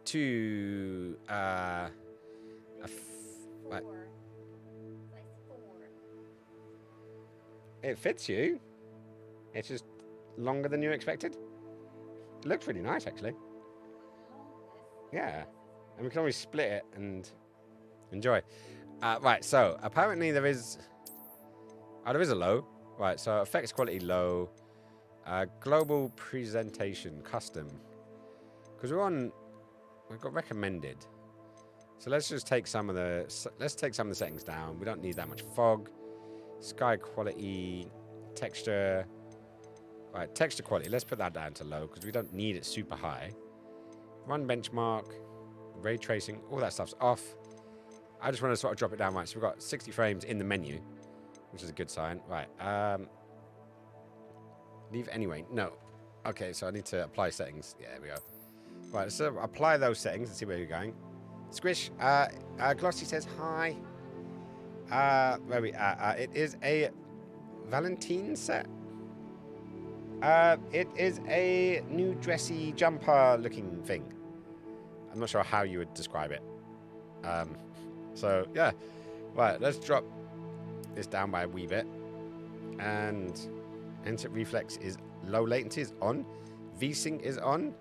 to... right. It fits you. It's just longer than you expected. It looks really nice, actually. Yeah. And we can always split it and enjoy. Right, so apparently there is... Oh, there is a low. Right, so effects quality low. Global presentation, custom. Because we've got recommended. So let's just take some of the... Let's take some of the settings down. We don't need that much fog. Sky quality, texture. Right, texture quality. Let's put that down to low because we don't need it super high. Run benchmark, ray tracing, all that stuff's off. I just want to sort of drop it down. Right, so we've got 60 frames in the menu, which is a good sign. Right, leave anyway. No. Okay, so I need to apply settings. Yeah, there we go. Right, let's apply those settings and see where you're going. Squish, Glossy says hi. Where we at? It is a Valentine set. It is a new dressy jumper looking thing. I'm not sure how you would describe it. So yeah. Right, let's drop this down by a wee bit. And instant reflex is low latency is on. VSync is on.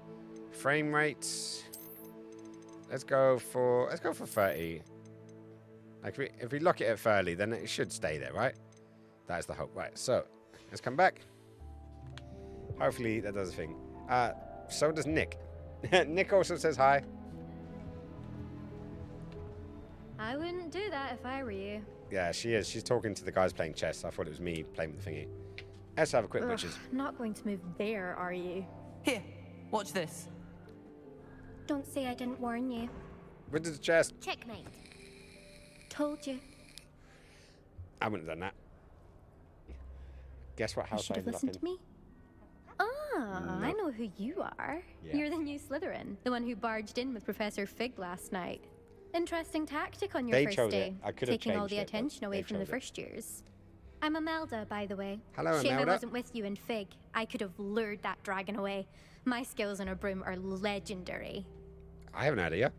Frame rates. Let's go for 30. Like if we lock it at 30, then it should stay there, right? That's the hope. Right, so let's come back. Hopefully that does a thing. So does Nick. Nick also says hi. I wouldn't do that if I were you. Yeah, she is. She's talking to the guys playing chess. I thought it was me playing with the thingy. Let's have a quick butchers. Not going to move there, are you? Here, watch this. Don't say I didn't warn you. Wizard's chest. Checkmate. Told you. I wouldn't have done that. Guess what house You should I have ended up listened in? to me. Ah, I know who you are. Yeah. You're the new Slytherin, the one who barged in with Professor Fig last night. Interesting tactic on your They first chose day, it. I could have taking all changed the it, but attention away they from the chose it. first years. I'm Imelda, by the way. Hello, Shame Imelda. I wasn't with you in Fig. I could have lured that dragon away. My skills on a broom are legendary. I have no idea.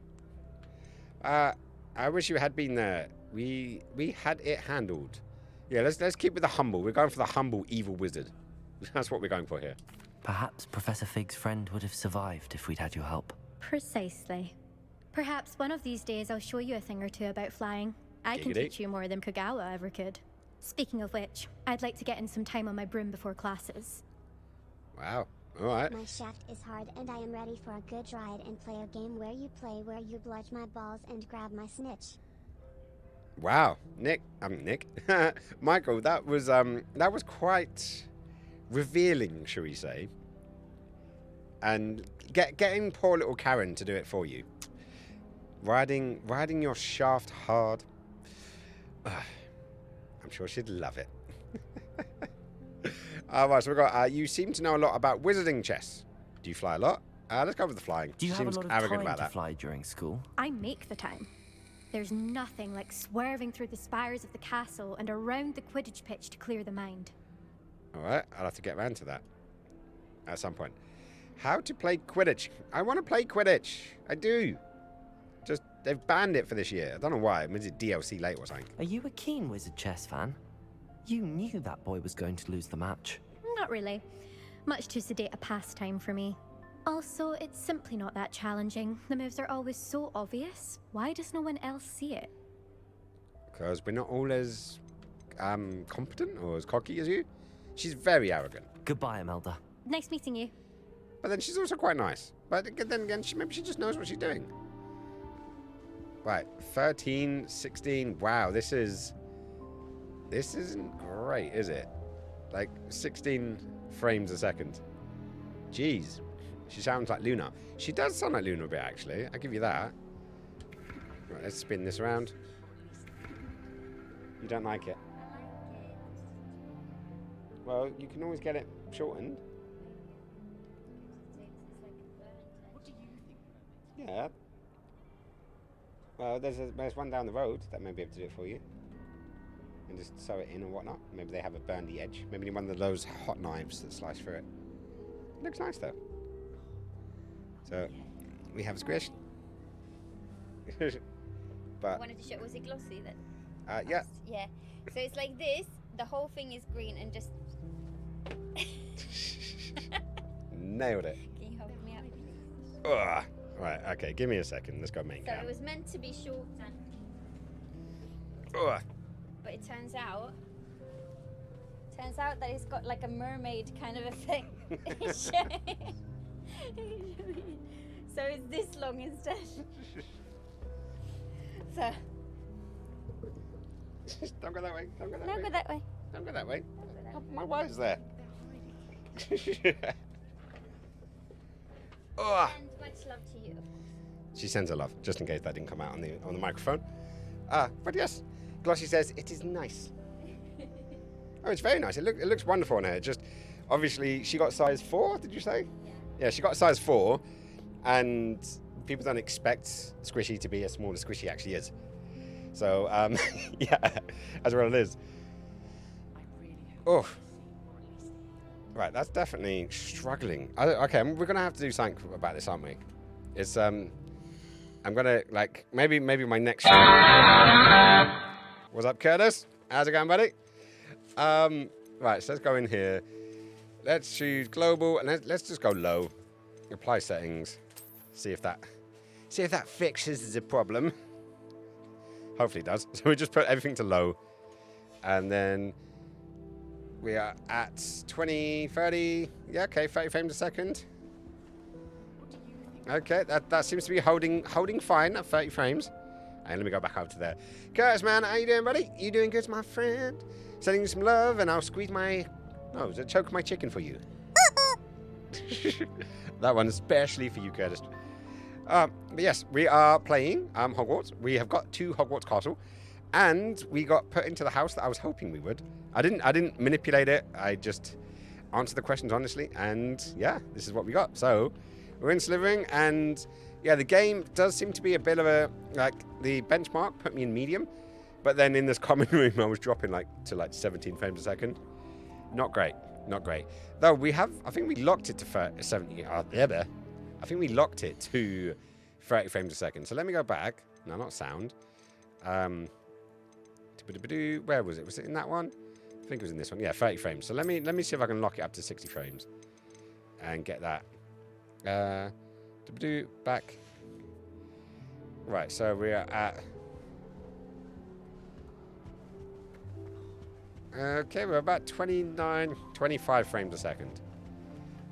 I wish you had been there. We had it handled. Yeah, let's keep with the humble. We're going for the humble evil wizard. That's what we're going for here. Perhaps Professor Fig's friend would have survived if we'd had your help. Precisely. Perhaps one of these days I'll show you a thing or two about flying. I can Giggity. teach you more than Kagawa ever could. Speaking of which, I'd like to get in some time on my broom before classes. Wow. All right. My shaft is hard and I am ready for a good ride and play a game where you bludge my balls and grab my snitch. Wow, Nick. Michael, that was quite revealing, shall we say? And getting poor little Karen to do it for you, riding your shaft hard. I'm sure she'd love it. Right, so we've got. You seem to know a lot about wizarding chess. Do you fly a lot? Let's go with the flying. Do you She have a seems lot of arrogant time about to that. fly during school? I make the time. There's nothing like swerving through the spires of the castle and around the Quidditch pitch to clear the mind. Alright, I'll have to get around to that at some point. How to play Quidditch. I want to play Quidditch. I do. Just, they've banned it for this year. I don't know why. Maybe it's DLC late or something. Are you a keen Wizard chess fan? You knew that boy was going to lose the match. Not really. Much too sedate a pastime for me. Also, it's simply not that challenging. The moves are always so obvious. Why does no one else see it? Because we're not all as competent or as cocky as you. She's very arrogant. Goodbye, Imelda. Nice meeting you. But then she's also quite nice. But then again, maybe she just knows what she's doing. Right, 13, 16. Wow, this isn't great, is it? Like 16 frames a second. Jeez. She sounds like Luna. She does sound like Luna a bit, actually. I'll give you that. Right, let's spin this around. You don't like it? Well, you can always get it shortened. Yeah. Well, there's one down the road that may be able to do it for you. And just sew it in or whatnot. Maybe they have a burned edge. Maybe you need one of those hot knives that slice through it. It looks nice though. So, we have a squish. But I wanted to show, was it glossy then? yeah. Yeah. So it's like this, the whole thing is green and just... Nailed it. Can you help me out, please? Ugh. Right, okay, give me a second. Let's go main So cam. it was meant to be short and... Ugh. But it turns out that it's got like a mermaid kind of a thing. So it's this long instead. So... Don't go that way. Don't go that No, way. go that way. Don't go that way. Oh, my wife's there. Ugh. And much love to you. She sends her love, just in case that didn't come out on the microphone. But yes, Glossy says it is nice. Oh, it's very nice. It looks wonderful on her. Just obviously she got size 4. Did you say? Yeah, she got size 4, and people don't expect Squishy to be as small as Squishy actually is. So yeah, that's what it is. Oh. Right, that's definitely struggling. Okay, we're gonna have to do something about this, aren't we? It's I'm gonna maybe my next. What's up, Curtis? How's it going, buddy? Right, so let's go in here. Let's choose global and let's just go low. Apply settings. See if that fixes the problem. Hopefully it does. So we just put everything to low, and then. We are at 20, 30, yeah, okay, 30 frames a second. Okay, that seems to be holding fine at 30 frames. And let me go back over to there. Curtis, man, how you doing, buddy? You doing good, my friend? Sending you some love, and I'll squeeze choke my chicken for you. That one especially for you, Curtis. But yes, we are playing Hogwarts. We have got to Hogwarts Castle. And we got put into the house that I was hoping we would. I didn't manipulate it. I just answered the questions honestly. And yeah, this is what we got. So we're in Slithering, and yeah, the game does seem to be a bit of a the benchmark put me in medium, but then in this common room I was dropping to 17 frames a second. Not great. Though we have, I think we locked it to 70. I think we locked it to 30 frames a second. So let me go back. No, not sound. Where was it? Was it in that one? I think it was in this one. Yeah, 30 frames. So let me see if I can lock it up to 60 frames and get that. Back. Right, so we are at. Okay, we're about 29, 25 frames a second.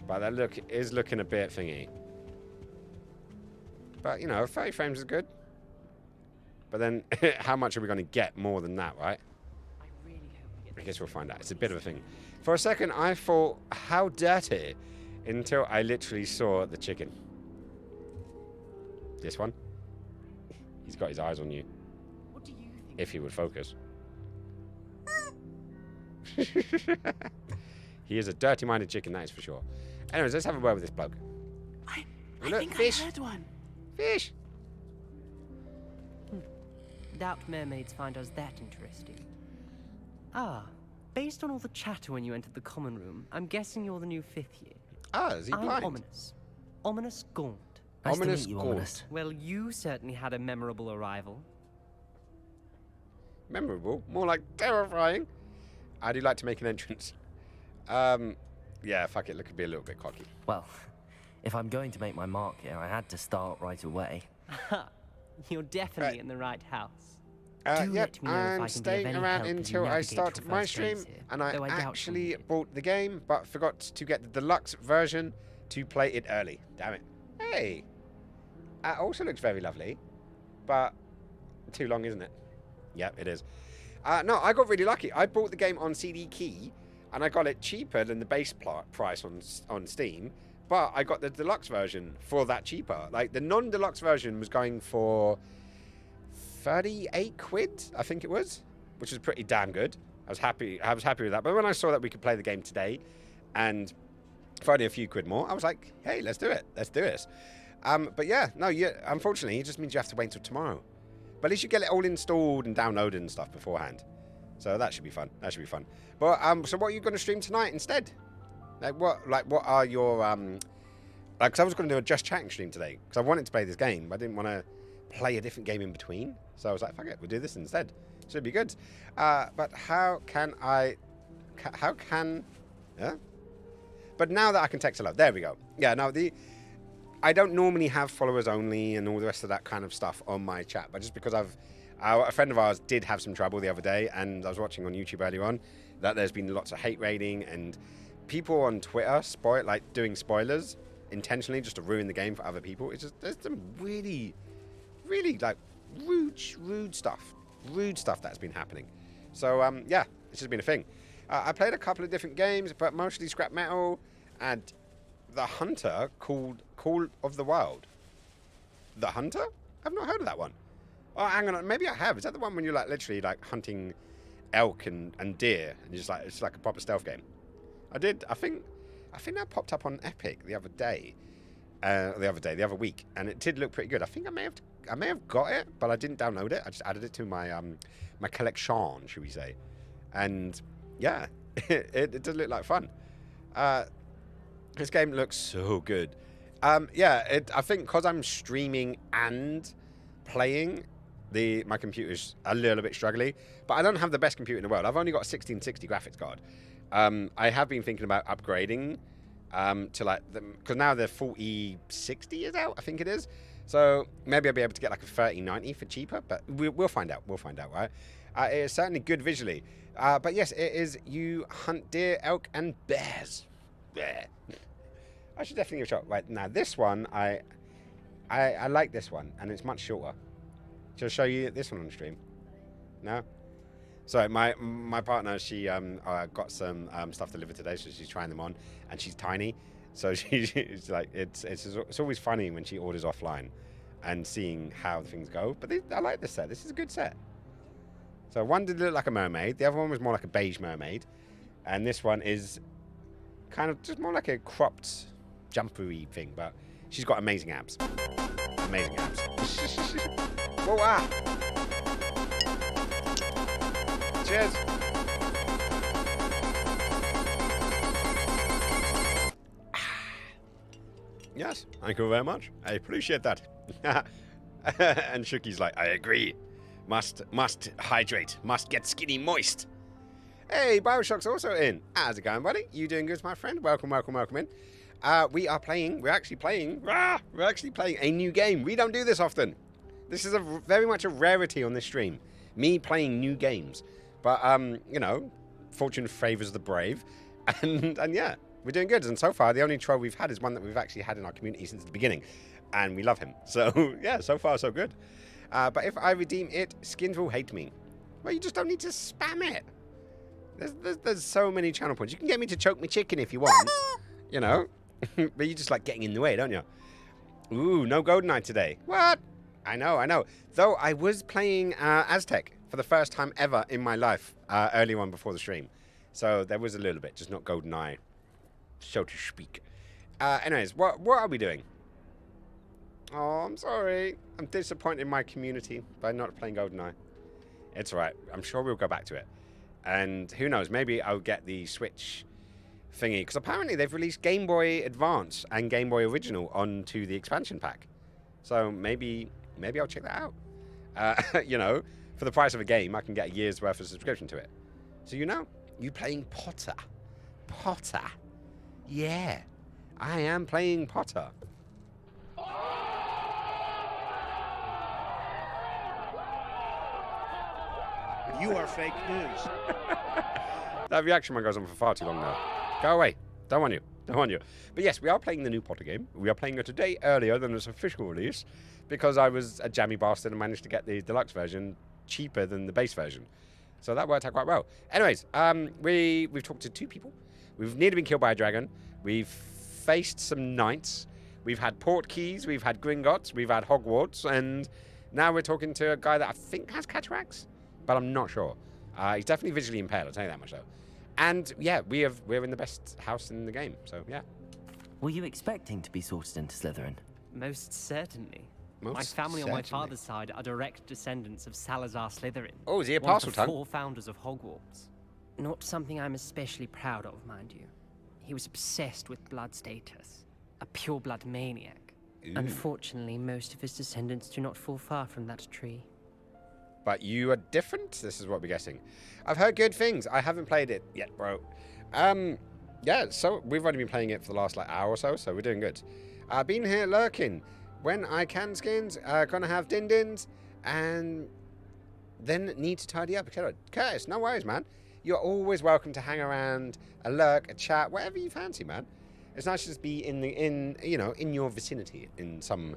But that is looking a bit thingy. But 30 frames is good. But then, how much are we going to get more than that, right? I guess we'll find out. It's a bit of a thing. For a second, I thought, how dirty, until I literally saw the chicken. This one. He's got his eyes on you. What do you think? If he would focus. He is a dirty-minded chicken, that is for sure. Anyways, let's have a word with this bloke. I Look, think fish. I heard one. Fish. Doubt mermaids find us that interesting. Ah, based on all the chatter when you entered the common room, I'm guessing you're the new 5th year. Ah, is he I'm blind? Ominous. Ominous Gaunt. Nice to Ominous meet you, Gaunt. Ominous. Well, you certainly had a memorable arrival. Memorable? More like terrifying. I do like to make an entrance. Yeah, fuck it. Look, could be a little bit cocky. Well, if I'm going to make my mark here, I had to start right away. You're definitely in the right house. Do let let me know if I I'm can be of staying any around help as you until I navigate start your my first stream, days here, and I though I doubt you'll actually need it. bought the game, but forgot to get the deluxe version to play it early. Damn it. Hey! It also looks very lovely, but too long, isn't it? Yep, it is. No, I got really lucky. I bought the game on CD Key, and I got it cheaper than the base price on Steam, but I got the deluxe version for that cheaper. Like, the non-deluxe version was going for 38 quid, I think it was, which was pretty damn good. I was happy with that. But when I saw that we could play the game today, and for only a few quid more, I was like, hey, let's do it. Let's do this. But yeah, no, unfortunately, it just means you have to wait until tomorrow. But at least you get it all installed and downloaded and stuff beforehand. So that should be fun. That should be fun. But so what are you going to stream tonight instead? What are your because I was going to do a just chatting stream today because I wanted to play this game, but I didn't want to play a different game in between. So I was like, fuck it, we'll do this instead. Should be good. But how can yeah? But now that I can text a lot, there we go. Yeah, now I don't normally have followers only and all the rest of that kind of stuff on my chat, but just because a friend of ours did have some trouble the other day, and I was watching on YouTube earlier on that there's been lots of hate raiding and people on Twitter doing spoilers intentionally just to ruin the game for other people. It's just there's some really, really like rude stuff that's been happening. So yeah, it's just been a thing. I played a couple of different games, but mostly scrap metal and The Hunter called Call of the Wild. The Hunter? I've not heard of that one. Oh, hang on, maybe I have. Is that the one when you're like literally like hunting elk and deer and just like it's like a proper stealth game? I think that popped up on Epic the other week, and it did look pretty good. I think I may have got it, but I didn't download it. I just added it to my my collection, should we say? And yeah, it does look like fun. This game looks so good. Yeah, I think because I'm streaming and playing, my computer's a little bit struggling, but I don't have the best computer in the world. I've only got a 1660 graphics card. I have been thinking about upgrading to like because now the 4060 is out, I think it is. So maybe I'll be able to get like a 3090 for cheaper, but we'll find out. We'll find out, right? It is certainly good visually. But yes, it is you hunt deer, elk, and bears. Bleh. I should definitely give it a shot. Right, now this one, I like this one, and it's much shorter. Shall I show you this one on stream? No? So my partner, she got some stuff delivered today, so she's trying them on, and she's tiny. So she's like, it's always funny when she orders offline and seeing how things go. But I like this set. This is a good set. So one did look like a mermaid. The other one was more like a beige mermaid. And this one is kind of just more like a cropped jumpery thing. But she's got amazing abs. Amazing abs. Whoa, ah. Cheers. Yes, thank you very much. I appreciate that. And Shuki's like, I agree. Must hydrate. Must get skinny moist. Hey, Bioshock's also in. How's it going, buddy? You doing good, my friend? Welcome in. We're actually playing a new game. We don't do this often. This is very much a rarity on this stream. Me playing new games. But, you know, fortune favors the brave. And yeah, we're doing good. And so far, the only troll we've had is one that we've actually had in our community since the beginning. And we love him. So, yeah, so far, so good. But if I redeem it, skins will hate me. Well, you just don't need to spam it. There's so many channel points. You can get me to choke me chicken if you want. You know. But you just like getting in the way, don't you? Ooh, no GoldenEye today. What? I know. Though I was playing Aztec for the first time ever in my life early on before the stream. So there was a little bit, just not GoldenEye, so to speak. Anyways, what are we doing? Oh, I'm sorry. I'm disappointed in my community by not playing GoldenEye. It's alright. I'm sure we'll go back to it. And who knows, maybe I'll get the Switch thingy, because apparently they've released Game Boy Advance and Game Boy Original onto the expansion pack. So maybe I'll check that out. You know, for the price of a game, I can get a year's worth of subscription to it. So you playing Potter. Potter. Yeah, I am playing Potter. You are fake news. That reaction one goes on for far too long now. Go away. Don't want you. Don't want you. But yes, we are playing the new Potter game. We are playing it a day earlier than its official release because I was a jammy bastard and managed to get the deluxe version cheaper than the base version. So that worked out quite well. Anyways, we've talked to 2 people. We've nearly been killed by a dragon. We've faced some knights. We've had Portkeys. We've had Gringotts. We've had Hogwarts. And now we're talking to a guy that I think has cataracts, but I'm not sure. He's definitely visually impaired, I'll tell you that much though. And yeah, we're in the best house in the game, so yeah. Were you expecting to be sorted into Slytherin? Most certainly. Most my family on my certainly. father's side are direct descendants of Salazar Slytherin. Oh, is he a one of the Parseltongue? 4 founders of Hogwarts. Not something I'm especially proud of, mind you. He was obsessed with blood status. A pure-blood maniac. Ooh. Unfortunately, most of his descendants do not fall far from that tree. But you are different? This is what we're guessing. I've heard good things. I haven't played it yet, bro. Yeah, so we've only been playing it for the last hour or so we're doing good. Been here lurking. When I can skins, gonna have din-dins, and then need to tidy up, etc. Curtis, no worries, man. You're always welcome to hang around, a lurk, a chat, whatever you fancy, man. It's nice to just be in your vicinity in some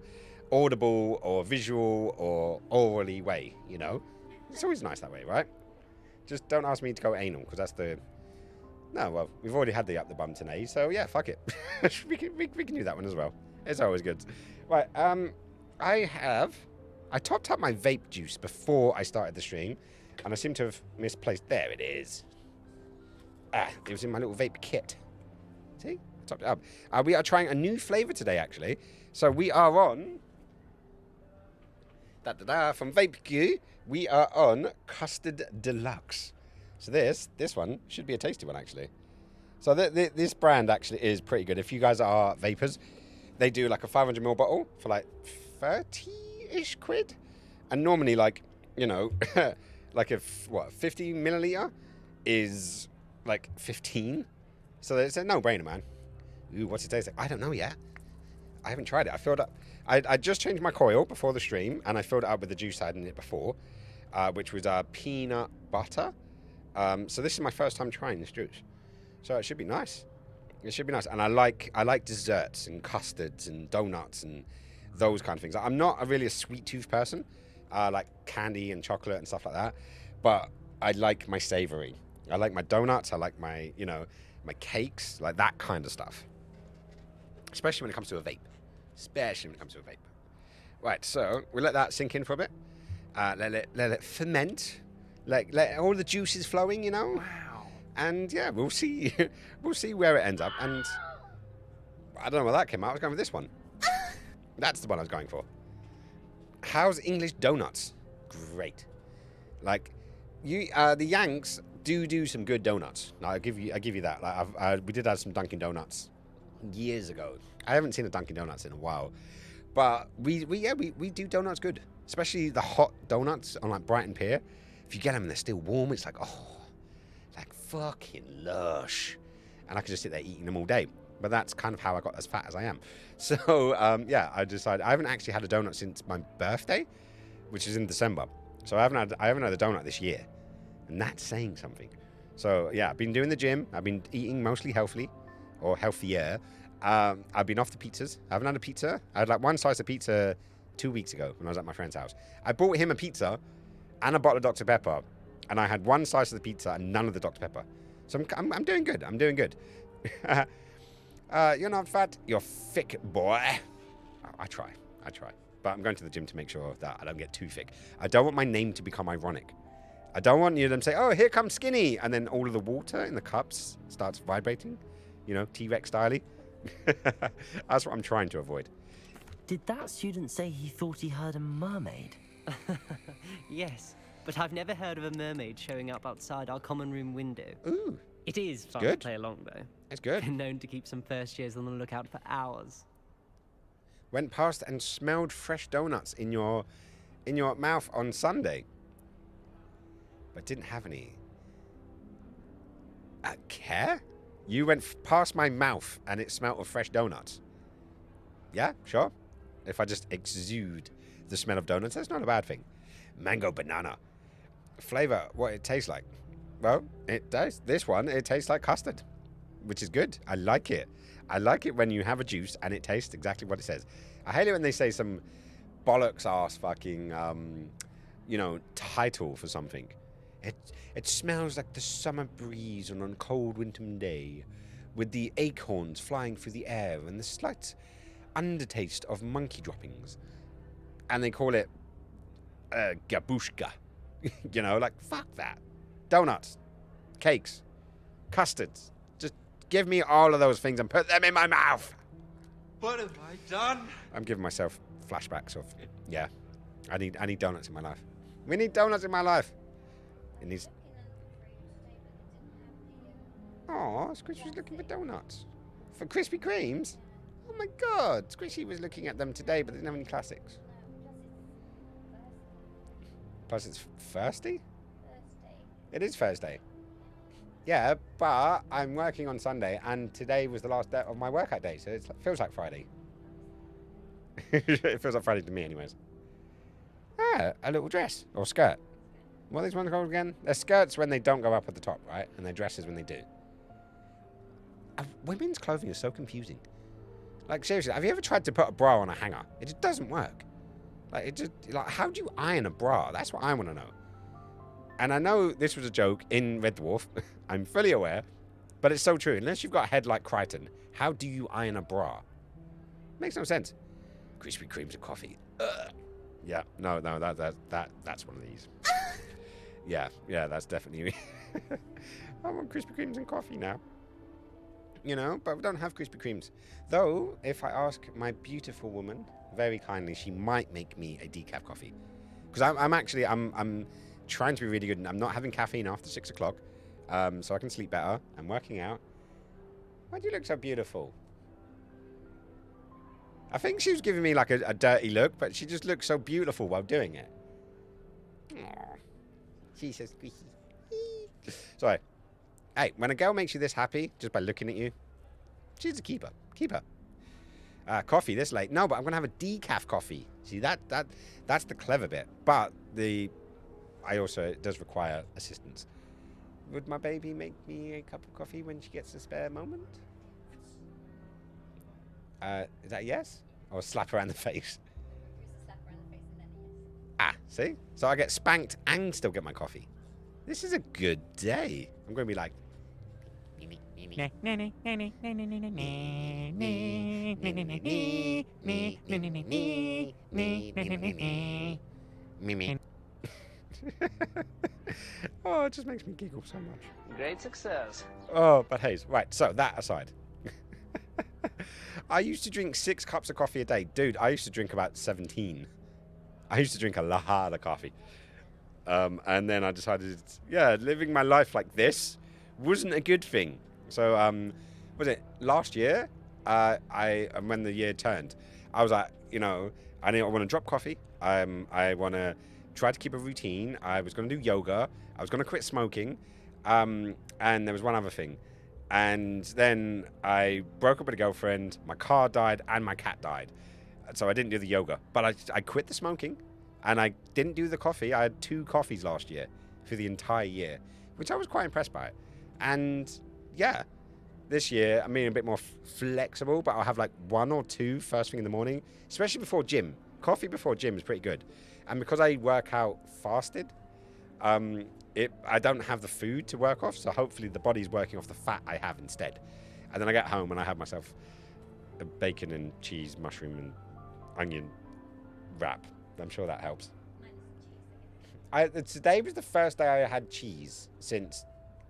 audible or visual or orally way, you know. It's always nice that way, right? Just don't ask me to go anal, because that's the... No, well, we've already had the up the bum today, so yeah, fuck it. we can do that one as well. It's always good. Right, I topped up my vape juice before I started the stream, and I seem to have misplaced... There it is. It was in my little vape kit. See? I topped it up. We are trying a new flavour today, actually. So we are on... From VapeQ, we are on Custard Deluxe. So this one should be a tasty one, actually. So this brand actually is pretty good. If you guys are vapors, they do like a 500ml bottle for like 30-ish quid. And normally, like, you know, like 50 milliliter is like 15. So it's a no-brainer, man. Ooh, what's it taste like? I don't know yet. I haven't tried it. I filled up... I just changed my coil before the stream, and I filled it up with the juice I had in it before, which was peanut butter. So this is my first time trying this juice. So it should be nice. It should be nice. And I like desserts and custards and donuts and those kind of things. I'm not really a sweet tooth person. I like candy and chocolate and stuff like that. But I like my savory. I like my donuts. I like my, my cakes, like that kind of stuff. Especially when it comes to a vape. Right, so we'll let that sink in for a bit. Let it ferment. Let all the juices flowing, you know. Wow. And yeah, we'll see. We'll see where it ends up. And I don't know where that came out. I was going with this one. That's the one I was going for. How's English donuts? Great. Like the Yanks do some good donuts. Now, I give you that. Like we did have some Dunkin' Donuts years ago. I haven't seen a Dunkin' Donuts in a while, but we do donuts good, especially the hot donuts on like Brighton Pier. If you get them and they're still warm, it's like, oh, like fucking lush, and I could just sit there eating them all day. But that's kind of how I got as fat as I am. So yeah, I decided I haven't actually had a donut since my birthday, which is in December. So I haven't had a donut this year, and that's saying something. So yeah, I've been doing the gym. I've been eating mostly healthily, or healthier. I've been off the pizzas. I haven't had a pizza. I had like one slice of pizza 2 weeks ago when I was at my friend's house. I bought him a pizza and a bottle of Dr. Pepper, and I had one slice of the pizza and none of the Dr. Pepper. So I'm doing good. I'm doing good. You're not fat. You're thick, boy. I try. But I'm going to the gym to make sure that I don't get too thick. I don't want my name to become ironic. I don't want you to say, oh, here comes Skinny, and then all of the water in the cups starts vibrating. You know, T-Rex style-y. That's what I'm trying to avoid. Did that student say he thought he heard a mermaid? Yes. but I've never heard of a mermaid showing up outside our common room window. Ooh. It is fun good. to play along, though. It's good. Been known to keep some first years on the lookout for hours. Went past and smelled fresh donuts in your mouth on Sunday, but didn't have any. Care? You went past my mouth and it smelled of fresh donuts. Yeah, sure. If I just exude the smell of donuts, that's not a bad thing. Mango banana. Flavor, what it tastes like. Well, it does. This one, it tastes like custard, which is good. I like it. I like it when you have a juice and it tastes exactly what it says. I hate it when they say some bollocks ass fucking, title for something. It smells like the summer breeze on a cold winter day, with the acorns flying through the air and the slight undertaste of monkey droppings. And they call it gabushka. Fuck that. Donuts, cakes, custards. Just give me all of those things and put them in my mouth. What have I done? I'm giving myself flashbacks of, yeah, I need donuts in my life. We need donuts in my life. It needs... Oh, Squish was looking for donuts. For Krispy Kremes? Oh my god, Squishy was looking at them today, but they didn't have any classics. Plus it's Thursday? It is Thursday. Yeah, but I'm working on Sunday, and today was the last day of my workout day, so it feels like Friday. It feels like Friday to me, anyways. Ah, a little dress or skirt. What are these ones called again? They're skirts when they don't go up at the top, right? And they're dresses when they do. Women's clothing is so confusing. Like, seriously, have you ever tried to put a bra on a hanger? It just doesn't work. How do you iron a bra? That's what I want to know. And I know this was a joke in Red Dwarf. I'm fully aware. But it's so true. Unless you've got a head like Crichton, how do you iron a bra? Makes no sense. Krispy Kremes and coffee. Ugh. Yeah, no, that's one of these. Yeah, that's definitely me. I want Krispy Kremes and coffee now. But we don't have Krispy Kremes. Though, if I ask my beautiful woman very kindly, she might make me a decaf coffee. Because I'm trying to be really good, and I'm not having caffeine after 6 o'clock, so I can sleep better. I'm working out. Why do you look so beautiful? I think she was giving me like a dirty look, but she just looks so beautiful while doing it. Aww. She's so squishy. Sorry. Hey, when a girl makes you this happy just by looking at you, she's a keeper. Keep her. Coffee this late. No, but I'm going to have a decaf coffee. See, that's the clever bit. But it does require assistance. Would my baby make me a cup of coffee when she gets a spare moment? Is that a yes? Or slap her in the face? Ah, see? So I get spanked and still get my coffee. This is a good day. I'm going to be like... Oh, it just makes me giggle so much. Great success. Oh, but hey, right, so that aside. I used to drink 6 cups of coffee a day. Dude, I used to drink about 17. I used to drink a lot of coffee. And then I decided, living my life like this wasn't a good thing. So, was it last year? When the year turned, I was like, I want to drop coffee. I want to try to keep a routine. I was going to do yoga. I was going to quit smoking. And there was one other thing. And then I broke up with a girlfriend, my car died, and my cat died. So I didn't do the yoga. But I quit the smoking, and I didn't do the coffee. I had 2 coffees last year for the entire year, which I was quite impressed by. And, yeah, this year I'm being a bit more flexible, but I'll have like 1 or 2 first thing in the morning, especially before gym. Coffee before gym is pretty good. And because I work out fasted, I don't have the food to work off, so hopefully the body's working off the fat I have instead. And then I get home and I have myself a bacon and cheese, mushroom and onion wrap. I'm sure that helps. Today was the first day I had cheese since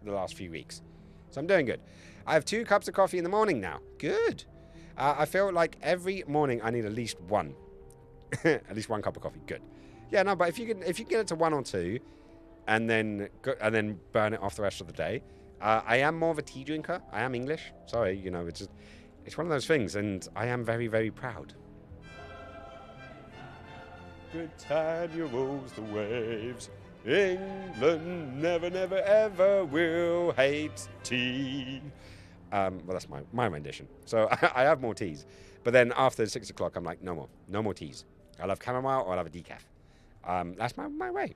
the last few weeks. So I'm doing good. I have 2 cups of coffee in the morning now. Good. I feel like every morning I need at least 1. At least 1 cup of coffee. Good. Yeah, no, but if you can get it to 1 or 2, and then burn it off the rest of the day. I am more of a tea drinker. I am English. Sorry, you know, it's one of those things, and I am very, very proud. Britannia rolls the waves. England never, never, ever will hate tea. Well, that's my rendition. So I have more teas. But then after 6 o'clock, I'm like, no more. No more teas. I'll have chamomile or I'll have a decaf. That's my way.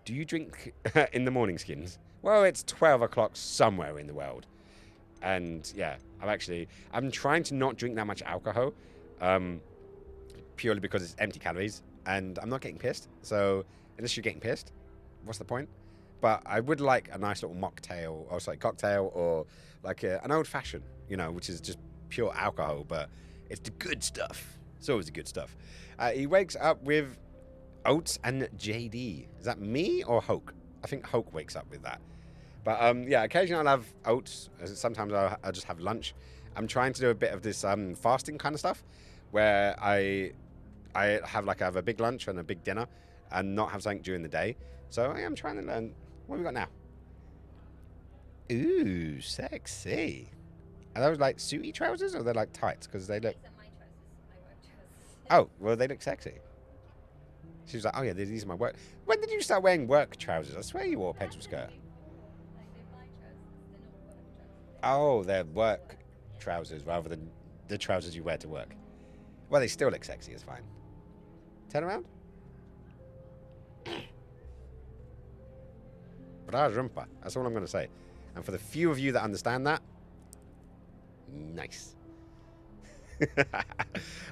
Do you drink in the morning, Skins? Well, it's 12 o'clock somewhere in the world. And yeah, I'm trying to not drink that much alcohol. Purely because it's empty calories. And I'm not getting pissed. So unless you're getting pissed, what's the point? But I would like a nice little cocktail or like an old fashioned, you know, which is just pure alcohol, but it's the good stuff. It's always the good stuff. He wakes up with oats and JD. Is that me or Hoke? I think Hoke wakes up with that. But yeah, occasionally I'll have oats. Sometimes I'll just have lunch. I'm trying to do a bit of this fasting kind of stuff where I have a big lunch and a big dinner and not have something during the day. So I am trying to learn. What have we got now? Ooh, sexy. Are those like suity trousers or they're like tights? Because they look... Oh, well, they look sexy. She was like, oh yeah, these are my work... When did you start wearing work trousers? I swear you wore a pencil skirt. Oh, they're work trousers rather than the trousers you wear to work. Well, they still look sexy, it's fine. Turn around. Bra rumpa. That's all I'm going to say. And for the few of you that understand that, nice.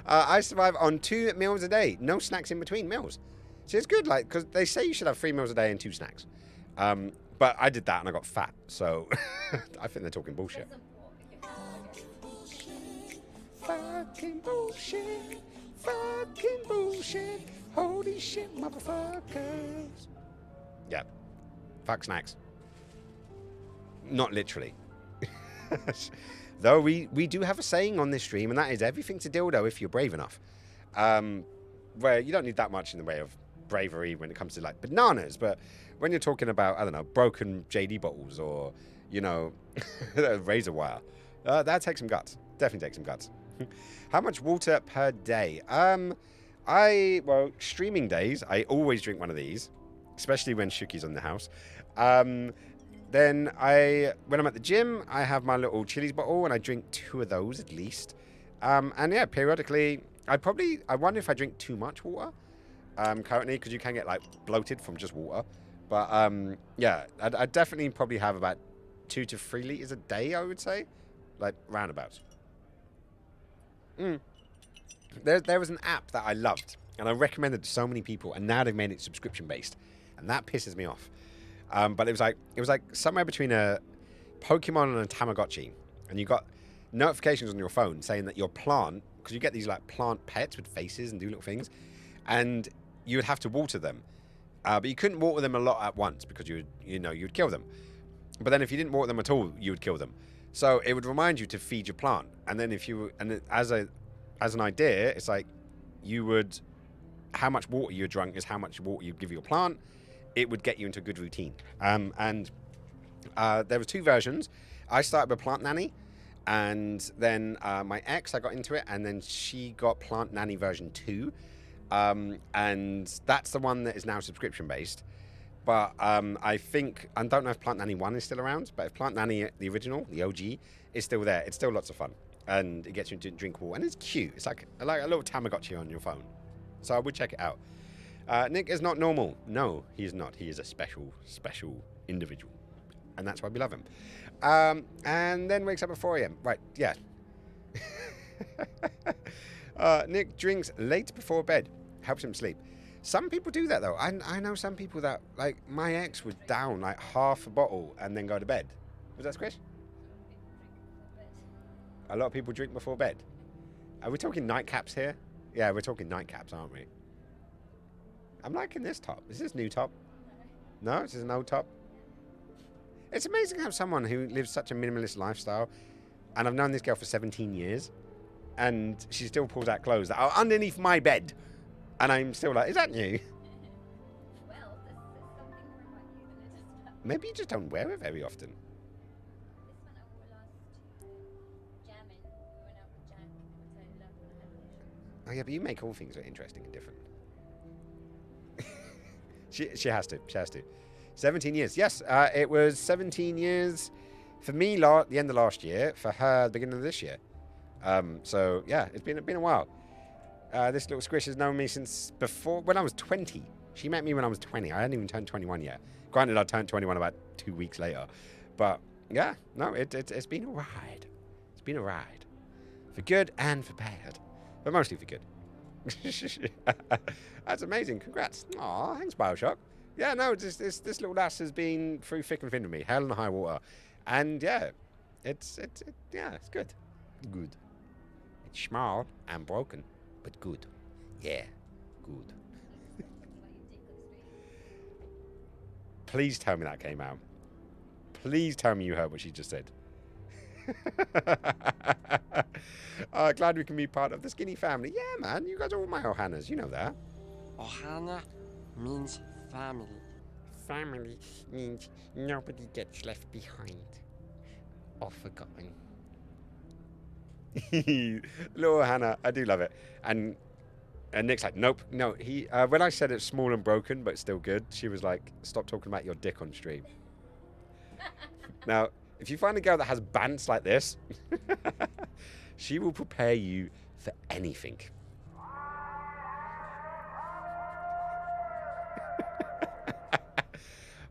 I survive on 2 meals a day. No snacks in between meals. So it's good, like, because they say you should have 3 meals a day and 2 snacks. But I did that and I got fat. So I think they're talking bullshit. Fucking bullshit. Fucking bullshit. Holy shit, motherfuckers. Yeah. Fuck snacks. Not literally. Though we do have a saying on this stream, and that is everything's a dildo if you're brave enough. Where you don't need that much in the way of bravery when it comes to like bananas, but when you're talking about, I don't know, broken JD bottles or, you know, razor wire, that takes some guts. Definitely takes some guts. How much water per day? Well, streaming days, I always drink one of these, especially when Shuki's on the house. Then when I'm at the gym, I have my little Chili's bottle and I drink 2 of those at least. And yeah, periodically, I wonder if I drink too much water currently, because you can get like bloated from just water. But yeah, I definitely probably have about 2 to 3 liters a day, I would say, like roundabouts. There was an app that I loved and I recommended to so many people, and now they've made it subscription based, and that pisses me off. But it was like somewhere between a Pokemon and a Tamagotchi, and you got notifications on your phone saying that your plant, because you get these like plant pets with faces and do little things, and you would have to water them, but you couldn't water them a lot at once because you'd kill them. But then if you didn't water them at all, you would kill them. So it would remind you to feed your plant, and then as an idea, it's like how much water you drunk is how much water you give your plant. It would get you into a good routine. And there was 2 versions. I started with Plant Nanny, and then my ex, I got into it, and then she got Plant Nanny version 2. And that's the one that is now subscription based. But I don't know if Plant Nanny 1 is still around, but if Plant Nanny, the original, the OG, is still there, it's still lots of fun. And it gets you to drink water, and it's cute. It's like a little Tamagotchi on your phone. So I would check it out. Nick is not normal. No, he is not. He is a special, special individual. And that's why we love him. And then wakes up at 4 a.m. Right, yeah. Nick drinks late before bed. Helps him sleep. Some people do that, though. I know some people that, like, my ex would down, like, half a bottle and then go to bed. Was that Squish? A lot of people drink before bed. Are we talking nightcaps here? Yeah, we're talking nightcaps, aren't we? I'm liking this top. Is this new top? No, this is an old top. It's amazing how someone who lives such a minimalist lifestyle, and I've known this girl for 17 years, and she still pulls out clothes that are underneath my bed. And I'm still like, is that new? Maybe you just don't wear it very often. Oh yeah, but you make all things interesting and different. she has to. She has to. 17 years. Yes, it was 17 years for me the end of last year. For her, the beginning of this year. So yeah, it's been a while. This little squish has known me since before when I was 20. She met me when I was 20. I hadn't even turned 21 yet. Granted, I turned 21 about 2 weeks later. But yeah, no, it's been a ride. It's been a ride. For good and for bad. But mostly for good. That's amazing. Congrats. Aw, thanks, Bioshock. Yeah, no, this little lass has been through thick and thin with me. Hell and high water. And yeah, it's good. Good. It's small and broken, but good. Yeah, good. Please tell me that came out. Please tell me you heard what she just said. Glad we can be part of the skinny family. Yeah, man, you guys are all my Ohanas. You know that. Ohana means family. Family means nobody gets left behind or forgotten. Little Hannah, I do love it. And Nick's like, nope, no. He when I said it's small and broken but still good, she was like, stop talking about your dick on stream. Now, if you find a girl that has bants like this, she will prepare you for anything.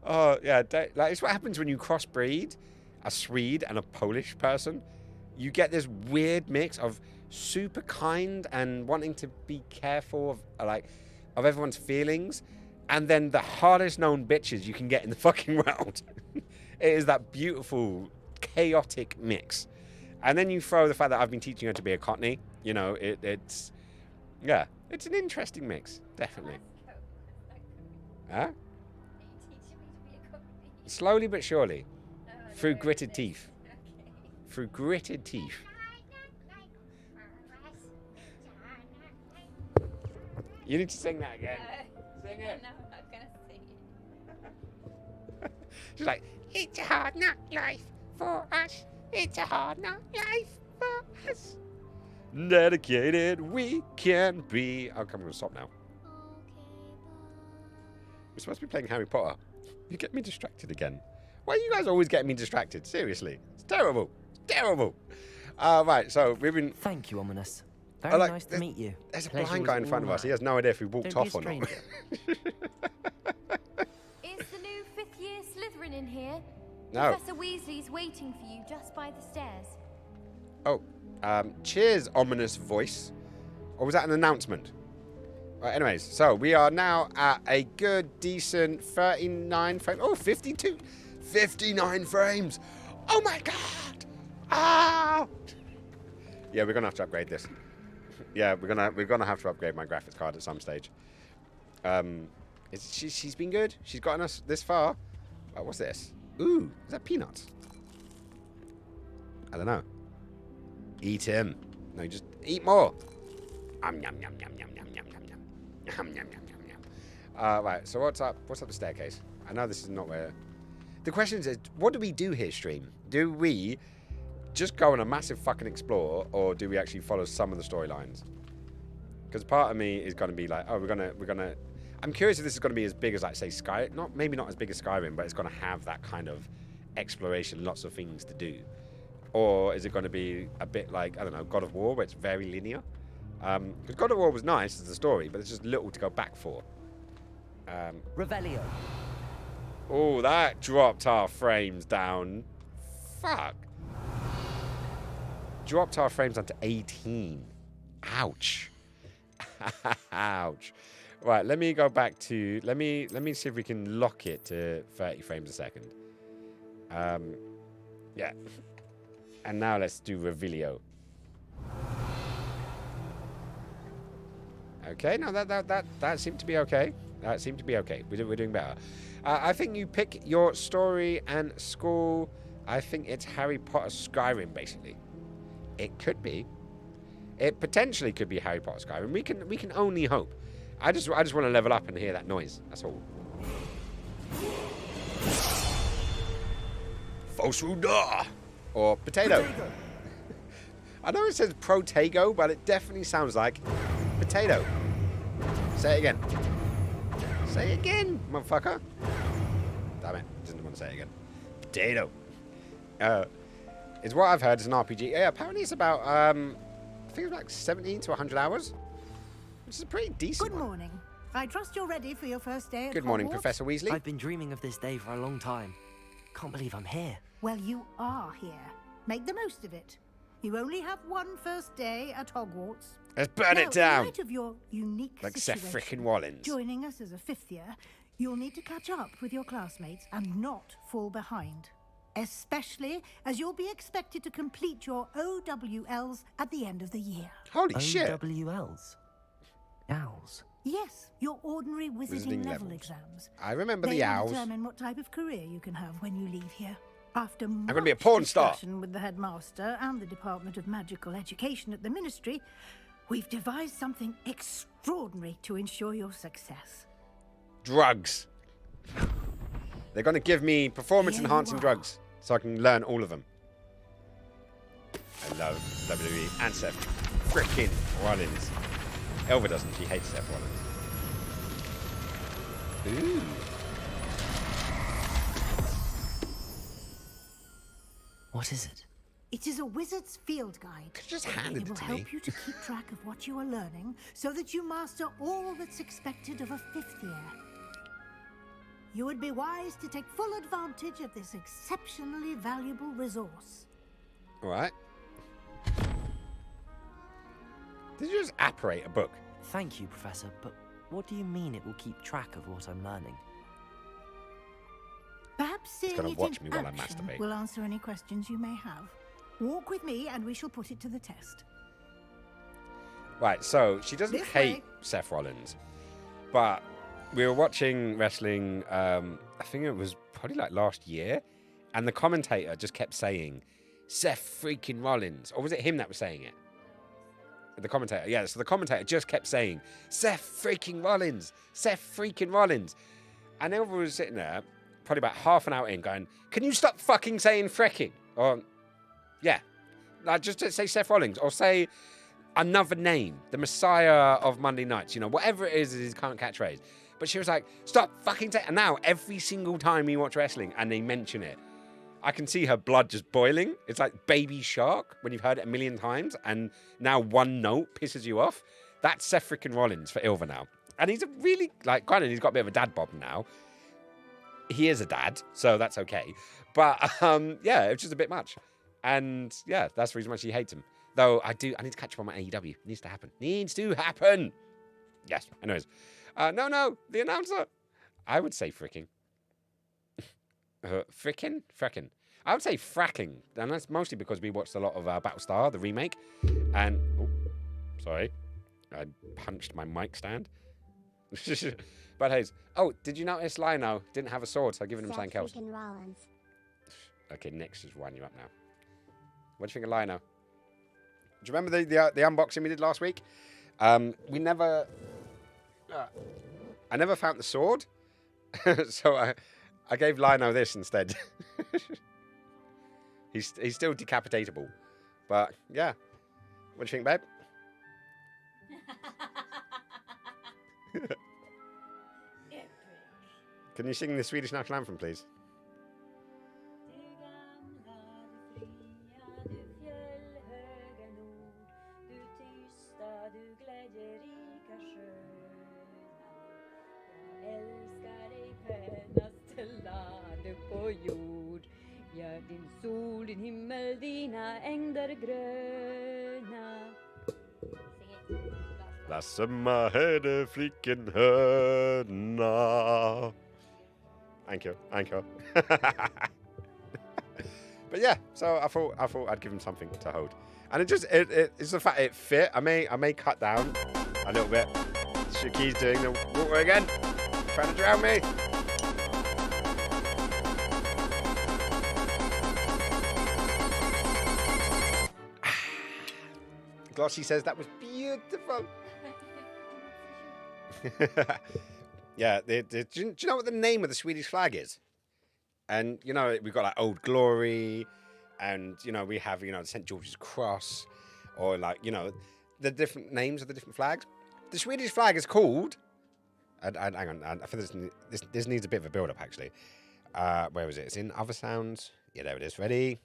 Oh yeah, like it's what happens when you crossbreed a Swede and a Polish person. You get this weird mix of super kind and wanting to be careful of everyone's feelings, and then the hardest known bitches you can get in the fucking world. It is that beautiful, chaotic mix. And then you throw the fact that I've been teaching her to be a Cockney. You know, it's an interesting mix, definitely. Huh? Slowly but surely, through gritted teeth. Through gritted teeth. You need to sing that again. Sing it. No, I'm not gonna sing it. She's like, it's a hard knock life for us. It's a hard knock life for us. Dedicated we can be. Oh, come on, we'll stop now. We're supposed to be playing Harry Potter. You get me distracted again. Why are you guys always getting me distracted? Seriously. It's terrible. It's terrible. Right, so we've been... Thank you, Ominous. Very nice to meet you. There's a blind guy in front of us. He has no idea if we walked off or not. Is the new 5th year Slytherin in here? No. Professor Weasley's waiting for you just by the stairs. Oh, cheers, ominous voice. Or was that an announcement? Right, anyways, so we are now at a good, decent 39 frames. Oh, 52. 59 frames. Oh my god. Ah. Yeah, we're gonna have to upgrade this. Yeah, we're gonna have to upgrade my graphics card at some stage. She's been good. She's gotten us this far. What's this? Ooh, is that peanuts? I don't know. Eat him. No, just eat more. Yum yum yum yum yum yum yum yum yum yum yum yum yum. Right. So what's up? What's up the staircase? I know this is not where. The question is, what do we do here, stream? Do we just go on a massive fucking explore, or do we actually follow some of the storylines? Because part of me is going to be like, oh, we're gonna. I'm curious if this is going to be as big as, like, say, maybe not as big as Skyrim, but it's going to have that kind of exploration, lots of things to do. Or is it going to be a bit like, I don't know, God of War, where it's very linear? Because God of War was nice as a story, but there's just little to go back for. Revelio. Oh, that dropped our frames down. Fuck. Dropped our frames down to 18. Ouch. Ouch. Right, let me go back to... Let me see if we can lock it to 30 frames a second. Yeah. And now let's do Revelio. Okay, no, that seemed to be okay. That seemed to be okay. We're doing better. I think you pick your story and school. I think it's Harry Potter Skyrim, basically. It could be. It potentially could be Harry Potter Skyrim. We can only hope. I just want to level up and hear that noise. That's all. Fosuda! Or potato. I know it says Protego, but it definitely sounds like potato. Say it again. Say it again, motherfucker. Damn it. Didn't want to say it again. Potato. It's what I've heard. It's an RPG. Yeah, apparently it's about, I think it's like 17 to 100 hours. Which is a pretty decent Good morning. I trust you're ready for your first day at Good morning, Hogwarts? Professor Weasley. I've been dreaming of this day for a long time. Can't believe I'm here. Well, you are here. Make the most of it. You only have one first day at Hogwarts. Let's burn it In down. light of your unique Like Seth situation, frickin' Rollins. joining us as a fifth year, you'll need to catch up with your classmates and not fall behind. Especially as you'll be expected to complete your OWLs at the end of the year. Holy shit. OWLs? Owls? Yes, your ordinary wizarding level levels. exams. I remember They the owls. determine what type of career you can have when you leave here. After I'm going to be a porn star. discussion with the headmaster and the Department of Magical Education at the Ministry, we've devised something extraordinary to ensure your success. Drugs. They're going to give me performance-enhancing are. drugs so I can learn all of them. I love WWE and Seth frickin' Rollins. Elva doesn't. She hates Seth Rollins. Ooh. What is it? It is a wizard's field guide. Could you just hand It it will to help me? you to keep track of what you are learning so that you master all that's expected of a fifth year. You would be wise to take full advantage of this exceptionally valuable resource. All right. Did you just apparate a book? Thank you, Professor, but what do you mean it will keep track of what I'm learning? Perhaps seeing gonna it watch in me while I action masturbate. will answer any questions you may have. Walk with me and we shall put it to the test. Right, so she doesn't This hate way. Seth Rollins, but we were watching wrestling, I think it was probably like last year, and the commentator just kept saying, Seth freaking Rollins. Or was it him that was saying it? The commentator, yeah, so the commentator just kept saying, Seth freaking Rollins, Seth freaking Rollins. And everyone was sitting there, probably about half an hour in, going, can you stop fucking saying fricking? Or, yeah, like just say Seth Rollins, or say another name, the Messiah of Monday nights, you know, whatever it is his current catchphrase. But she was like, stop fucking saying. And now every single time we watch wrestling and they mention it, I can see her blood just boiling. It's like Baby Shark when you've heard it a million times and now one note pisses you off. That's Seth freaking Rollins for Ilva now. And he's a really, like, granted, he's got a bit of a dad bod now. He is a dad, so that's okay. But, yeah, it's just a bit much. And, yeah, that's the reason why she hates him. Though, I need to catch up on my AEW. It needs to happen. Needs to happen. Yes, anyways. No, the announcer. I would say fricking. Frickin'? Fracking. I would say fracking. And that's mostly because we watched a lot of Battlestar, the remake. And, oh, sorry. I punched my mic stand. But hey, oh, did you notice Lionel didn't have a sword, so I've given him something else. Rollins. Okay, Nick's just winding you up now. What do you think of Lionel? Do you remember the unboxing we did last week? We never... I never found the sword, so I gave Lionel this instead. He's still decapitatable, but yeah. What do you think, babe? Can you sing the Swedish national anthem, please? Din sol, din himmel, dina ängder gröna. Lasse hade flicken höna. Thank you. But yeah, so I thought I'd give him something to hold, and it's the fact it fit. I may cut down a little bit. Shaki's doing the water again, trying to drown me. Glossy says that was beautiful. Yeah, do you know what the name of the Swedish flag is? And, you know, we've got like Old Glory, and, you know, we have, you know, St. George's Cross, or like, you know, the different names of the different flags. The Swedish flag is called, hang on, I think this needs a bit of a build-up, actually. Where is it? It's in Other Sounds. Yeah, there it is. Ready?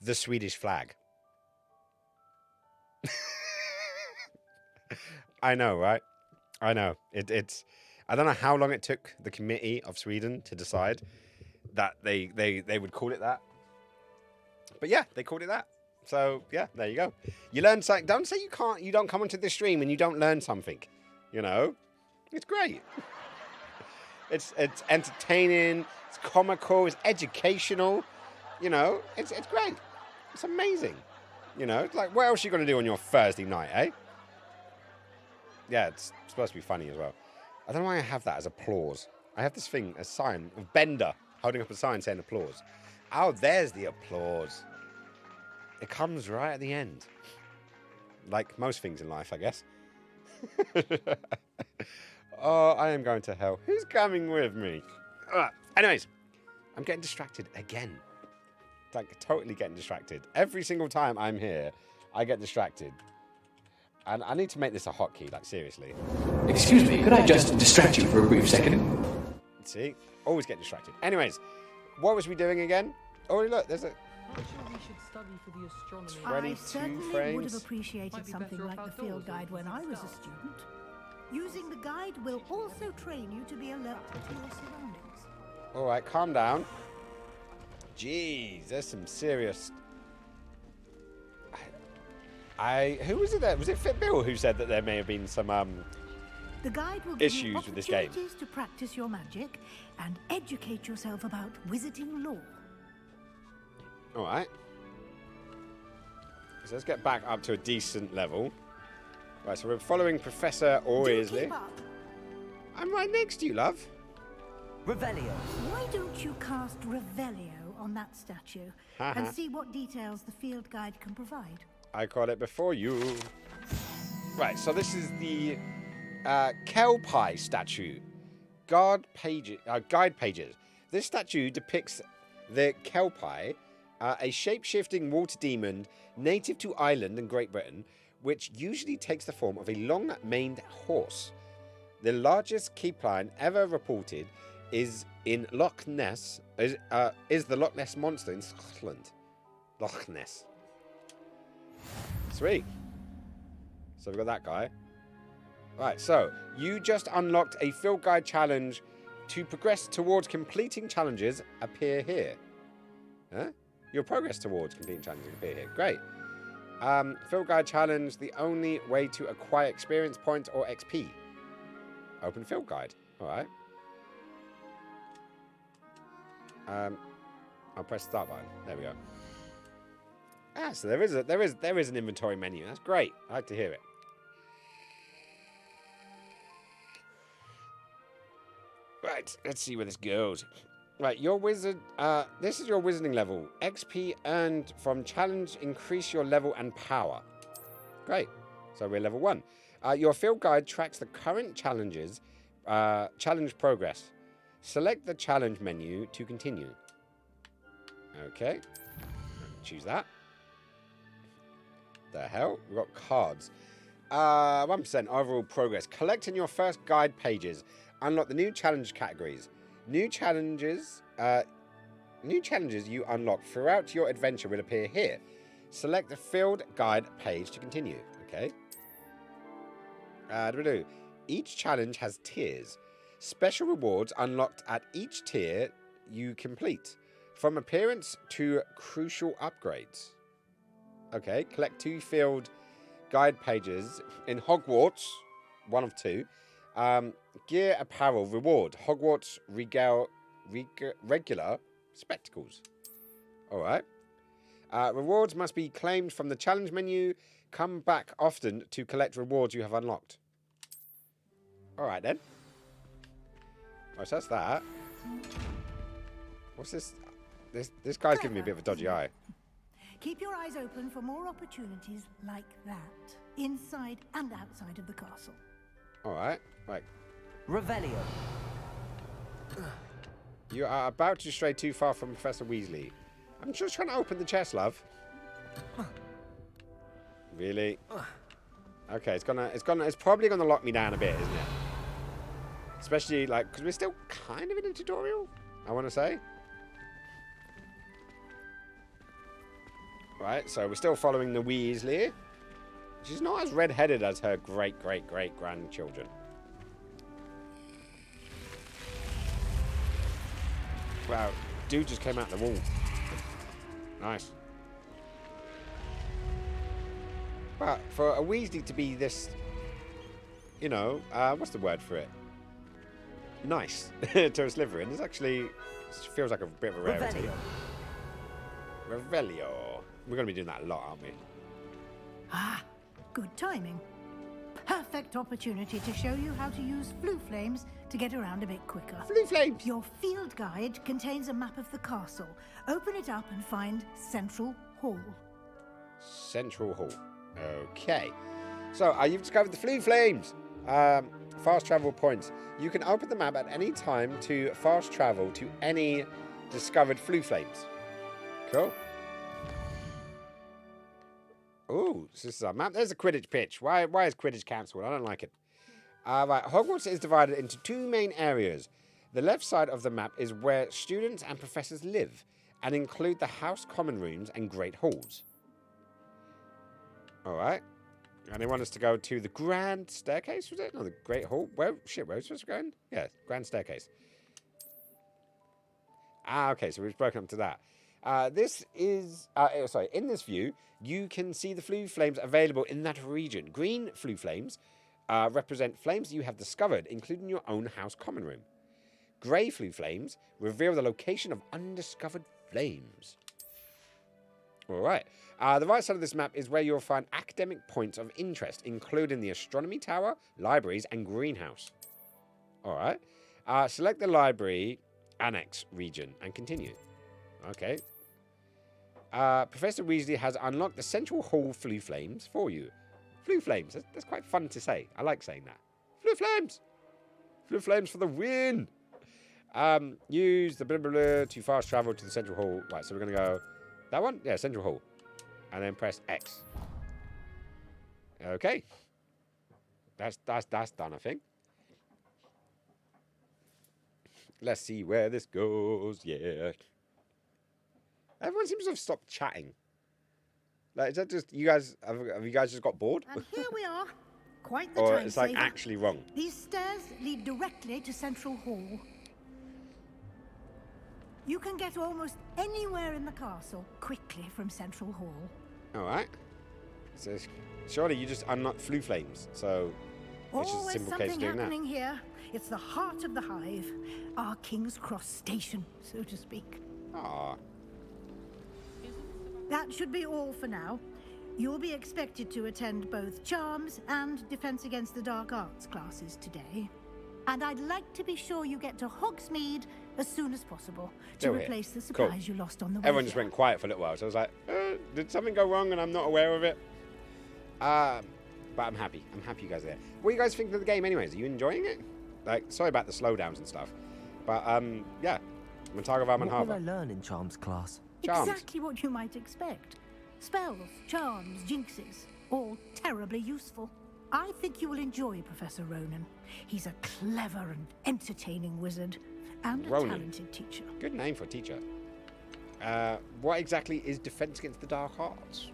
The Swedish flag. I know, right? I know. It's. I don't know how long it took the committee of Sweden to decide that they would call it that. But yeah, they called it that. So yeah, there you go. You learn something. Don't say you don't come onto this stream and you don't learn something. You know, it's great. It's entertaining. It's comical. It's educational. You know, it's great. It's amazing. You know, it's like, what else are you going to do on your Thursday night, eh? Yeah, it's supposed to be funny as well. I don't know why I have that as applause. I have this thing, a sign of Bender holding up a sign saying applause. Oh, there's the applause. It comes right at the end. Like most things in life, I guess. Oh, I am going to hell. Who's coming with me? Anyways, I'm getting distracted again. Like, totally getting distracted. Every single time I'm here, I get distracted. And I need to make this a hotkey, like, seriously. Excuse me, could I just distract you for a brief second? See? Always get distracted. Anyways, what was we doing again? Oh, look, there's a... We should study for the astronomy. I certainly would have appreciated something like the field guide when I was a student. Using the guide will also train you to be alert to your surroundings. All right, calm down. Jeez, there's some serious... Who was it there? Was it Fit Bill who said that there may have been some the guide will give you issues with this game? opportunities to practice your magic and educate yourself about wizarding lore. All right. So let's get back up to a decent level. Right, so we're following Professor Orsley. I'm right next to you, love. Revelio. Why don't you cast Revelio on that statue and see what details the field guide can provide? I caught it before you. Right, so this is the Kelpie statue. Guide pages. This statue depicts the Kelpie, a shape-shifting water demon native to Ireland and Great Britain, which usually takes the form of a long-maned horse. The largest keepline ever reported is in Loch Ness. Is the Loch Ness monster in Scotland? Loch Ness. Sweet. So we've got that guy. Right, so you just unlocked a field guide challenge. To progress towards completing challenges, appear here. Huh? Your progress towards completing challenges appear here. Great. Field guide challenge, the only way to acquire experience points or XP. Open field guide. All right. I'll press start button. There we go. Ah, so there is an inventory menu. That's great. I like to hear it. Right, let's see where this goes. Right, your wizard. This is your wizarding level. XP earned from challenge increase your level and power. Great. So we're level 1. Your field guide tracks the current challenges, challenge progress. Select the challenge menu to continue. Okay. Choose that. The hell? We've got cards. 1% overall progress. Collecting your first guide pages. Unlock the new challenge categories. New challenges you unlock throughout your adventure will appear here. Select the field guide page to continue. Okay. Each challenge has tiers. Special rewards unlocked at each tier you complete. From appearance to crucial upgrades. Okay, collect 2 field guide pages in Hogwarts, 1 of 2. Gear apparel reward, Hogwarts regular spectacles. All right. Rewards must be claimed from the challenge menu. Come back often to collect rewards you have unlocked. All right then. Oh, so that's that. What's this? This guy's giving me a bit of a dodgy eye. Keep your eyes open for more opportunities like that, inside and outside of the castle. Alright. Right. Revelio. You are about to stray too far from Professor Weasley. I'm just trying to open the chest, love. Really? Okay, it's probably gonna lock me down a bit, isn't it? Especially like because we're still kind of in a tutorial, I want to say. Right, so we're still following the Weasley. She's not as red-headed as her great-great-great-grandchildren. Wow, dude just came out the wall. Nice. But for a Weasley to be this, you know, what's the word for it? Nice to a Slytherin. It's actually feels like a bit of a rarity. Revelio. We're going to be doing that a lot, aren't we? Ah, good timing. Perfect opportunity to show you how to use Floo Flames to get around a bit quicker. Floo Flames! Your field guide contains a map of the castle. Open it up and find Central Hall. Central Hall. Okay. So, you've discovered the Floo Flames. Fast travel points. You can open the map at any time to fast travel to any discovered Floo Flames. Cool. Ooh, this is our map. There's a Quidditch pitch. Why is Quidditch cancelled? I don't like it. Right, Hogwarts is divided into two main areas. The left side of the map is where students and professors live, and include the house common rooms and great halls. Alright. And they want us to go to the grand staircase, was it? No, the great hall. Where was supposed to go in? Yeah, grand staircase. Okay, so we've broken up to that. This is, in this view, you can see the Floo Flames available in that region. Green Floo Flames represent flames you have discovered, including your own house common room. Grey Floo Flames reveal the location of undiscovered flames. Alright. The right side of this map is where you'll find academic points of interest, including the Astronomy Tower, libraries, and greenhouse. Alright. Select the library annex region and continue. Okay. Professor Weasley has unlocked the Central Hall Floo Flames for you. Floo Flames. That's quite fun to say. I like saying that. Floo Flames! Floo Flames for the win! Use the blah blah blah to fast travel to the Central Hall. Right, so we're going to go... That one? Yeah, Central Hall. And then press X. Okay. That's done, I think. Let's see where this goes. Yeah. Everyone seems to have stopped chatting. Like, is that just you guys? Have you guys just got bored? And here we are. Quite the or time it's like saver. actually wrong. These stairs lead directly to Central Hall. You can get almost anywhere in the castle quickly from Central Hall. All right. So surely you just unlock Floo Flames. So it's just a Always simple case something of doing happening here. It's the heart of the hive, our King's Cross station, so to speak. Ah. That should be all for now. You'll be expected to attend both Charms and Defense Against the Dark Arts classes today. And I'd like to be sure you get to Hogsmeade as soon as possible to Still replace here. the supplies Cool. you lost on the way. Everyone just went quiet for a little while. So I was like, did something go wrong and I'm not aware of it? But I'm happy. I'm happy you guys are there. What do you guys think of the game anyways? Are you enjoying it? Like, sorry about the slowdowns and stuff. But, yeah. Montago Valman What will I Harbour. learn in Charms class? Charms. Exactly what you might expect. Spells, charms, jinxes, all terribly useful. I think you will enjoy Professor Ronan. He's a clever and entertaining wizard, and a Ronan. talented teacher. Good name for a teacher. What exactly is Defense Against the Dark Arts?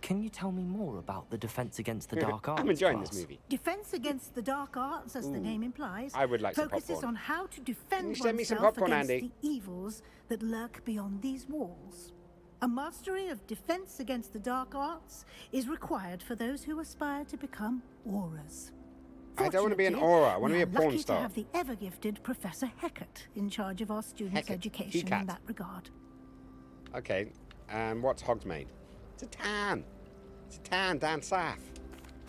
Can you tell me more about the Defense Against the Dark Arts I'm enjoying class? this movie. Defense Against the Dark Arts, as the name implies, I would like some focuses popcorn. on how to defend you send me some oneself popcorn, against Andy? the evils that lurk beyond these walls. A mastery of Defense Against the Dark Arts is required for those who aspire to become auras. I don't want to be an Fortunately, aura. I want to be a we are porn lucky star. to have the ever-gifted Professor Hecat in charge of our students' Hecat. education Hecat. in that regard. Okay. And what's Hogsmeade? It's a town. It's a town down south.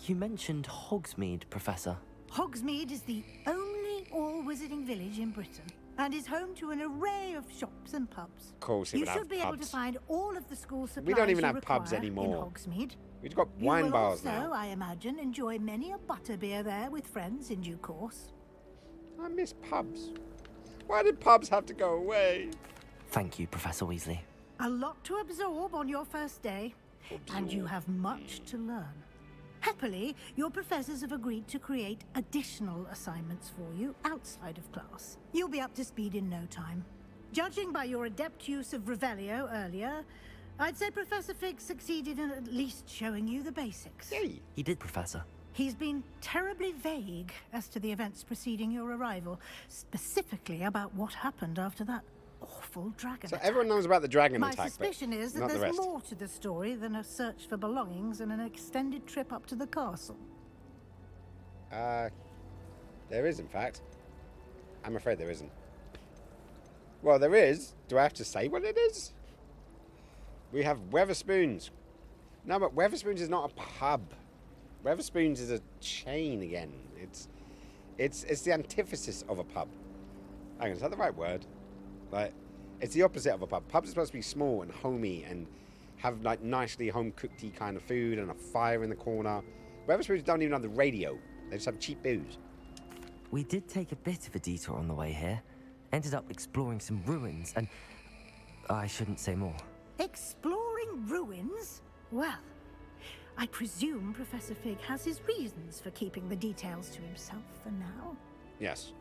You mentioned Hogsmeade, Professor. Hogsmeade is the only all-wizarding village in Britain. and is home to an array of shops and pubs. Of course it You would should have be able to pubs. find all of the school supplies We don't even you have pubs require anymore. in Hogsmeade. We've got You wine will bars also, now. I imagine, enjoy many a butterbeer there with friends in due course. I miss pubs. Why did pubs have to go away? Thank you, Professor Weasley. A lot to absorb on your first day, and you have much to learn. Happily, your professors have agreed to create additional assignments for you outside of class. You'll be up to speed in no time. Judging by your adept use of Revelio earlier, I'd say Professor Fig succeeded in at least showing you the basics. Yay! He did, Professor. He's been terribly vague as to the events preceding your arrival, specifically about what happened after that awful dragon So attack. everyone knows about the dragon My attack, suspicion but is that not the there's rest. more to the story than a search for belongings and an extended trip up to the castle. There is, in fact. I'm afraid there isn't. Well, there is. Do I have to say what it is? We have Weatherspoons. No, but Weatherspoons is not a pub. Weatherspoons is a chain again. It's the antithesis of a pub. Hang on, is that the right word? Like, it's the opposite of a pub. Pubs are supposed to be small and homey and have like nicely home cooked-y kind of food and a fire in the corner. Weatherspoons don't even have the radio. They just have cheap booze. We did take a bit of a detour on the way here. Ended up exploring some ruins and... I shouldn't say more. Exploring ruins? Well, I presume Professor Fig has his reasons for keeping the details to himself for now. Yes.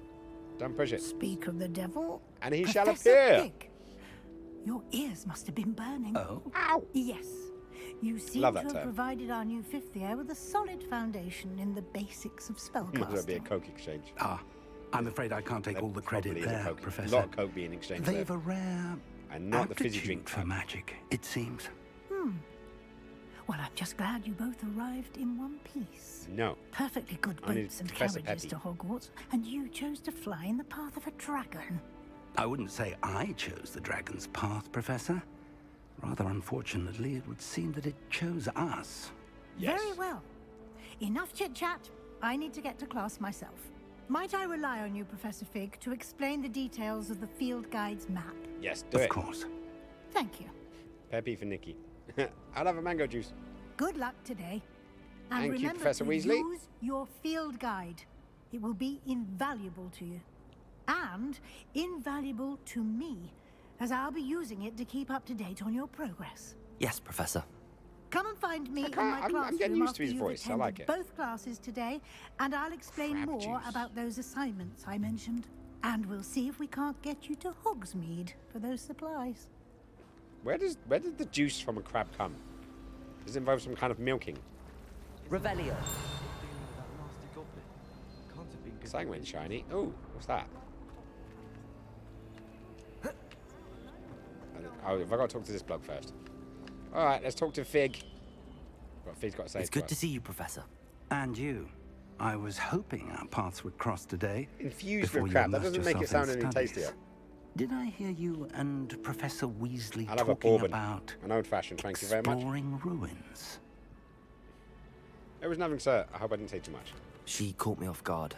Don't push it. Speak of the devil. And he Professor shall appear. Fig, your ears must have been burning. Oh? Ow! Yes. You seem Love to that have term. provided our new fifth year with a solid foundation in the basics of There'll be a spellcasting. Coke exchange. Ah, I'm afraid I can't take all the credit Probably is a there, Coke. Professor. A lot of Coke being exchanged They've there. a rare And not the fizzy aptitude drink for type. magic, it seems. Well, I'm just glad you both arrived in one piece. No. Perfectly good I need boats and Professor carriages Peppy. to Hogwarts, and you chose to fly in the path of a dragon. I wouldn't say I chose the dragon's path, Professor. Rather unfortunately, it would seem that it chose us. Very well. Enough chit-chat. I need to get to class myself. Might I rely on you, Professor Fig, to explain the details of the field guide's map? Yes, do Of it. course. Thank you. Peppy for Nikki. I'll have a mango juice. Good luck today. And Thank you, remember Professor to Weasley. use your field guide. It will be invaluable to you. And invaluable to me, as I'll be using it to keep up to date on your progress. Yes, Professor. Come and find me in Okay, my I'm classroom getting used to after his you've voice. I attended like it. both classes today, and I'll explain Crab more juice. about those assignments I mentioned. And we'll see if we can't get you to Hogsmeade for those supplies. Where did the juice from a crab come? Does it involve some kind of milking? Revelio. Something went shiny. Oh, what's that? Oh, have I got to talk to this bloke first? All right, let's talk to Fig. What Fig's got to say It's to good us. to see you, Professor. And you. I was hoping our paths would cross today. Infused before with you crab. That immersed doesn't make it yourself sound in any studies. tastier. Did I hear you and Professor Weasley I'll have a talking bourbon. about An old-fashioned, thank you very much. exploring ruins? There was nothing, sir. I hope I didn't say too much. She caught me off guard.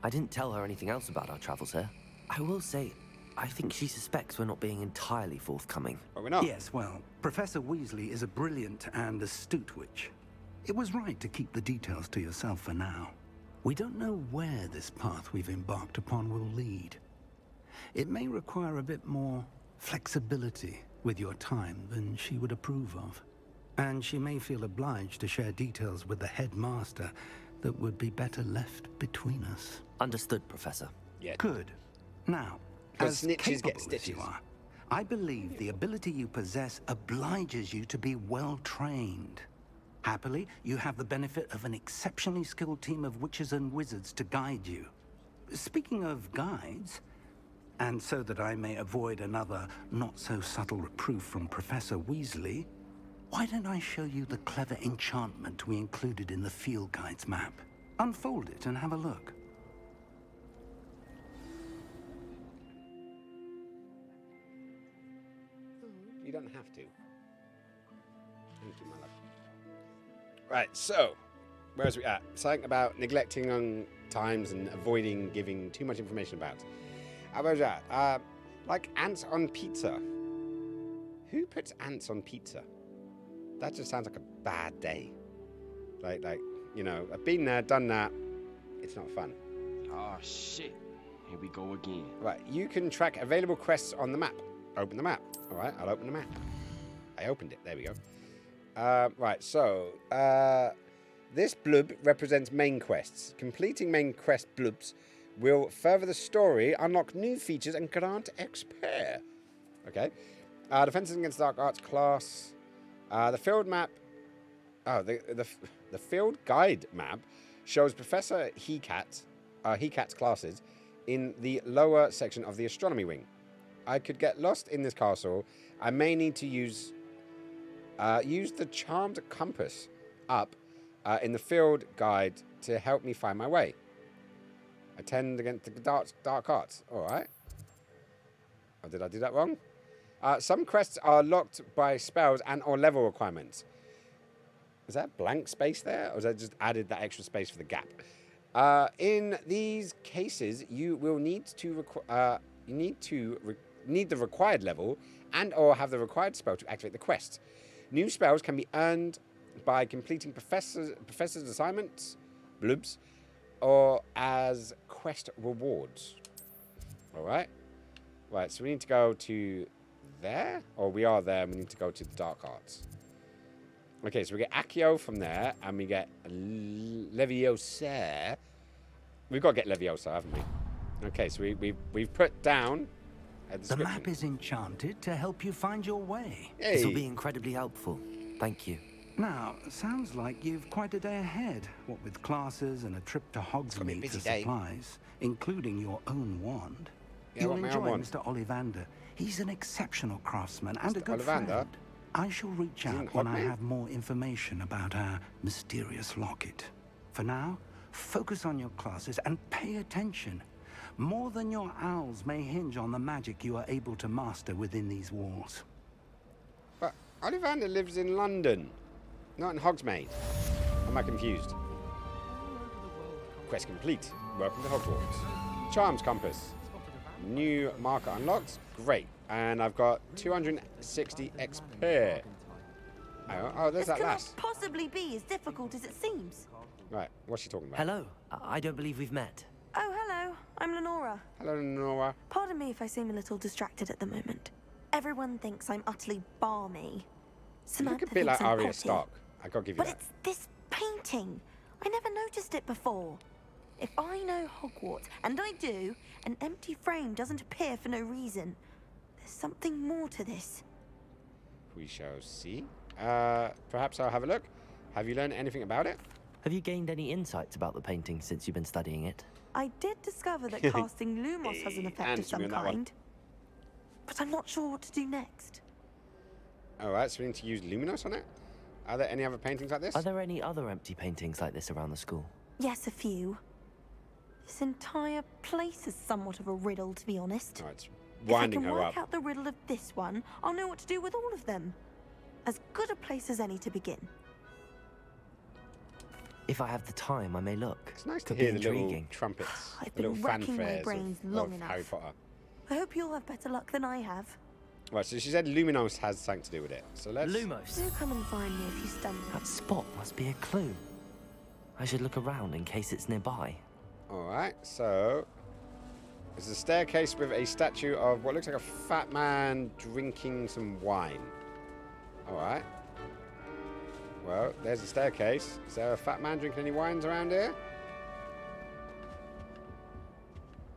I didn't tell her anything else about our travels here. I will say, I think she suspects we're not being entirely forthcoming. But we're not. Yes, well, Professor Weasley is a brilliant and astute witch. It was right to keep the details to yourself for now. We don't know where this path we've embarked upon will lead. It may require a bit more flexibility with your time than she would approve of. And she may feel obliged to share details with the headmaster that would be better left between us. Understood, Professor. Yeah. Good. Now, Because as snitches capable get as stitches. you are, I believe the ability you possess obliges you to be well trained. Happily, you have the benefit of an exceptionally skilled team of witches and wizards to guide you. Speaking of guides, and so that I may avoid another not-so-subtle reproof from Professor Weasley, why don't I show you the clever enchantment we included in the field guide's map? Unfold it and have a look. You don't have to. Thank you, my love. Right, so, where's we at? Something about neglecting on times and avoiding giving too much information about. How about that? Like ants on pizza. Who puts ants on pizza? That just sounds like a bad day. Like, you know, I've been there, done that. It's not fun. Oh, shit. Here we go again. Right, you can track available quests on the map. Open the map. All right, I'll open the map. I opened it. There we go. Right, so this blurb represents main quests. Completing main quest blurbs will further the story, unlock new features, and grant XP. Okay. Defenses against dark arts class. The field map. Oh, the field guide map shows Professor Hecat's classes in the lower section of the astronomy wing. I could get lost in this castle. I may need to use the charmed compass up in the field guide to help me find my way. I tend against the dark arts. All right. Oh, did I do that wrong? Some quests are locked by spells and or level requirements. Is that blank space there, or is that just added that extra space for the gap? In these cases, you will need to need the required level and or have the required spell to activate the quest. New spells can be earned by completing professor's assignments, blurbs, or as quest rewards. All right. Right. So we need to go to there, or we are there. And we need to go to the dark arts. Okay, so we get Accio from there, and we get Leviosa. We've got to get Leviosa, haven't we? Okay, so we've put down a The description. map is enchanted to help you find your way. Hey. This will be incredibly helpful. Thank you. Now, sounds like you've quite a day ahead, what with classes and a trip to Hogsmeade for supplies, including your own wand. Yeah, You'll I want my own enjoy wand. Mr. Ollivander. He's an exceptional craftsman and a Mr. good Ollivander? friend. I shall reach Is he in out when I Hogsmeade? have more information about our mysterious locket. For now, focus on your classes and pay attention. More than your owls may hinge on the magic you are able to master within these walls. But Ollivander lives in London, not in Hogsmeade. Am I confused? Quest complete. Welcome to Hogwarts. Charms compass. New marker unlocked. Great. And I've got 260 XP. Oh, there's that lass. Possibly be as difficult as it seems. Right, what's she talking about? Hello. I don't believe we've met. Oh, hello. I'm Lenora. Hello, Lenora. Pardon me if I seem a little distracted at the moment. Everyone thinks I'm utterly balmy. You look Samantha a bit like thinks I'm Arya potty. Stark. I gotta give you But that. it's this painting. I never noticed it before. If I know Hogwarts, and I do, an empty frame doesn't appear for no reason. There's something more to this. We shall see. Perhaps I'll have a look. Have you learned anything about it? Have you gained any insights about the painting since you've been studying it? I did discover that casting Lumos has an effect of Answer me some on that one. kind. But I'm not sure what to do next. Alright, so we need to use Luminos on it? Are there any other paintings like this? Are there any other empty paintings like this around the school? Yes, a few. This entire place is somewhat of a riddle, to be honest. Oh, it's If I winding can her work up. out the riddle of this one, I'll know what to do with all of them. As good a place as any to begin. If I have the time, I may look. It's nice to Could hear be the little intriguing. trumpets, I've the been little racking my fanfares brains of long enough. Harry Potter. I hope you'll have better luck than I have. Right, so she said Luminos has something to do with it. So let's... Lumos. Do come and find me if you stumble. That spot must be a clue. I should look around in case it's nearby. Alright, so... There's a staircase with a statue of what looks like a fat man drinking some wine. Alright. Well, there's a staircase. Is there a fat man drinking any wines around here?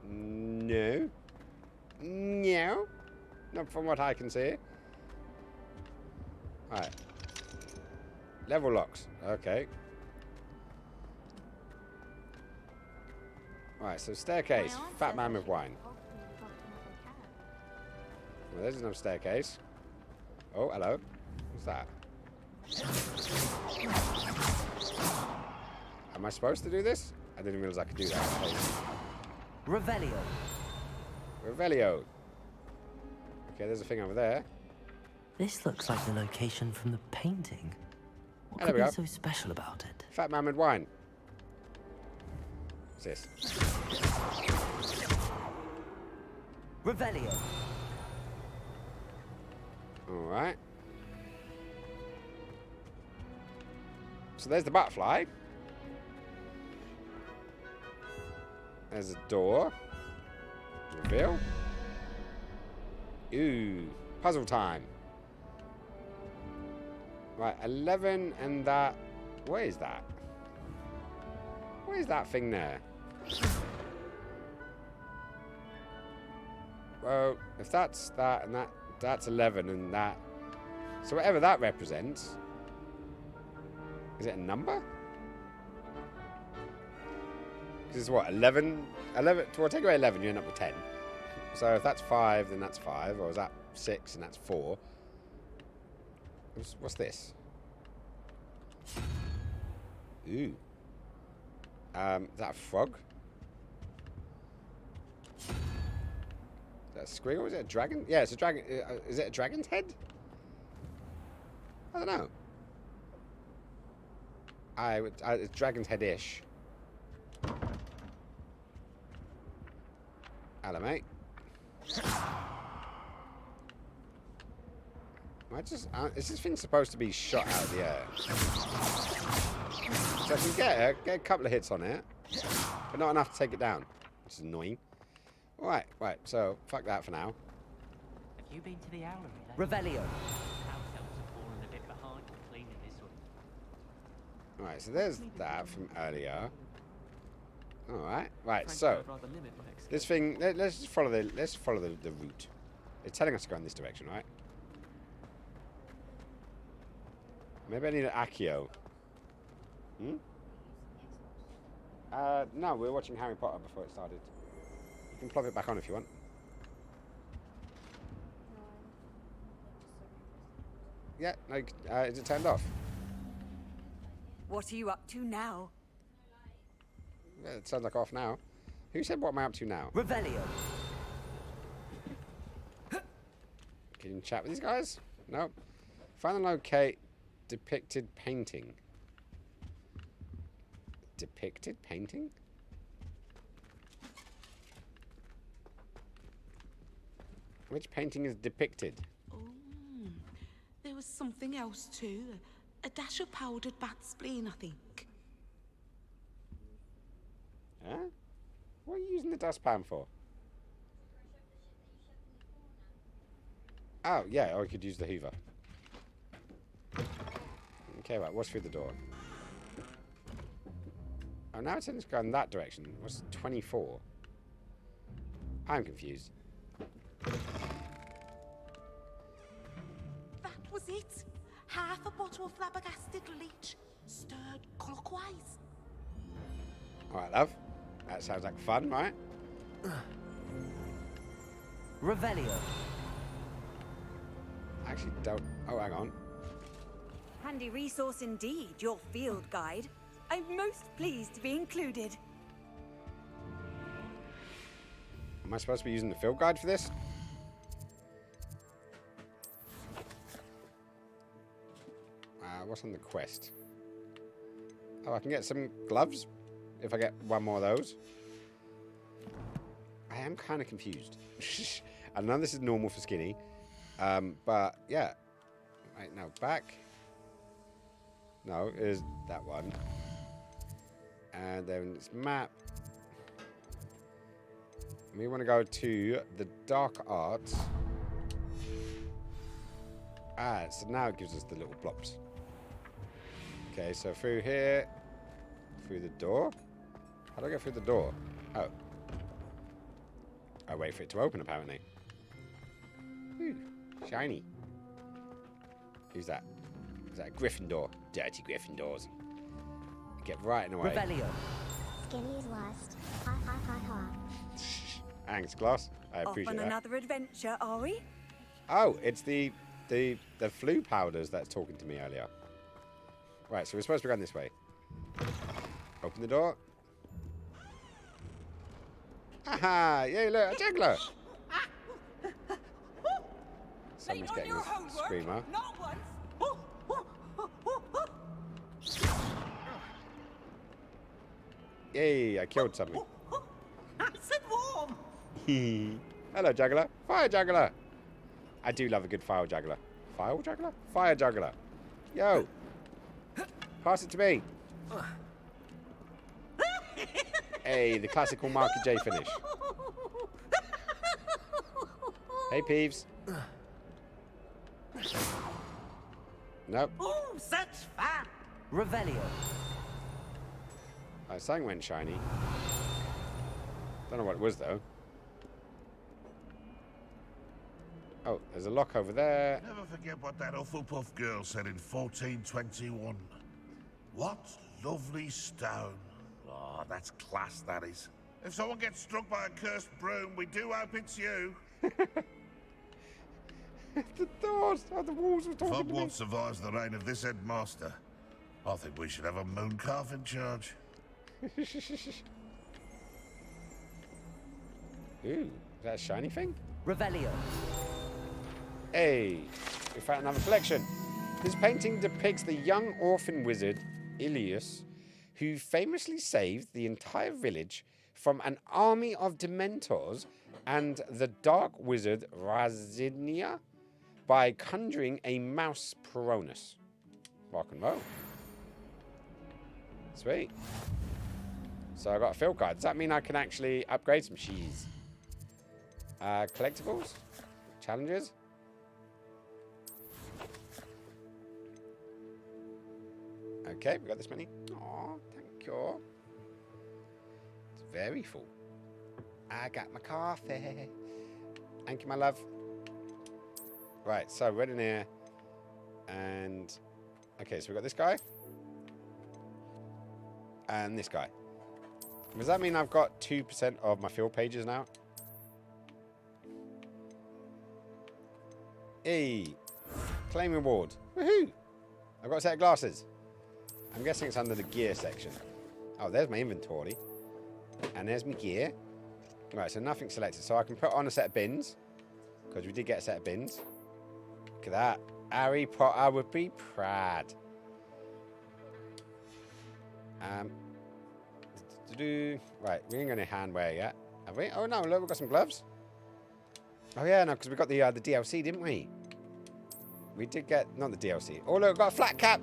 No. No. Not from what I can see. Alright. Level locks. Okay. Alright, so staircase. Fat man with wine. Well, there's another staircase. Oh, hello. What's that? Am I supposed to do this? I didn't realize I could do that. Revelio. Revelio. Okay, there's a thing over there. This looks like the location from the painting. What There could we be go. so special about it? Fat man with wine. What's this? Revelio. Alright. So there's the butterfly. There's a door. Reveal. Ooh. Puzzle time. Right, 11 and that... What is that? What is that thing there? Well, if that's that and that's 11 and that... So whatever that represents... Is it a number? This is what, 11? 11? Well, take away 11, you end up with 10. So if that's 5, then that's 5. Or is that 6 and that's 4? What's this? Ooh. Is that a frog? Is that a squiggle? Is it a dragon? Yeah, it's a dragon. Is it a dragon's head? I don't know. It's dragon's head-ish. Hello, mate. Is this thing supposed to be shot out of the air? So I can get a couple of hits on it, but not enough to take it down, which is annoying. Alright, right, so fuck that for now. Have you been to the owlery? Revelio. Alright, so there's that from earlier. Alright, right, so this thing, let's just follow the route. It's telling us to go in this direction, right? Maybe I need an Accio. Hmm? No, we were watching Harry Potter before it started. You can plug it back on if you want. Yeah, no, is it turned off? What are you up to now? Yeah, it sounds like off now. Who said what am I up to now? Revelio. Can you chat with these guys? No. Find and locate depicted painting. Depicted painting? Which painting is depicted? Oh, there was something else too. A dash of powdered bat spleen, I think. Huh? What are you using the dustpan for? Oh, yeah, or I could use the hoover. Okay, right, what's through the door? Oh, now it's going that direction. What's 24? I'm confused. That was it. Half a bottle of flabbergasted leech, stirred clockwise. Alright, love. That sounds like fun, right? Revelio. I actually don't... Oh, hang on. Handy resource indeed, your field guide. I'm most pleased to be included. Am I supposed to be using the field guide for this? What's on the quest? Oh, I can get some gloves if I get one more of those. I am kind of confused. I know this is normal for Skinny, but yeah. Right, now back. No, it is that one. And then it's map. We want to go to the dark arts. Ah, so now it gives us the little blobs. Okay, so through here, through the door. How do I go through the door? Oh. I wait for it to open, apparently. Ooh, shiny. Who's that? Is that a Gryffindor? Dirty Gryffindors. Get right in the way. Revelio. Skinny's lost. Ha ha ha ha. Thanks, Gloss. I appreciate Off on that. another adventure, are we? Oh, it's the flu powders that's talking to me earlier. Right, so we're supposed to be going this way. Open the door. Aha! Yay, look, a juggler! Someone's getting a screamer. Not once. Yay, I killed something. Nice and warm. Hello, juggler. Fire juggler. I do love a good fire juggler. Fire juggler? Fire juggler. Yo. Pass it to me. Hey, the classical Marky J finish. Hey, Peeves. Nope. Oh, such fun! Revelio. Oh, something went shiny. Don't know what it was, though. Oh, there's a lock over there. Never forget what that Hufflepuff girl said in 1421. What lovely stone. Oh, that's class, that is. If someone gets struck by a cursed broom, we do hope it's you. The doors, the walls were talking to me. Hogwarts survives the reign of this headmaster. I think we should have a moon calf in charge. Ooh, is that a shiny thing? Revelio. Hey, we found another collection. This painting depicts the young orphan wizard, Ilias, who famously saved the entire village from an army of Dementors and the dark wizard Razinia by conjuring a mouse Peronus. Rock and roll. Sweet. So I got a field card. Does that mean I can actually upgrade some cheese? Collectibles? Challenges? Okay, we got this many. Oh, thank you. It's very full. I got my coffee. Thank you, my love. Right, so we're in here. And... okay, so we got this guy. And this guy. Does that mean I've got 2% of my field pages now? Hey! Claim reward. Woohoo! I've got a set of glasses. I'm guessing it's under the gear section. Oh, there's my inventory. And there's my gear. Right, so nothing selected. So I can put on a set of bins. Because we did get a set of bins. Look at that. Harry Potter would be proud. Right, we ain't got any handwear yet. Have we? Oh no, look, we've got some gloves. Oh yeah, no, because we got the DLC, didn't we? We did get, not the DLC. Oh look, we've got a flat cap.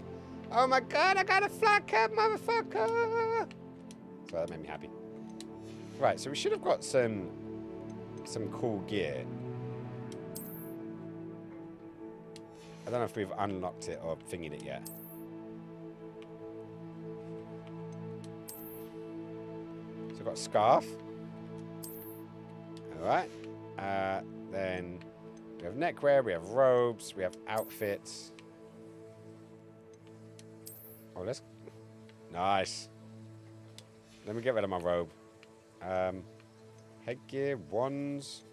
Oh my god, I got a flat cap, motherfucker! So that made me happy. Right, so we should have got some cool gear. I don't know if we've unlocked it or thingied it yet. So we've got a scarf. Alright. Then we have neckwear, we have robes, we have outfits. Oh, let's... nice. Let me get rid of my robe. Headgear, wands,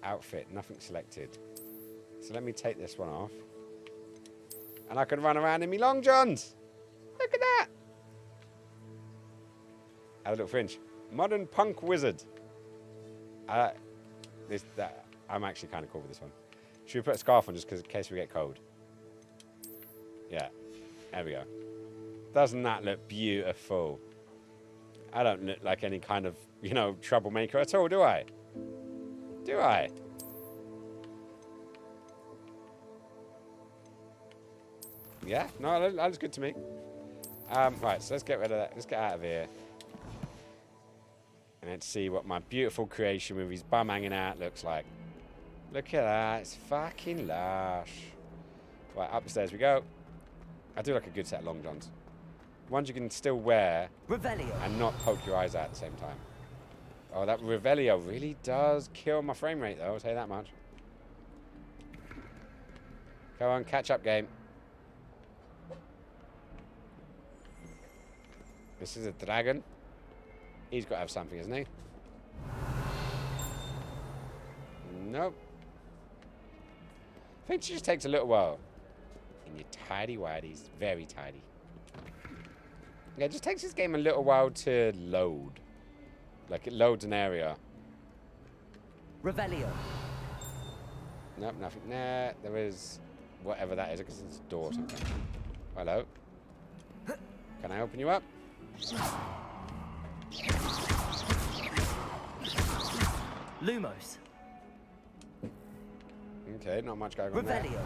outfit, nothing selected. So let me take this one off. And I can run around in me long johns. Look at that. Have a little fringe. Modern punk wizard. I'm actually kind of cool with this one. Should we put a scarf on just in case we get cold? Yeah. There we go. Doesn't that look beautiful? I don't look like any kind of, you know, troublemaker at all, do I? Do I? Yeah? No, that looks good to me. Right, so let's get rid of that. Let's get out of here. And let's see what my beautiful creation with his bum hanging out looks like. Look at that. It's fucking lush. Right, up the stairs we go. I do like a good set of long johns. Ones you can still wear Revelio. And not poke your eyes out at the same time. Oh, that Revelio really does kill my frame rate, though. I'll tell you that much. Go on, catch up game. This is a dragon. He's got to have something, isn't he? Nope. I think it just takes a little while. And your tidy whities, very tidy. Yeah, it just takes this game a little while to load. Like, it loads an area. Revelio. Nope, nothing there. There is whatever that is. I guess it's a door or something. Hello. Can I open you up? Lumos. Okay, not much going on there. Revelio.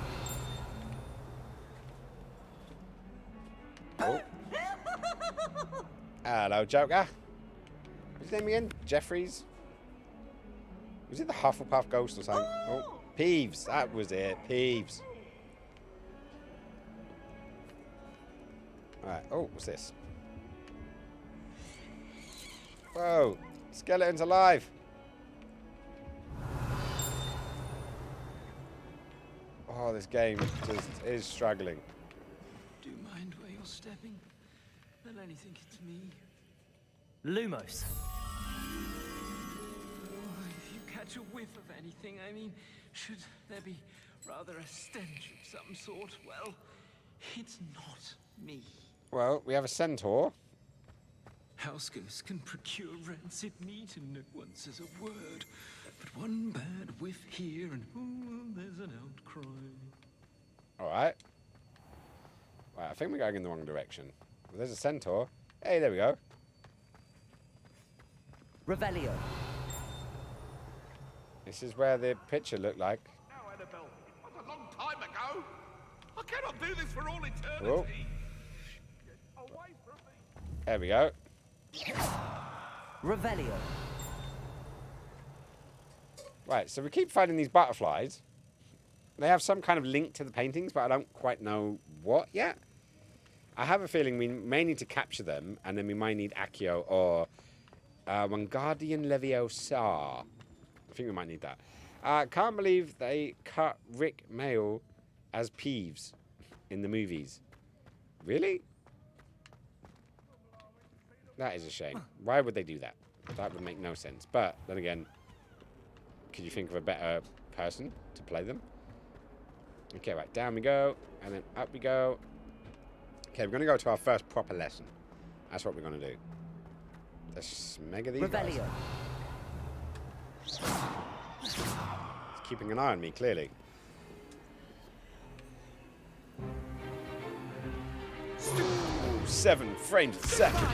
Oh. Hello, Joker. What's his name again? Jeffries? Was it the Hufflepuff ghost or something? Oh, Peeves. That was it. Peeves. Alright. Oh, what's this? Whoa. Skeleton's alive. Oh, this game just is struggling. Do you mind where you're stepping? They'll only think it's me. Lumos. Oh, if you catch a whiff of anything, I mean, should there be rather a stench of some sort? Well, it's not me. Well, we have a centaur. Housegoose can procure rancid meat and no one says a word. But one bad whiff here and oh, there's an outcry. Alright. Right, I think we're going in the wrong direction. Well, there's a centaur. Hey, there we go. Revelio. This is where the picture looked like. Now, Annabelle, it was a long time ago. I cannot do this for all eternity. Oh. Get away from me. There we go. Revelio. Right, so we keep finding these butterflies. They have some kind of link to the paintings, but I don't quite know what yet. I have a feeling we may need to capture them, and then we might need Accio or Wingardium Leviosa. I think we might need that. Can't believe they cut Rick Mayall as Peeves in the movies. Really? That is a shame. Why would they do that? That would make no sense. But then again, could you think of a better person to play them? Okay, right, down we go, and then up we go. Okay, we're going to go to our first proper lesson. That's what we're going to do. Let's mega these guys. It's keeping an eye on me, clearly. Ooh, 7 frames a second.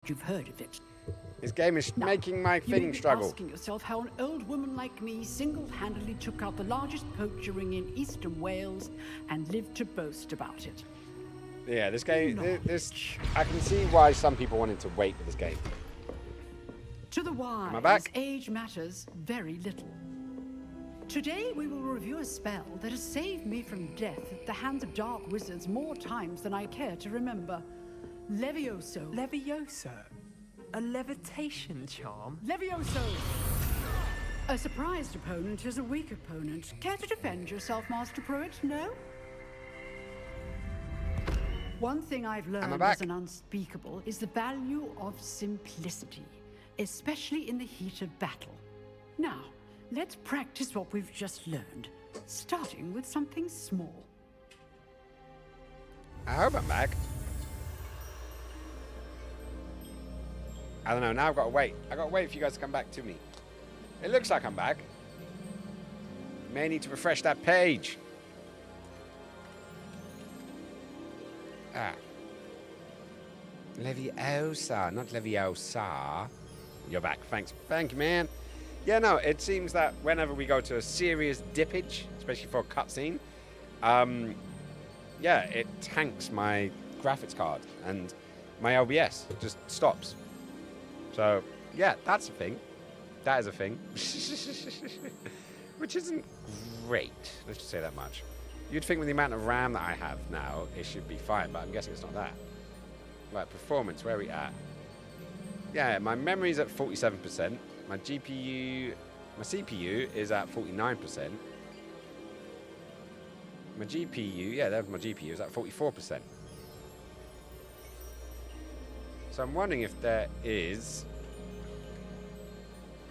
You've heard of it. This game is making my You may thing be struggle. asking yourself how an old woman like me single-handedly took out the largest poacher ring in eastern Wales and lived to boast about it. Yeah, this game, I can see why some people wanted to wait with this game. To the Am I wise, back? age matters very little. Today we will review a spell that has saved me from death at the hands of dark wizards more times than I care to remember. Levioso. Levioso? A levitation charm? Levioso! A surprised opponent is a weak opponent. Care to defend yourself, Master Pruitt? No? One thing I've learned as an unspeakable is the value of simplicity, especially in the heat of battle. Now, let's practice what we've just learned, starting with something small. I hope I'm back. I don't know, now I've got to wait. I've got to wait for you guys to come back to me. It looks like I'm back. May need to refresh that page. Ah. Leviosa, not Leviosa. You're back. Thanks. Thank you, man. Yeah, no, it seems that whenever we go to a serious dippage, especially for a cutscene, yeah, it tanks my graphics card and my OBS just stops. So, yeah, that's a thing. That is a thing. Which isn't great. Let's just say that much. You'd think with the amount of RAM that I have now, it should be fine, but I'm guessing it's not that. Right, performance, where are we at? Yeah, my memory's at 47%. My CPU is at 49%. My GPU, yeah, there's my GPU, is at 44%. So I'm wondering if there is...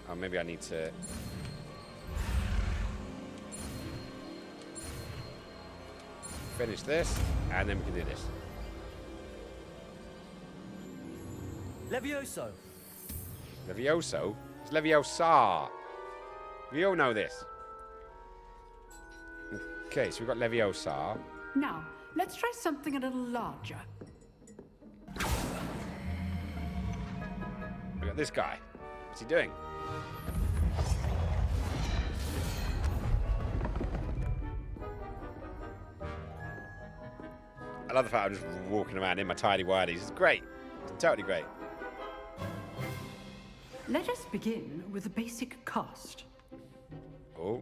Oh, maybe I need to... finish this, and then we can do this. Levioso. Levioso? It's Leviosa. We all know this. Okay, so we've got Leviosa. Now, let's try something a little larger. We got this guy. What's he doing? I love the fact I'm just walking around in my tidy whities. It's great. It's totally great. Let us begin with the basic cast. Oh.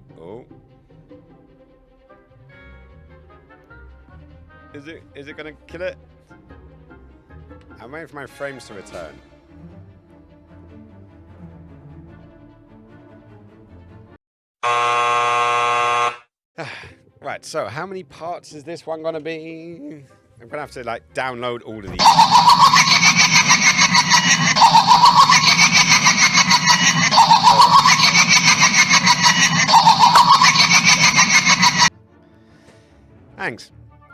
Is it gonna kill it? I'm waiting for my frames to return. Right, so how many parts is this one gonna be? I'm gonna have to like download all of these.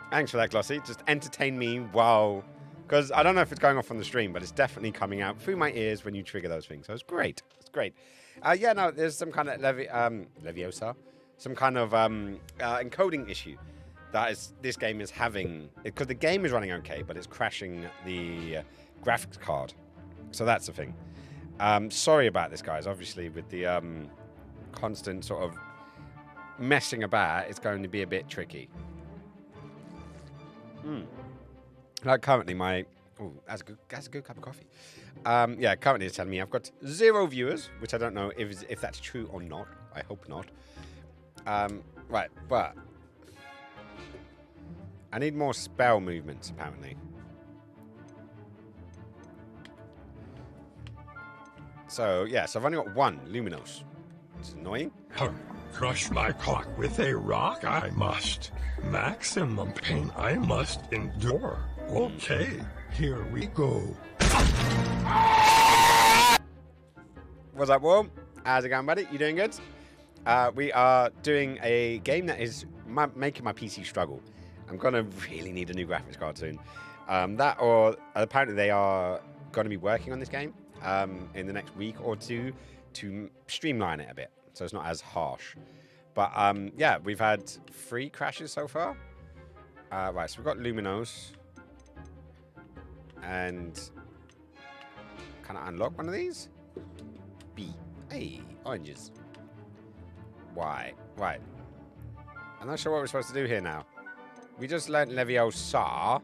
Thanks for that, Glossy. Just entertain me while... Because I don't know if it's going off on the stream, but it's definitely coming out through my ears when you trigger those things. So it's great. It's great. Yeah, no, there's some kind of Leviosa. Some kind of encoding issue that this game is having. Because the game is running okay, but it's crashing the graphics card. So that's the thing. Sorry about this, guys. Obviously, with the constant sort of messing about, it's going to be a bit tricky. Like currently my... Oh, that's a good cup of coffee. Yeah, currently it's telling me I've got 0 viewers, which I don't know if that's true or not. I hope not. Right, but... I need more spell movements, apparently. So, yeah, so I've only got 1, Luminos. Which is annoying. Crush my cock with a rock I must. Maximum pain I must endure. Okay, here we go. What's up, Warm? How's it going, buddy? You doing good? We are doing a game that is making my PC struggle. I'm going to really need a new graphics card soon. That or apparently they are going to be working on this game in the next week or two to streamline it a bit. So it's not as harsh. But, yeah, we've had 3 crashes so far. Right, so we've got Luminos. And can I unlock one of these? B. Hey, oranges. Y. Right. I'm not sure what we're supposed to do here now. We just learnt Leviosa.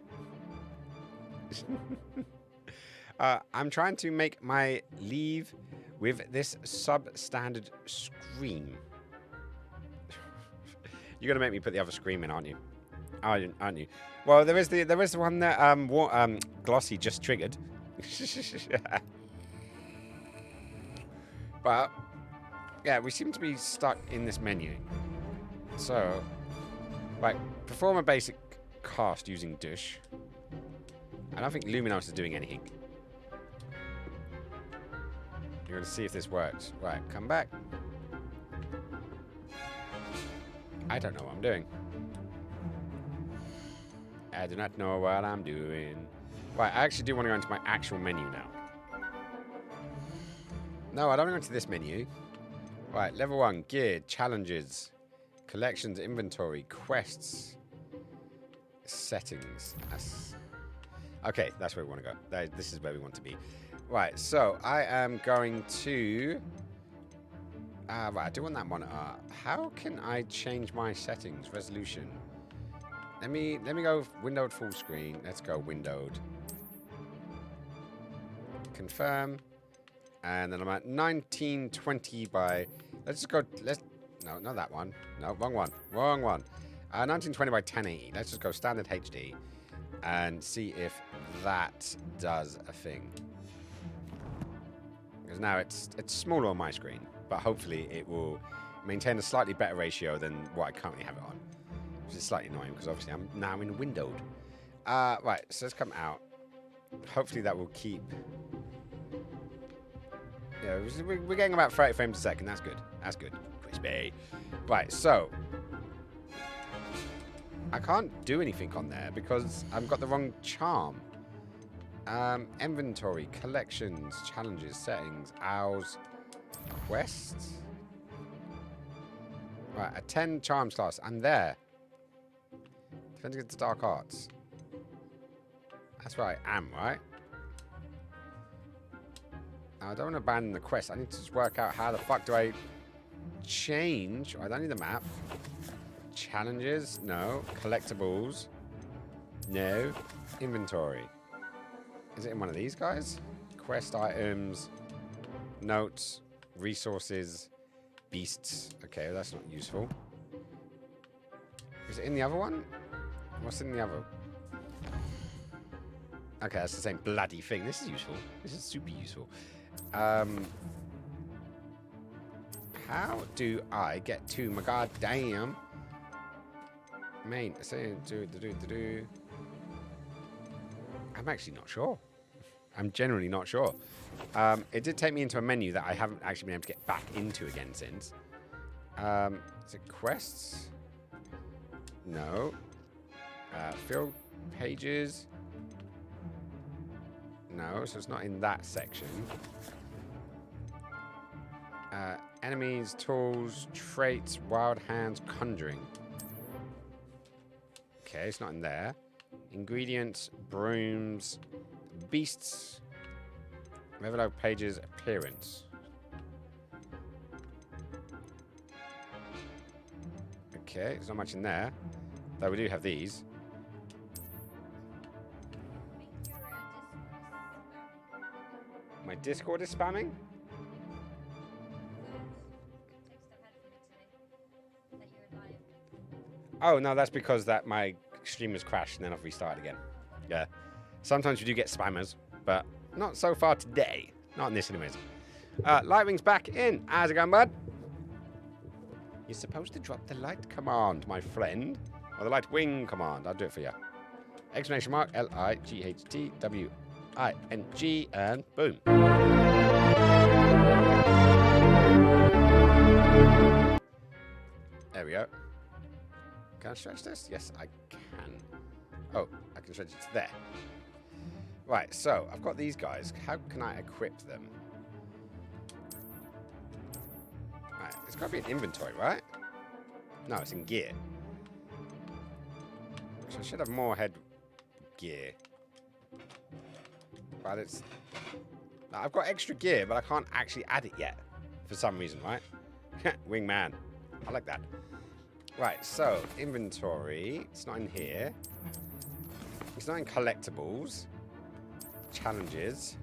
I'm trying to make my leave with this substandard scream. You're gonna make me put the other scream in, aren't you? Aren't you? Well, there is the one that Glossy just triggered. But yeah, we seem to be stuck in this menu. So, right, perform a basic cast using Dish. I don't think Luminos is doing anything. You're gonna see if this works. Right, come back. I don't know what I'm doing. I do not know what I'm doing. Right, I actually do want to go into my actual menu now. No, I don't want to go into this menu. Right, level 1, gear, challenges, collections, inventory, quests, settings. Okay, that's where we want to go. This is where we want to be. Right, so I am going to... right, I do want that monitor. How can I change my settings? Resolution. Let me go windowed full screen. Let's go windowed. Confirm. And then I'm at 1920 by... Let's just go... No, not that one. No, wrong one. Wrong one. 1920 by 1080. Let's just go standard HD. And see if that does a thing. Because now it's smaller on my screen. But hopefully it will maintain a slightly better ratio than what I currently have it on. Which is slightly annoying because obviously I'm now in windowed. Right, so let's come out. Hopefully that will keep... Yeah, we're getting about 30 frames a second. That's good. That's good. Crispy. Right, so... I can't do anything on there because I've got the wrong charm. Inventory, collections, challenges, settings, owls, quests. Right, a 10 charms class. I'm there. Defending against dark arts. That's where I am, right? Now, I don't want to abandon the quest. I need to just work out how the fuck do I change. I don't need the map. Challenges? No. Collectibles. No. Inventory. Is it in one of these guys? Quest items, notes, resources, beasts. Okay, that's not useful. Is it in the other one? What's in the other? Okay, that's the same bloody thing. This is useful. This is super useful. How do I get to my goddamn main? I'm actually not sure. I'm generally not sure. It did take me into a menu that I haven't actually been able to get back into again since. Is it quests? No. Field pages? No, so it's not in that section. Enemies, tools, traits, wild hands, conjuring. Okay, it's not in there. Ingredients, brooms, beasts, Revelo pages, appearance. Okay, there's not much in there. Though we do have these. My Discord is spamming? Oh, no, that's because that my stream has crashed and then I've restarted again. Yeah. Sometimes we do get spammers, but not so far today. Not in this anyways. Lightwing's back in. How's it going, bud? You're supposed to drop the light command, my friend. Or the light wing command. I'll do it for you. Exclamation mark, LIGHTWING, and boom. There we go. Can I stretch this? Yes, I can. Oh, I can stretch it to there. Right, so I've got these guys. How can I equip them? Right, it's got to be an inventory, right? No, it's in gear. So I should have more head gear. But it's... I've got extra gear, but I can't actually add it yet. For some reason, right? Wingman. I like that. Right, so inventory. It's not in here. It's not in collectibles. Challenges.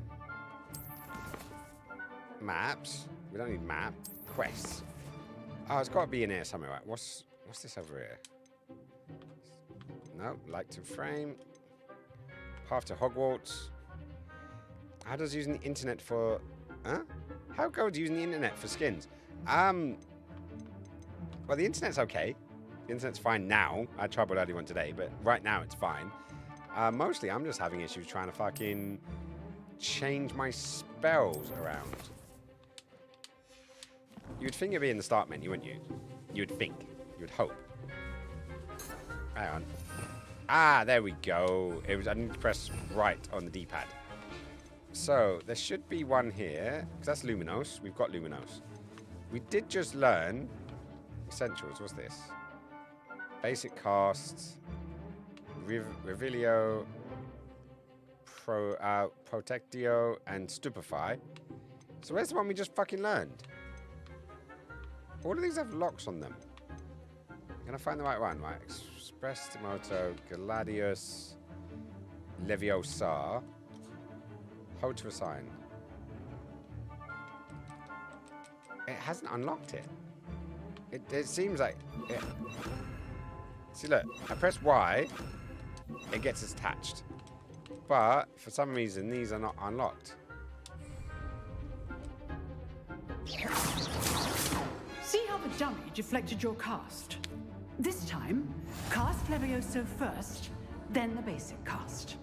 Maps. We don't need map. Quests. Oh, it's got to be in here somewhere, right? What's this over here? No, like to frame. Path to Hogwarts. How does using the internet for... Huh? How goes using the internet for skins? Well, the internet's okay. The internet's fine now. I had trouble with early one today, but right now it's fine. Mostly, I'm just having issues trying to fucking change my spells around. You would think it'd be in the start menu, wouldn't you? You would think. You would hope. Hang on. Ah, there we go. I need to press right on the D-pad. So, there should be one here. Because that's Luminos. We've got Luminos. We did just learn... Essentials. What's this? Basic casts. Revelio. Protectio. And Stupefy. So, where's the one we just fucking learned? All of these have locks on them. Can I find the right one? Right. Express Timoto, Gladius, Leviosa. Hold to assign. It hasn't unlocked it. It seems like it. See, look. I press Y. It gets attached. But for some reason, these are not unlocked. See how the dummy deflected your cast? This time, cast Levioso first, then the basic cast.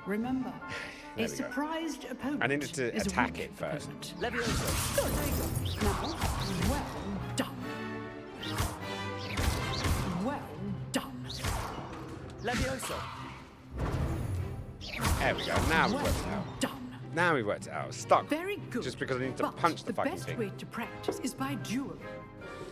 Remember, a surprised opponent. I needed to attack it first. Levioso. Good. Now, well done. Well done. Levioso. There we go. Now we've worked it out. Done. Now we've worked it out. Stuck. Very good. Just because I need to punch the fucking thing. The best way to practice is by dueling.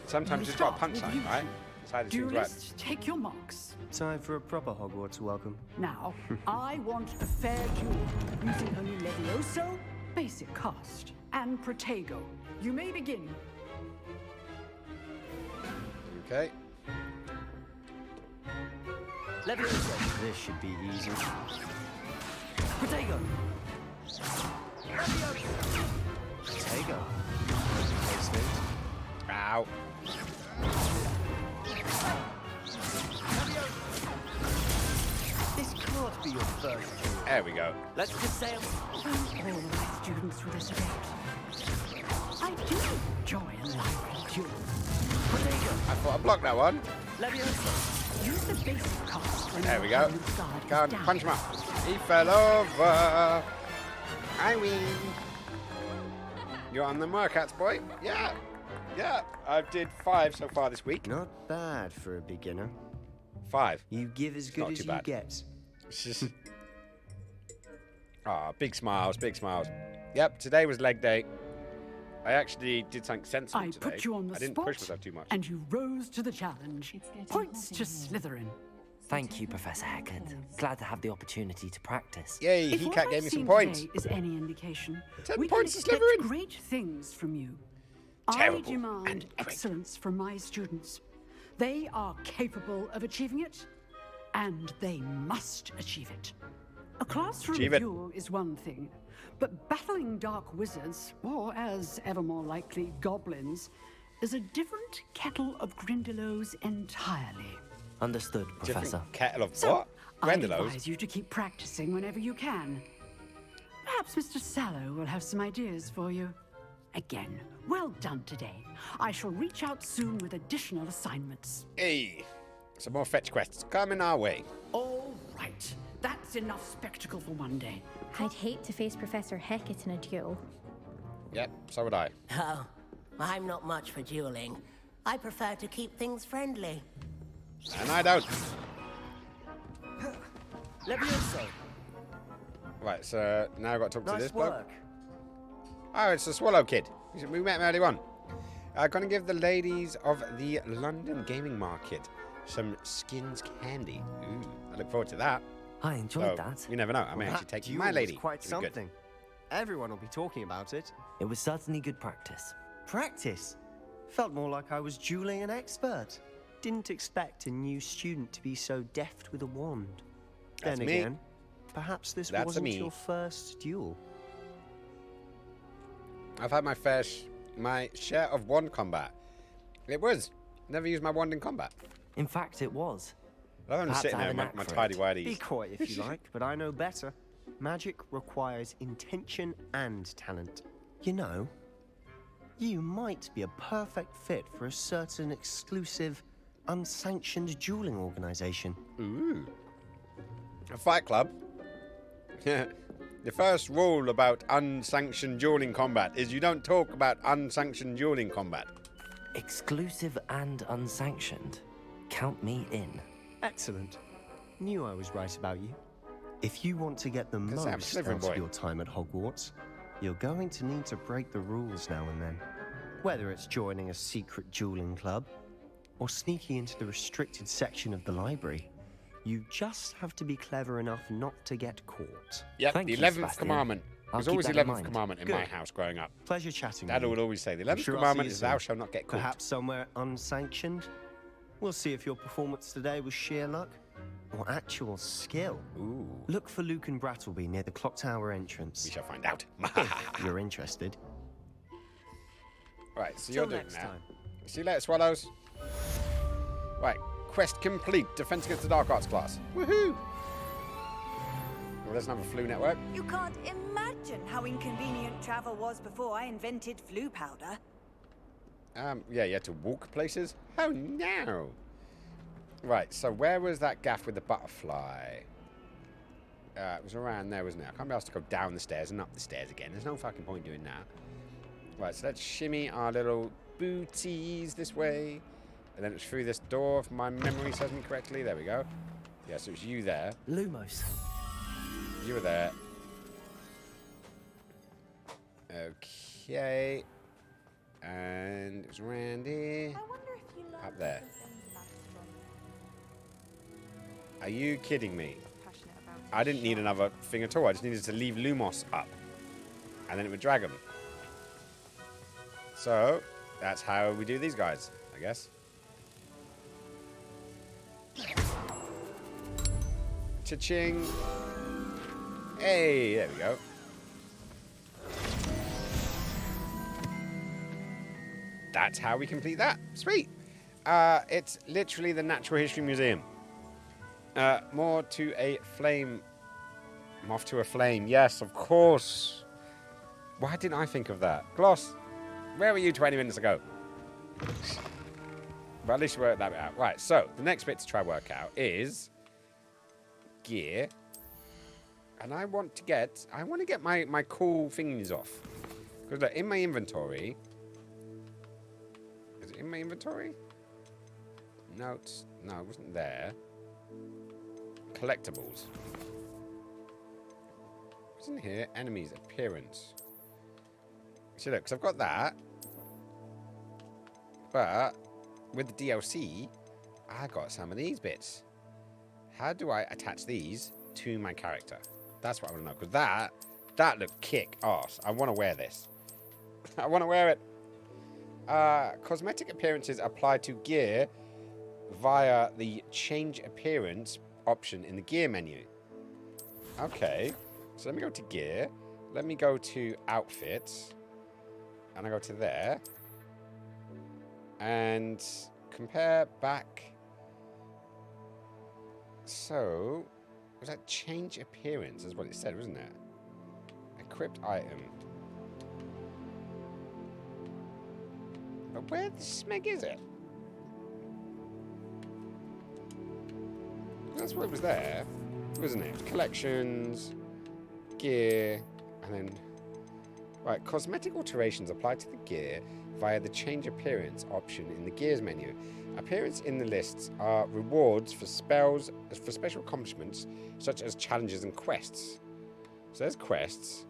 Sometimes you've got to punch something, right? That's how this thing's work. Duelists, take your marks. Time for a proper Hogwarts welcome. Now, I want a fair duel using only Levioso, basic cast, and Protego. You may begin. Okay. Levioso. This should be easy. Protego. Levioso. Protego. Ow. This can't be your first duel. There we go. Let's just say All my students with this event. I do enjoy a lively duel. I thought I blocked that one. Levioso. Use the basic cost when There we your go. opponent's guard Go on, is down. punch him up. He fell over. I win. You're on the workouts, boy. Yeah. Yeah. I did 5 so far this week. Not bad for a beginner. 5. You give as good Not as too you bad. get. It's just... Ah, big smiles, big smiles. Yep, today was leg day. I actually did something sensible I today. put you on the I didn't spot, push myself too much. and you rose to the challenge. Points to Slytherin. Thank you, Professor Hackett. Glad to have the opportunity to practice. Yay, If he what cat I've gave me some seen points. today is any indication, 10 we can points to expect Slytherin. great things from you. Terrible I demand excellence from my students. They are capable of achieving it, and they must achieve it. A classroom Achieve it. duel is one thing, but battling dark wizards, or as ever more likely, goblins, is a different kettle of Grindylows entirely. Understood, Professor. Different kettle of So, what? I Grindylows? advise you to keep practicing whenever you can. Perhaps Mr. Sallow will have some ideas for you. Again, well done today. I shall reach out soon with additional assignments. Hey, some more fetch quests coming our way. All right. That's enough spectacle for one day. I'd hate to face Professor Hackett in a duel. Yep, so would I. Oh, I'm not much for dueling. I prefer to keep things friendly. And I don't. Levioso. Right, so now I've got to talk to Nice this bloke. work. Oh, it's the Swallow Kid. We met him earlier on. I'm going to give the ladies of the London Gaming Market some skins candy. Ooh, I look forward to that. I enjoyed So, that. You never know. I may Well, actually that take duel my was lady. quite It'll be good. something. Everyone will be talking about it. It was certainly good practice. Practice? Felt more like I was dueling an expert. Didn't expect a new student to be so deft with a wand. That's Then me. again, perhaps this That's wasn't me. your first duel. I've had my share of wand combat. It was. Never used my wand in combat. In fact, it was. I'm Perhaps sitting I there have in a my knack for tidy it. whities. Be coy if you like, but I know better. Magic requires intention and talent. You know, you might be a perfect fit for a certain exclusive, unsanctioned dueling organization. Ooh. A fight club? The first rule about unsanctioned dueling combat is you don't talk about unsanctioned dueling combat. Exclusive and unsanctioned. Count me in. Excellent. Knew I was right about you. If you want to get the Because I'm most Slytherin out boy. of your time at Hogwarts, you're going to need to break the rules now and then. Whether it's joining a secret dueling club or sneaking into the restricted section of the library, you just have to be clever enough not to get caught. Yep, Thank the you, 11th Sebastian. commandment. I'll There's keep always the that in 11th mind. commandment in my Good. house growing up. Pleasure chatting Dad with you. would always say, the 11th Sure I'll commandment see you is thou soon. shalt not get caught. Perhaps somewhere unsanctioned? We'll see if your performance today was sheer luck or actual skill. Ooh. Look for Luke and Brattleby near the clock tower entrance. We shall find out. If you're interested. Right, so Till you're doing next that. time. See you later, Swallows. Right, quest complete. Defense against the Dark Arts class. Woohoo! Well, there's another flu network. You can't imagine how inconvenient travel was before I invented flu powder. Yeah, you had to walk places? Oh, no. Right, so where was that gaff with the butterfly? It was around there, wasn't it? I can't be asked to go down the stairs and up the stairs again. There's no fucking point doing that. Right, so let's shimmy our little booties this way. And then it's through this door, if my memory serves me correctly. There we go. Yeah, so it's you there. Lumos. You were there. Okay. And it was around here. Up there. Are you kidding me? I didn't need another thing at all. I just needed to leave Lumos up. And then it would drag them. So, that's how we do these guys, I guess. Cha-ching. Hey, there we go. That's how we complete that. Sweet. It's literally the Natural History Museum. More to a flame. Moth to a flame. Yes, of course. Why didn't I think of that? Gloss, where were you 20 minutes ago? But at least you worked that bit out. Right, so the next bit to try work out is gear. And I want to get my cool thingies off. Because look, in my inventory. Is it in my inventory? Notes. No, it wasn't there. Collectibles. What's in here? Enemies, appearance. So look, because I've got that. But with the DLC, I got some of these bits. How do I attach these to my character? That's what I want to know. Because that looked kick ass. I want to wear this. I want to wear it. Cosmetic appearances apply to gear via the change appearance option in the gear menu. Okay. So let me go to gear. Let me go to outfits. And I go to there. And compare back. So, was that change appearance is what it said, wasn't it? Equipped item. But where the smeg is it? That's what was there, wasn't it? Collections, gear, and then... Right, cosmetic alterations apply to the gear via the change appearance option in the gears menu. Appearance in the lists are rewards for spells, for special accomplishments, such as challenges and quests. So there's quests,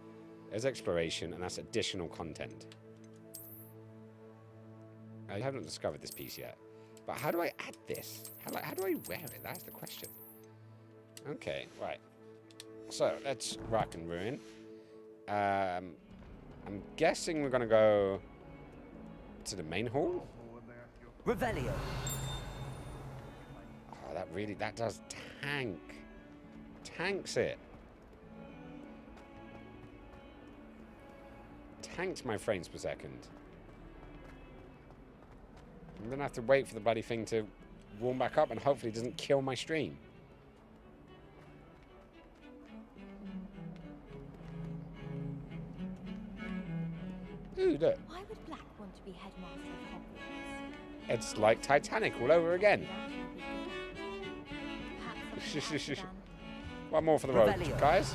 there's exploration, and that's additional content. I haven't discovered this piece yet. But how do I add this? How do I wear it? That's the question. Okay, right. So, let's rock and ruin. I'm guessing we're going to go to the main hall. Revelio. Oh, that does tanks it. Tanks my frames per second. I'm going to have to wait for the bloody thing to warm back up and hopefully it doesn't kill my stream. Ooh, look. Why would Black want to be headmaster of Hogwarts? It's like Titanic all over again. One more for the road, guys.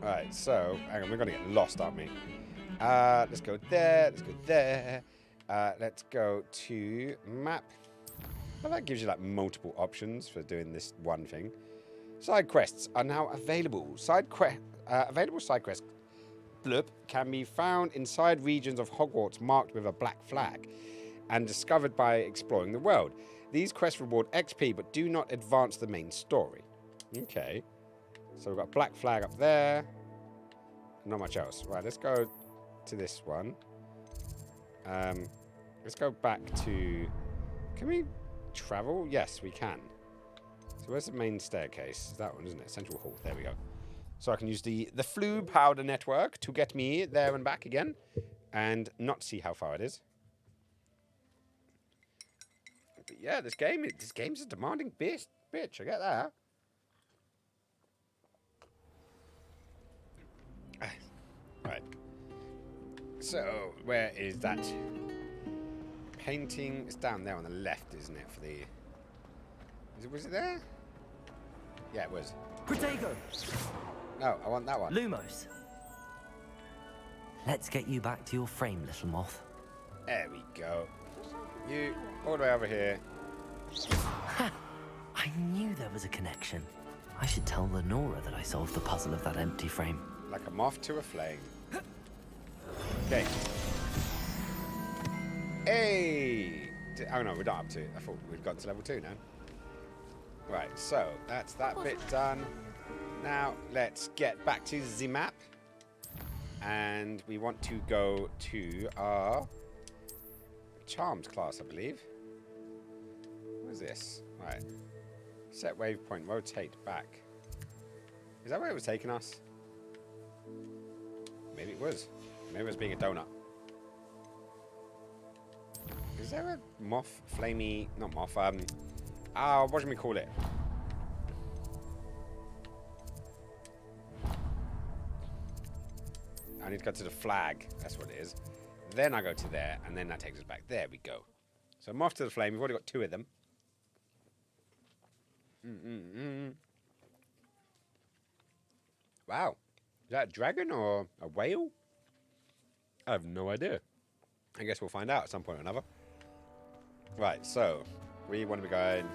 Alright, so, hang on, we're going to get lost, aren't we? Let's go there, let's go there. Let's go to map. Well, that gives you like multiple options for doing this one thing. Side quests are now available. Available side quests can be found inside regions of Hogwarts marked with a black flag and discovered by exploring the world. These quests reward XP but do not advance the main story. Okay. So we've got a black flag up there. Not much else. Right, let's go to this one. Let's go back to... Can we travel? Yes, we can. So where's the main staircase? That one, isn't it? Central Hall. There we go. So I can use the Floo powder network to get me there and back again and not see how far it is. But yeah, this game's a demanding bitch. I get that. Right. So, where is that painting? It's down there on the left, isn't it? For the... Was it there? Yeah, it was. Protego! No, I want that one. Lumos. Let's get you back to your frame, little moth. There we go. You, all the way over here. Ha! I knew there was a connection. I should tell Lenora that I solved the puzzle of that empty frame. Like a moth to a flame. Okay. Hey! Oh no, we're not up to it. I thought we'd gotten to level 2 now. Right, so that's that bit done. Now let's get back to the map. And we want to go to our Charmed class, I believe. What's this? Right. Set waypoint. Rotate back. Is that where it was taking us? Maybe it was. Maybe it was being a donut. Is there a moth, flamey, not moth, what should we call it? I need to go to the flag, that's what it is. Then I go to there, and then that takes us back. There we go. So moth to the flame, we've already got 2 of them. Wow. Is that a dragon or a whale? I have no idea. I guess we'll find out at some point or another. Right, so we want to be going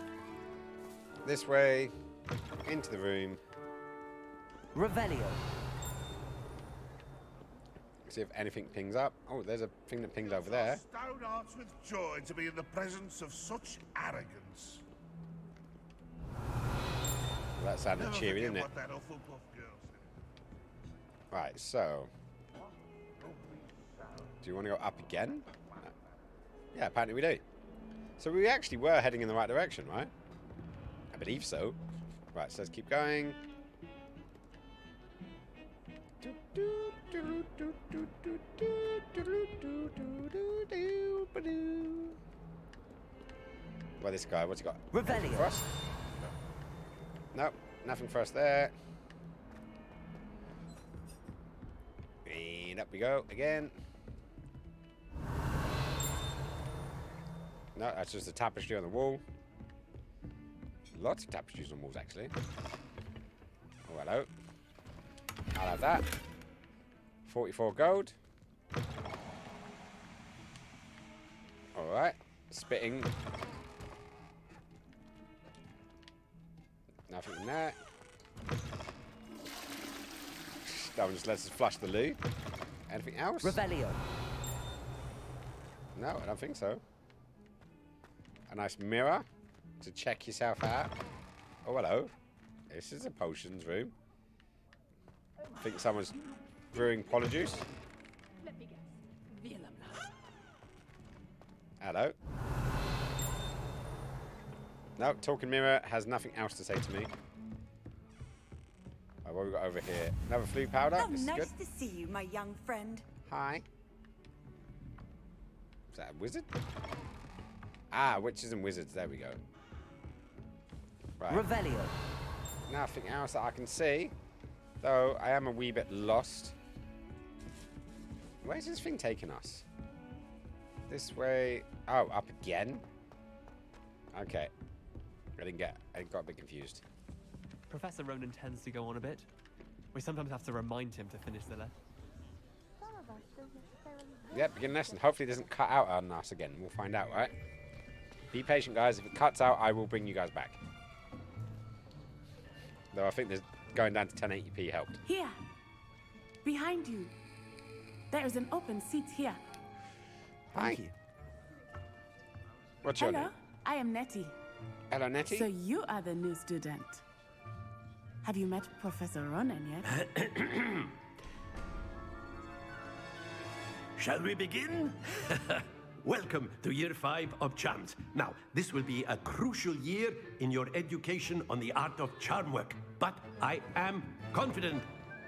this way, into the room. Revelio. See if anything pings up. Oh, there's a thing that pinged over there. Stone hearts with joy to be in the presence of such arrogance. Well, that sounded Never cheery, forget didn't it? what that Hufflepuff girl said. Right, so do you want to go up again? No. Yeah, apparently we do. So we actually were heading in the right direction, right? I believe so. Right, so let's keep going. Well, this guy, what's he got? Revelio. For us? Nope, nothing for us there. And up we go again. No, that's just a tapestry on the wall. Lots of tapestries on walls, actually. Oh, hello. I'll have that. 44 gold. Alright. Spitting. Nothing in there. That one just lets us flush the loo. Anything else? Revelio. No, I don't think so. A nice mirror to check yourself out. Oh, hello. This is a potions room. I think someone's brewing polyjuice. Let me guess. Hello. No, talking mirror has nothing else to say to me. Oh, what have we got over here? Another flue powder. How This is nice good. to see you, my young friend. Hi. Is that a wizard? Ah, witches and wizards. There we go. Right. Revelio. Nothing else that I can see. Though I am a wee bit lost. Where's this thing taking us? This way. Oh, up again? Okay. I got a bit confused. Professor Ronan tends to go on a bit. We sometimes have to remind him to finish the lesson. Yep, begin lesson. Hopefully it doesn't cut out on us again. We'll find out, right? Be patient, guys. If it cuts out, I will bring you guys back. Though I think there's going down to 1080p helped. Here. Behind you. There is an open seat here. Thank you. What's your Hello, name? I am Nettie. Hello, Nettie. So you are the new student. Have you met Professor Ronan yet? Shall we begin? Welcome to Year 5 of Charms. Now, this will be a crucial year in your education on the art of charm work. But I am confident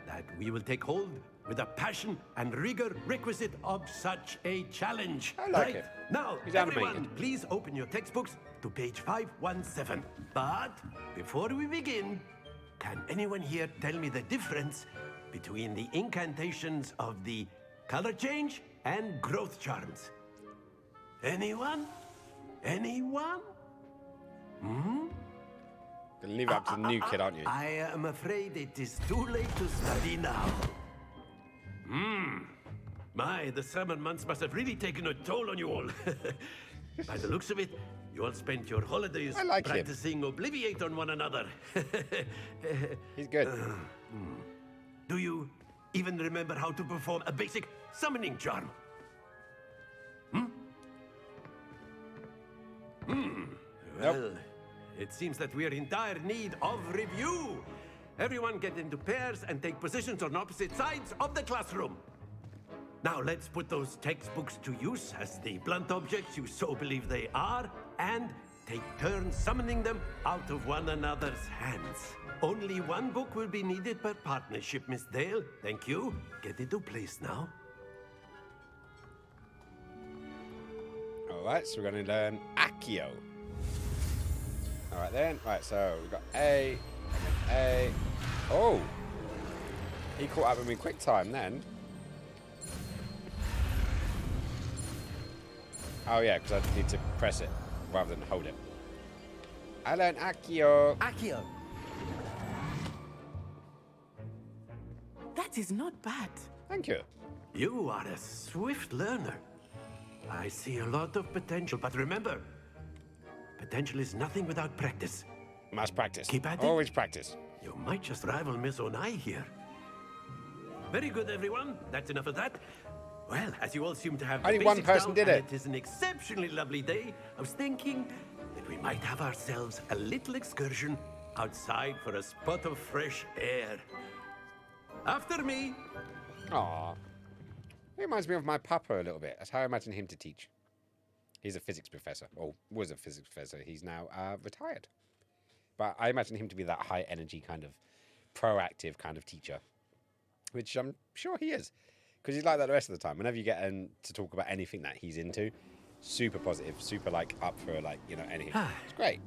that we will take hold with the passion and rigor requisite of such a challenge. I like it. Now, He's everyone, animated. please open your textbooks to page 517. But before we begin, can anyone here tell me the difference between the incantations of the color change and growth charms? Anyone? Anyone? Hmm? Gonna leave it up to the new kid, aren't you? I am afraid it is too late to study now. My, the summer months must have really taken a toll on you all. By the looks of it, you all spent your holidays practicing Obliviate on one another. He's good. Do you even remember how to perform a basic summoning charm? Well, it seems that we are in dire need of review. Everyone get into pairs and take positions on opposite sides of the classroom. Now let's put those textbooks to use as the blunt objects you so believe they are, and take turns summoning them out of one another's hands. Only one book will be needed per partnership, Miss Dale. Thank you. Get into place now. Alright, so we're going to learn Accio. Alright then. Right, so we've got A, and then A. Oh! He caught up with me quick time then. Oh yeah, because I need to press it rather than hold it. I learned Accio. Accio. That is not bad. Thank you. You are a swift learner. I see a lot of potential, but remember, potential is nothing without practice. Must practice. Keep at it. Always practice. You might just rival Miss Onai here. Very good, everyone. That's enough of that. Well, as you all seem to have only the one basics person down, did and it. It is an exceptionally lovely day. I was thinking that we might have ourselves a little excursion outside for a spot of fresh air. After me. Aww. It reminds me of my papa a little bit. That's how I imagine him to teach. He's a physics professor, or was a physics professor. He's now retired. But I imagine him to be that high energy kind of proactive kind of teacher, which I'm sure he is. Because he's like that the rest of the time. Whenever you get him to talk about anything that he's into, super positive, super like up for like, you know, anything. It's great.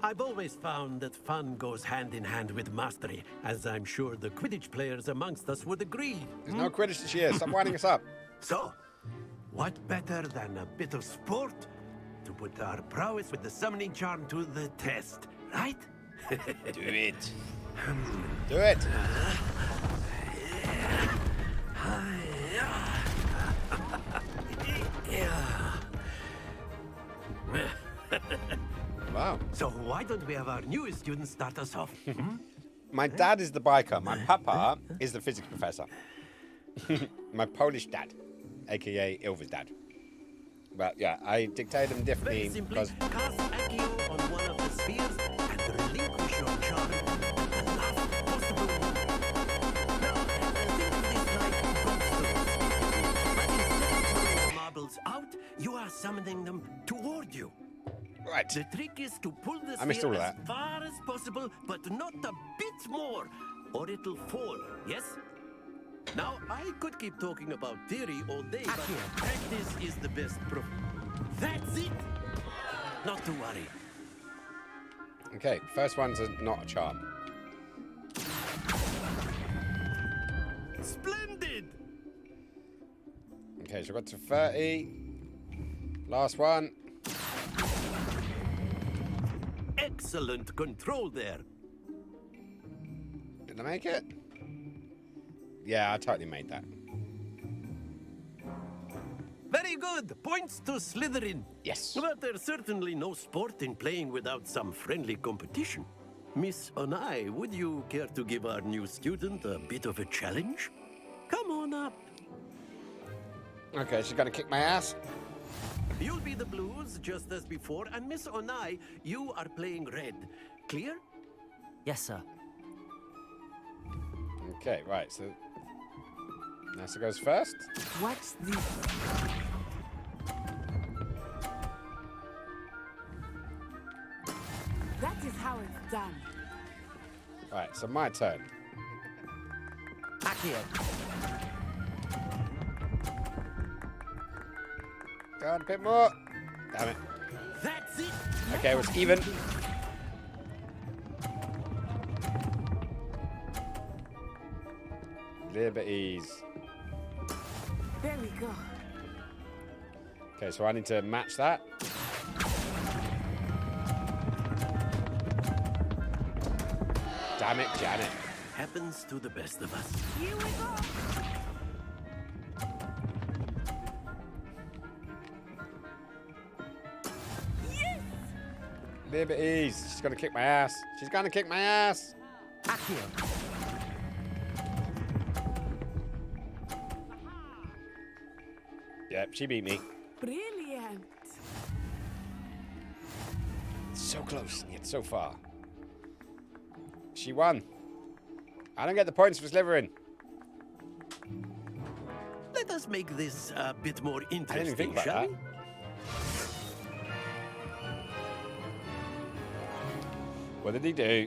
I've always found that fun goes hand in hand with mastery, as I'm sure the Quidditch players amongst us would agree. There's no Quidditch this year. Stop winding us up. So, what better than a bit of sport to put our prowess with the summoning charm to the test, right? Do it. Do it. Wow. So why don't we have our newest student start us off? My dad is the biker. My papa is the physics professor. My Polish dad, aka Ilva's dad. But yeah, I dictate them differently because. Cast Accio on one of the spheres and relinquish your charm. The last possible moment. Now, think of this like ghost but instead of throwing the marbles out, you are summoning them toward you. Right. The trick is to pull the I missed all sphere of as that. far as possible, but not a bit more, or it'll fall. Yes? Now, I could keep talking about theory all day, but practice is the best proof. That's it! Not to worry. Okay, first one's not a charm. Splendid! Okay, so we've got to 30. Last one. Excellent control there. Did I make it? Yeah, I totally made that. Very good. Points to Slytherin. Yes. But there's certainly no sport in playing without some friendly competition. Miss Onai, would you care to give our new student a bit of a challenge? Come on up. Okay, she's gonna kick my ass. You'll be the blues, just as before, and Miss Onai, you are playing red. Clear? Yes, sir. Okay, right, so Nessa goes first. What's this? That is how it's done. Right, so my turn. Accio. Go on, a bit more. Damn it. That's it. Okay, it's even. Liberties. There we go. Okay, so I need to match that. Damn it, Janet. Happens to the best of us. Here we go. Yes! Liberties. She's gonna kick my ass. She's gonna kick my ass. Accio. Yep, she beat me. Brilliant. So close, yet so far. She won. I don't get the points for Slytherin. Let us make this a bit more interesting, I didn't even think about shall that. we? What did he do?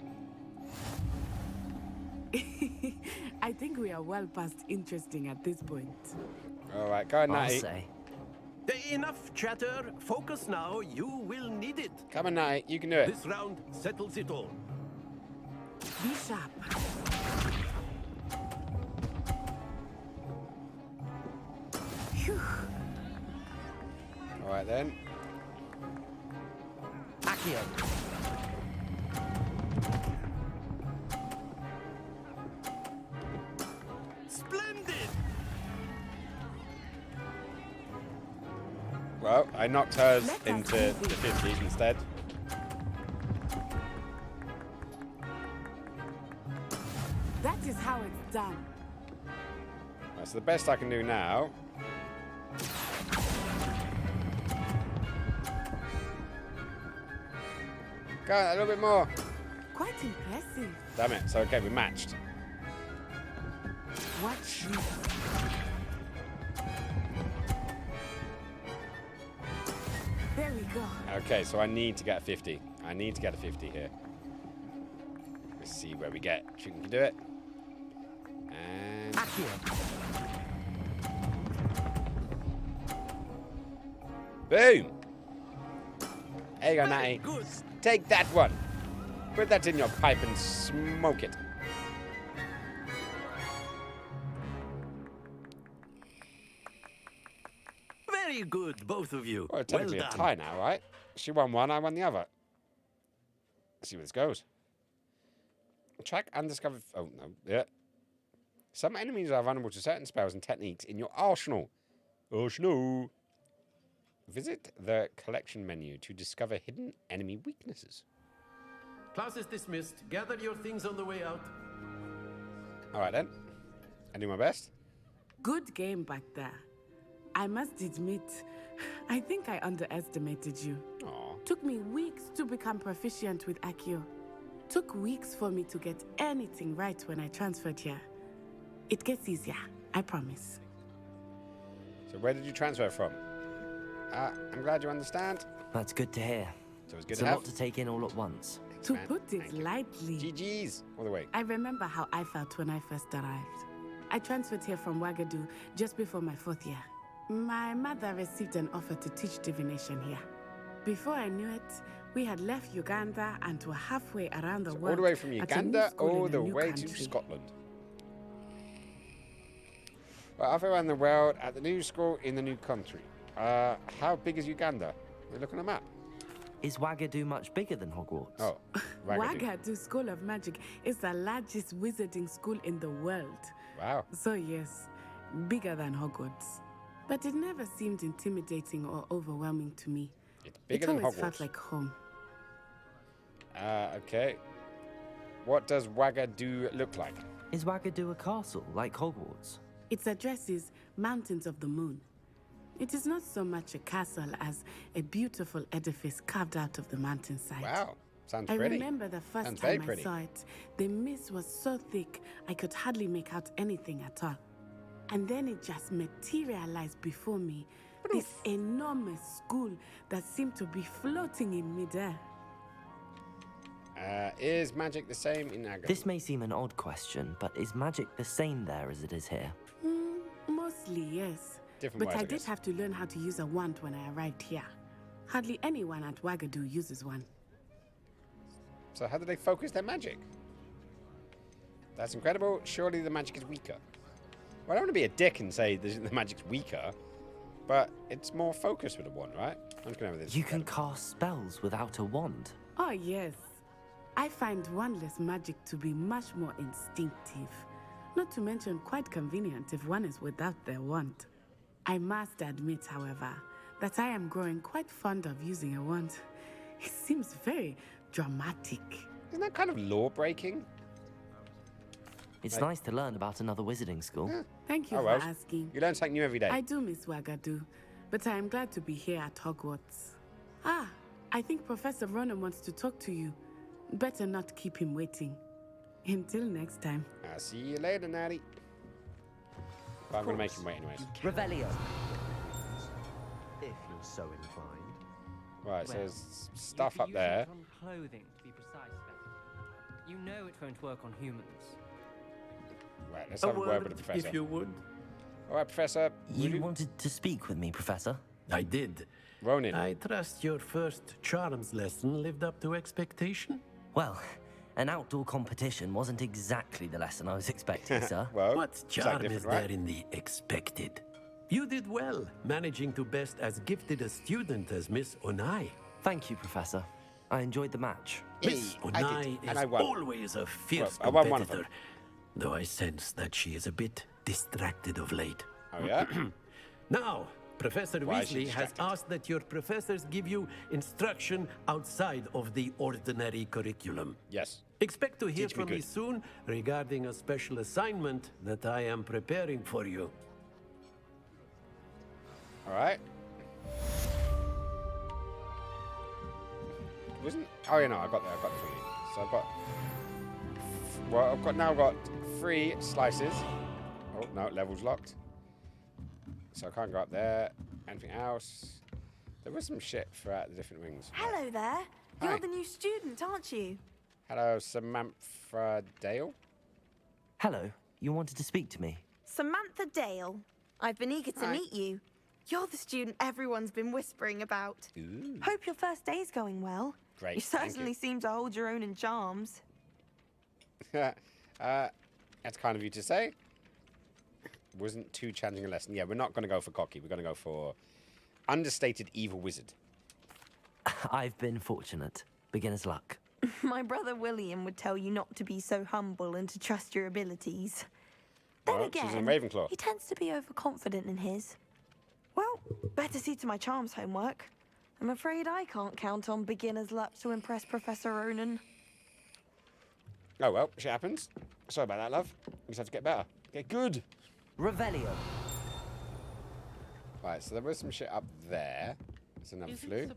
I think we are well past interesting at this point. All right, go ahead, I'll Natty. say. Enough chatter. Focus now. You will need it. Come on, Natty. You can do it. This round settles it all. Be sharp. Phew. All right, then. Accio. Splendid. Well, I knocked hers into the 50s instead. That is how it's done. That's the best I can do now. Go on, a little bit more. Quite impressive. Damn it. So, okay, we matched. Watch this. There we go. Okay, so I need to get a 50. I need to get a 50 here. Let's see where we get. She can do it. And... boom! There you go, Natty. Take that one. Put that in your pipe and smoke it. Very good, both of you. Well, technically well a done. tie now, right? She won one, I won the other. Let's see where this goes. Track and discover... oh, no. Yeah. Some enemies are vulnerable to certain spells and techniques in your arsenal. Arsenal. Visit the collection menu to discover hidden enemy weaknesses. Class is dismissed. Gather your things on the way out. All right, then. I do my best. Good game back there. I must admit, I think I underestimated you. Aww. Took me weeks to become proficient with Accio. Took weeks for me to get anything right when I transferred here. It gets easier, I promise. So where did you transfer from? I'm glad you understand. That's good to hear. So it's good It's to a have. lot to take in all at once. To put it lightly, GG's all the way. I remember how I felt when I first arrived. I transferred here from Wagadu just before my 4th year. My mother received an offer to teach divination here. Before I knew it, we had left Uganda and were halfway around the world. All the way from at a new Uganda school all in a the new way country. to Scotland. Well, halfway around the world at the new school in the new country. How big is Uganda? We're looking at a map. Is Wagadu much bigger than Hogwarts? Oh, Wagadu. Wagadu School of Magic is the largest wizarding school in the world. Wow. So yes, bigger than Hogwarts. But it never seemed intimidating or overwhelming to me. It's bigger it than always Hogwarts. felt like home. Okay. What does Wagadu look like? Is Wagadu a castle like Hogwarts? Its address is Mountains of the Moon. It is not so much a castle as a beautiful edifice carved out of the mountainside. Wow, sounds I pretty. remember the first Sounds very time I pretty. saw it, the mist was so thick I could hardly make out anything at all. And then it just materialized before me, this enormous school that seemed to be floating in midair. Is magic the same in Aga? This may seem an odd question, but is magic the same there as it is here? Mostly, yes. Different But ways, I I did guess. have to learn how to use a wand when I arrived here. Hardly anyone at Wagadu uses one. So how do they focus their magic? That's incredible. Surely the magic is weaker. Well, I don't want to be a dick and say the magic's weaker, but it's more focused with a wand, right? I'm just going to have this. You can cast spells without a wand. Oh, yes. I find wandless magic to be much more instinctive. Not to mention quite convenient if one is without their wand. I must admit, however, that I am growing quite fond of using a wand. It seems very dramatic. Isn't that kind of law-breaking? It's nice to learn about another wizarding school. Thank you Oh, for well. asking. You learn something new every day. I do miss Wagadu, but I am glad to be here at Hogwarts. Ah, I think Professor Ronan wants to talk to you. Better not keep him waiting. Until next time. I'll see you later, Natty. But I'm going to make him wait anyways. Revelio. If you're so inclined. Right, so Well, there's stuff up use there. it on clothing, to be precise, then. You know it won't work on humans. Right, let's have a word with the professor. If you would. All right, Professor. You wanted to speak with me, Professor? I did. Ronin. I trust your first charms lesson lived up to expectation? Well, an outdoor competition wasn't exactly the lesson I was expecting, sir. Well, what charm is there in the expected? You did well, managing to best as gifted a student as Miss Onai. Thank you, Professor. I enjoyed the match. Miss Onai is always a fierce I won one of competitor, though I sense that she is a bit distracted of late. Oh, yeah? Now, Professor Why is she Weasley has asked that your professors give you instruction outside of the ordinary curriculum. Yes. Expect to hear Teach me from me good. soon regarding a special assignment that I am preparing for you. All right. Wasn't? Oh, yeah, no, I got there. I got 3. So I've got. Well, I've got 3 slices. Oh no, level's locked. So I can't go up there. Anything else? There was some shit throughout the different wings. Hello there. Hi. You're the new student, aren't you? Hello, Samantha Dale. Hello, you wanted to speak to me? Samantha Dale. I've been eager to meet you. You're the student everyone's been whispering about. Ooh. Hope your first day's going well. Great, You thank certainly you. seem to hold your own in charms. That's kind of you to say. Wasn't too challenging a lesson. Yeah, we're not going to go for cocky. We're going to go for understated evil wizard. I've been fortunate. Beginner's luck. My brother William would tell you not to be so humble and to trust your abilities. Then Well, she's in again, Ravenclaw. he tends to be overconfident in his. Well, better see to my charms homework. I'm afraid I can't count on beginner's luck to impress Professor Ronan. Oh well, shit happens. Sorry about that, love. You just have to get better. Get good. Revelio. Right, so there was some shit up there. There's another flue.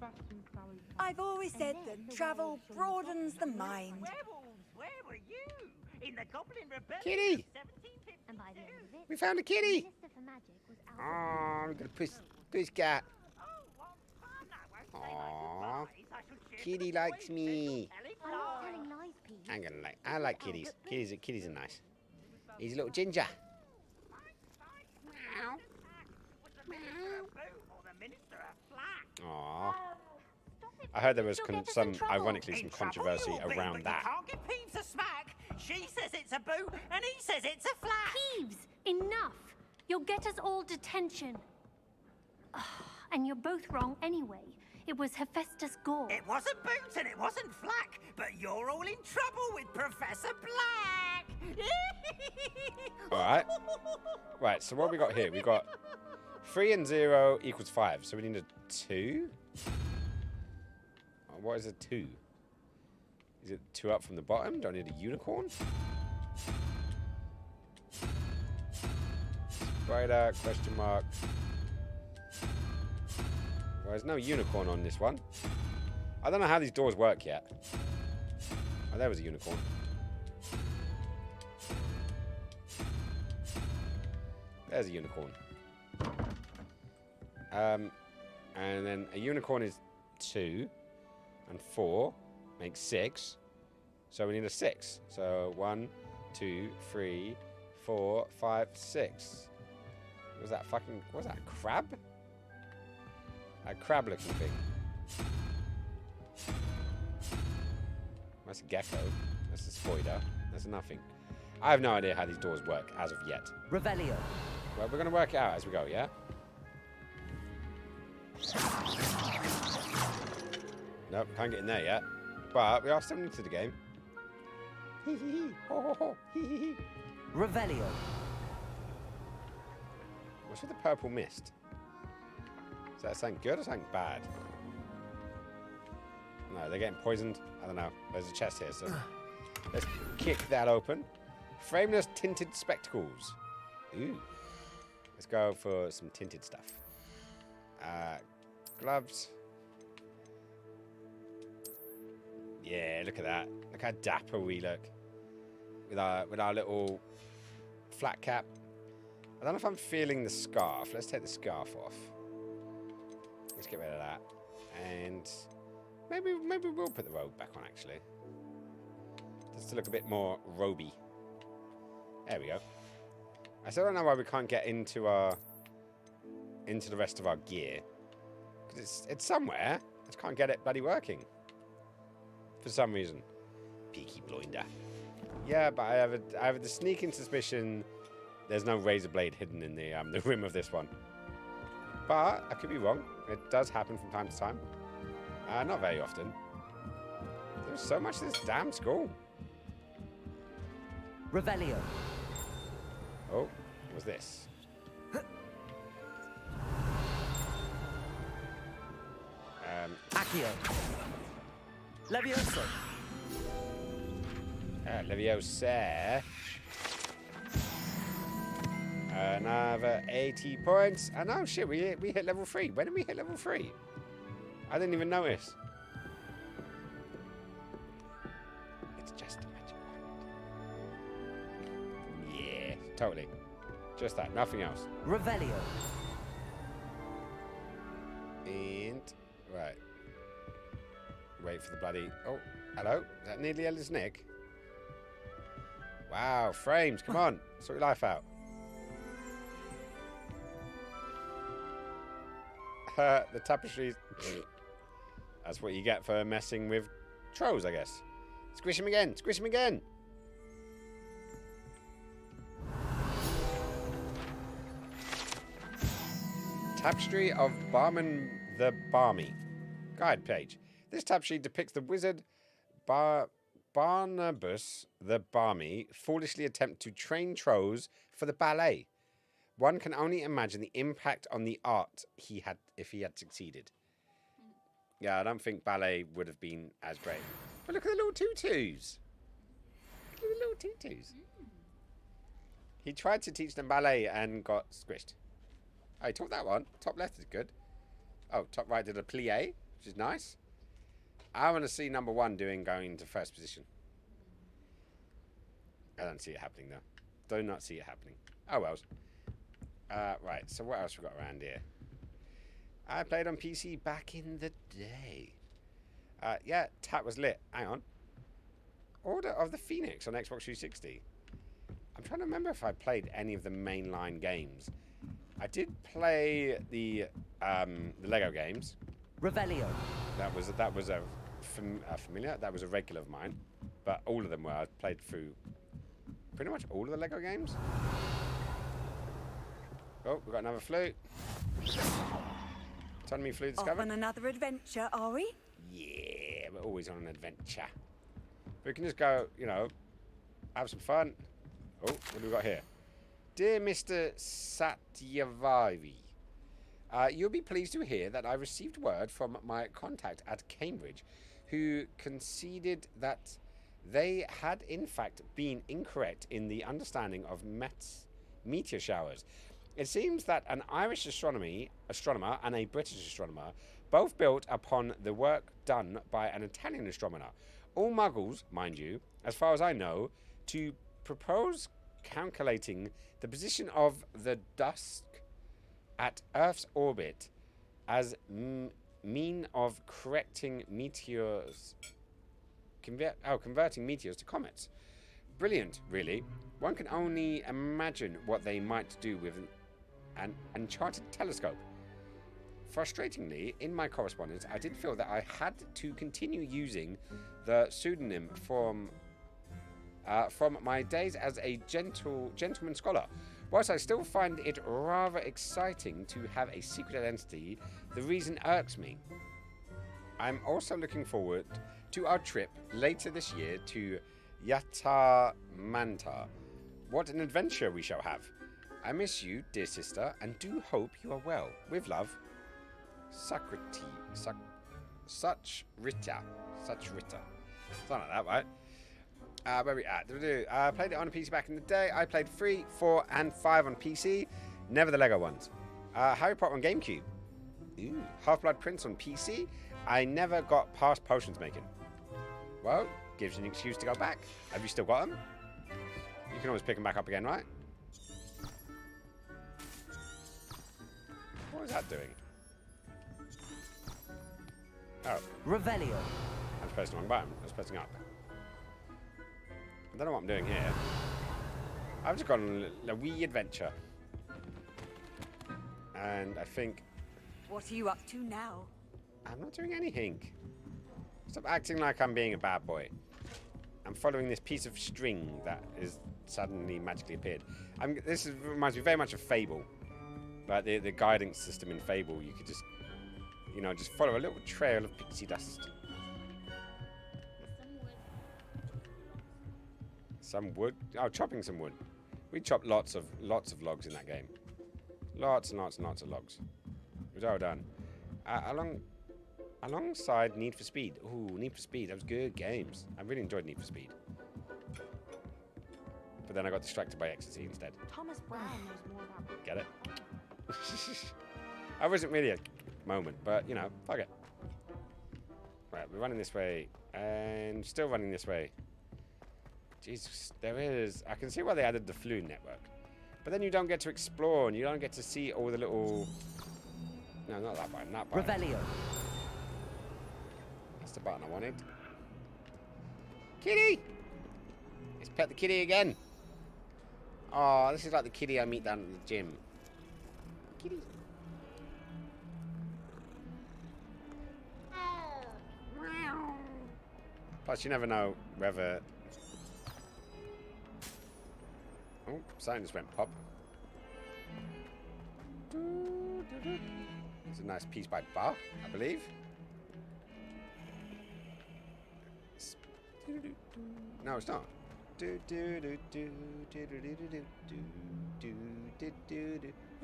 I've always said that travel broadens the mind. Where were you? In the Goblin Rebellion Kitty! of 1752. We found a kitty. Oh, we got a puss cat. Aww. Kitty likes me. I like kitties. Kitties are nice. He's a little ginger. Aww. I heard there was ironically, some controversy around that. Can't give Peeves a smack. She says it's a boo, and he says it's a flat. Peeves, enough. You'll get us all detention. And you're both wrong anyway. It was Hephaestus Gore. It wasn't Boot and it wasn't Flack, but you're all in trouble with Professor Black. All right. Right, so what we got here? We got 3 and 0 equals 5. So we need a 2. What is a 2? Is it 2 up from the bottom? Do I need a unicorn? Spider, question mark. Well, there's no unicorn on this one. I don't know how these doors work yet. Oh, there was a unicorn. There's a unicorn. And then a unicorn is 2, and 4 makes 6. So we need a 6. So 1, 2, 3, 4, 5, 6. Was that fucking? What was that? A crab? A crab-looking thing. That's a gecko. That's a spider. That's nothing. I have no idea how these doors work as of yet. Revelio. Well, we're gonna work it out as we go, yeah? Nope, can't get in there yet. But we are still new to the game. Revelio. What's with the purple mist? Is that something good or something bad? No, they're getting poisoned. I don't know. There's a chest here, so let's kick that open. Frameless tinted spectacles. Ooh. Let's go for some tinted stuff. Gloves. Yeah, look at that. Look how dapper we look. With our little flat cap. I don't know if I'm feeling the scarf. Let's take the scarf off. Let's get rid of that. And maybe we'll put the robe back on, actually. Just to look a bit more roby. There we go. I still don't know why we can't get into the rest of our gear. Because it's somewhere. I just can't get it bloody working. For some reason. Peaky blinder. Yeah, but I have the sneaking suspicion there's no razor blade hidden in the rim of this one. But I could be wrong. It does happen from time to time. Not very often. There's so much to this damn school. Revelio. Oh, what's this? Accio. Levioso. Leviosa. Another 80 points. And oh shit, we hit level 3. When did we hit level 3? I didn't even notice. It's just a magic wand. Yeah, totally. Just that, nothing else. Revelio. And right. Wait for the bloody. Oh, hello. Is that nearly Ellis Nick? Wow, frames, come on. Sort your life out. The tapestries. That's what you get for messing with trolls, I guess. Squish him again. Squish him again. Tapestry of Barman the Barmy. Guide page. This tapestry depicts the wizard Barnabas the Barmy foolishly attempt to train trolls for the ballet. One can only imagine the impact on the art if he had succeeded. Yeah, I don't think ballet would have been as great. But look at the little tutus. Look at the little tutus. He tried to teach them ballet and got squished. Oh, he taught that one. Top left is good. Oh, top right did a plie, which is nice. I want to see number 1 going into first position. I don't see it happening, though. Do not see it happening. Oh, well. Right, so what else we got around here? I played on PC back in the day. Yeah, Tat was lit. Hang on. Order of the Phoenix on Xbox 360. I'm trying to remember if I played any of the mainline games. I did play the Lego games. Revelio. That was a familiar. That was a regular of mine. But all of them were. I played through pretty much all of the Lego games. Oh, we've got another flute. Autonomy flute discovered. Off on another adventure, are we? Yeah, we're always on an adventure. We can just go, have some fun. Oh, what do we got here? Dear Mr. Satyavari, you'll be pleased to hear that I received word from my contact at Cambridge, who conceded that they had in fact been incorrect in the understanding of meteor showers. It seems that an Irish astronomer and a British astronomer both built upon the work done by an Italian astronomer. All muggles, mind you, as far as I know, to propose calculating the position of the dusk at Earth's orbit as mean of correcting meteors. Converting meteors to comets. Brilliant, really. One can only imagine what they might do with an enchanted telescope. Frustratingly, in my correspondence, I did feel that I had to continue using the pseudonym from my days as a gentleman scholar. Whilst I still find it rather exciting to have a secret identity, the reason irks me. I'm also looking forward to our trip later this year to Yatamanta. What an adventure we shall have. I miss you, dear sister, and do hope you are well. With love, Such Rita. Something like that, right? Where we at? I played it on a PC back in the day. I played 3, 4, and 5 on PC. Never the Lego ones. Harry Potter on GameCube. Ooh. Half-Blood Prince on PC. I never got past potions making. Well, gives you an excuse to go back. Have you still got them? You can always pick them back up again, right? What is that doing? Oh. Revelio. I'm pressing the wrong button. I was pressing up. I don't know what I'm doing here. I've just gone on a wee adventure. And I think... What are you up to now? I'm not doing anything. Stop acting like I'm being a bad boy. I'm following this piece of string that is suddenly magically appeared. Reminds me very much of Fable. Like the guidance system in Fable, you could just, just follow a little trail of pixie dust. Some wood? Oh, chopping some wood. We chopped lots of logs in that game. Lots and lots and lots of logs. It was all done. Alongside Need for Speed. Ooh, Need for Speed. That was good games. I really enjoyed Need for Speed. But then I got distracted by Ecstasy instead. Thomas Brown knows more about... Get it? I wasn't really a moment, but, fuck it. Right, we're running this way. And still running this way. Jesus, there is... I can see why they added the Floon network. But then you don't get to explore, and you don't get to see all the little... No, not that button, that button. Revelio. That's the button I wanted. Kitty! Let's pet the kitty again. Oh, this is like the kitty I meet down at the gym. Kitty. Plus, you never know whether... Oh, something just went pop. It's a nice piece by Bar, I believe. No, it's not. Was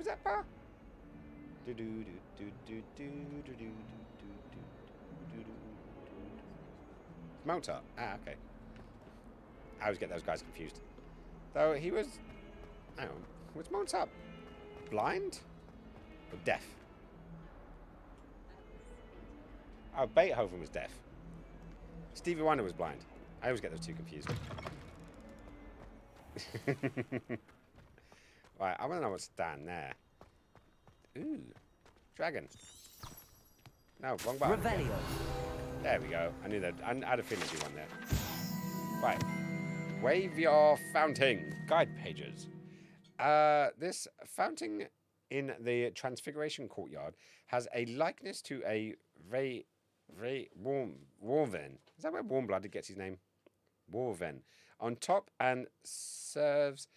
that Bar? Mozart. Ah, okay. I always get those guys confused. Though he was... Hang on. Was Mozart blind? Or deaf? Oh, Beethoven was deaf. Stevie Wonder was blind. I always get those two confused. Right, I want to know what's down there. Ooh. Dragon. No, wrong button. Revelio. There we go. I knew that. I had a feeling there'd be one there. Right. Wave your fountain. Guide pages. This fountain in the Transfiguration Courtyard has a likeness to a Warven. Is that where Warmblooded gets his name? Warven. On top and serves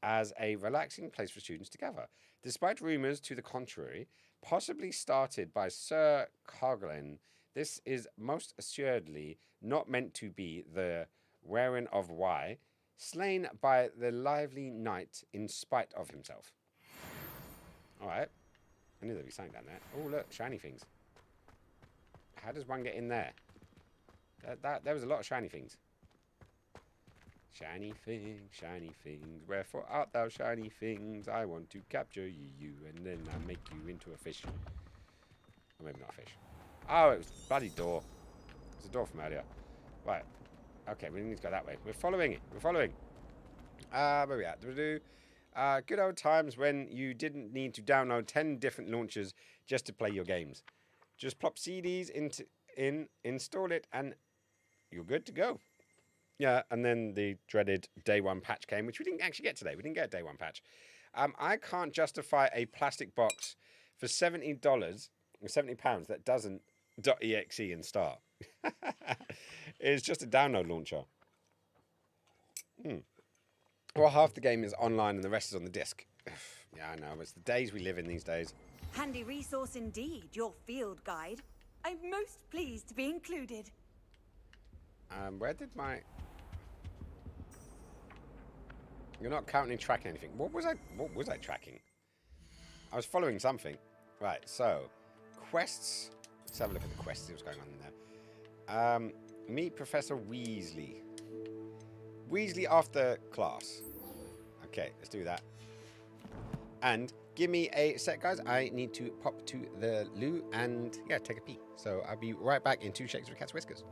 as a relaxing place for students to gather. Despite rumours to the contrary, possibly started by Sir Carglin, this is most assuredly not meant to be the wearing of why, slain by the lively knight in spite of himself. Alright. I knew there'd be something down there. Oh, look, shiny things. How does one get in there? There was a lot of shiny things. Shiny things, wherefore art thou shiny things? I want to capture you, and then I make you into a fish. Or maybe not a fish. Oh, it was a bloody door. It was a door from earlier. Right. Okay, we need to go that way. We're following it. We're following. Where are we at? Good old times when you didn't need to download 10 different launchers just to play your games. Just plop CDs install it, and you're good to go. Yeah, and then the dreaded day one patch came, which we didn't actually get today. We didn't get a day one patch. I can't justify a plastic box for $70 or £70 that doesn't .exe and start. It's just a download launcher. Well, half the game is online and the rest is on the disc. Yeah, I know. It's the days we live in these days. Handy resource indeed, your field guide. I'm most pleased to be included. Where did my... You're not currently tracking anything. What was I tracking? I was following something. Right, so quests. Let's have a look at the quests. See what's going on in there. Meet Professor Weasley. Weasley after class. Okay, let's do that. And give me a sec, guys. I need to pop to the loo and take a pee. So I'll be right back in 2 shakes of a cat's whiskers.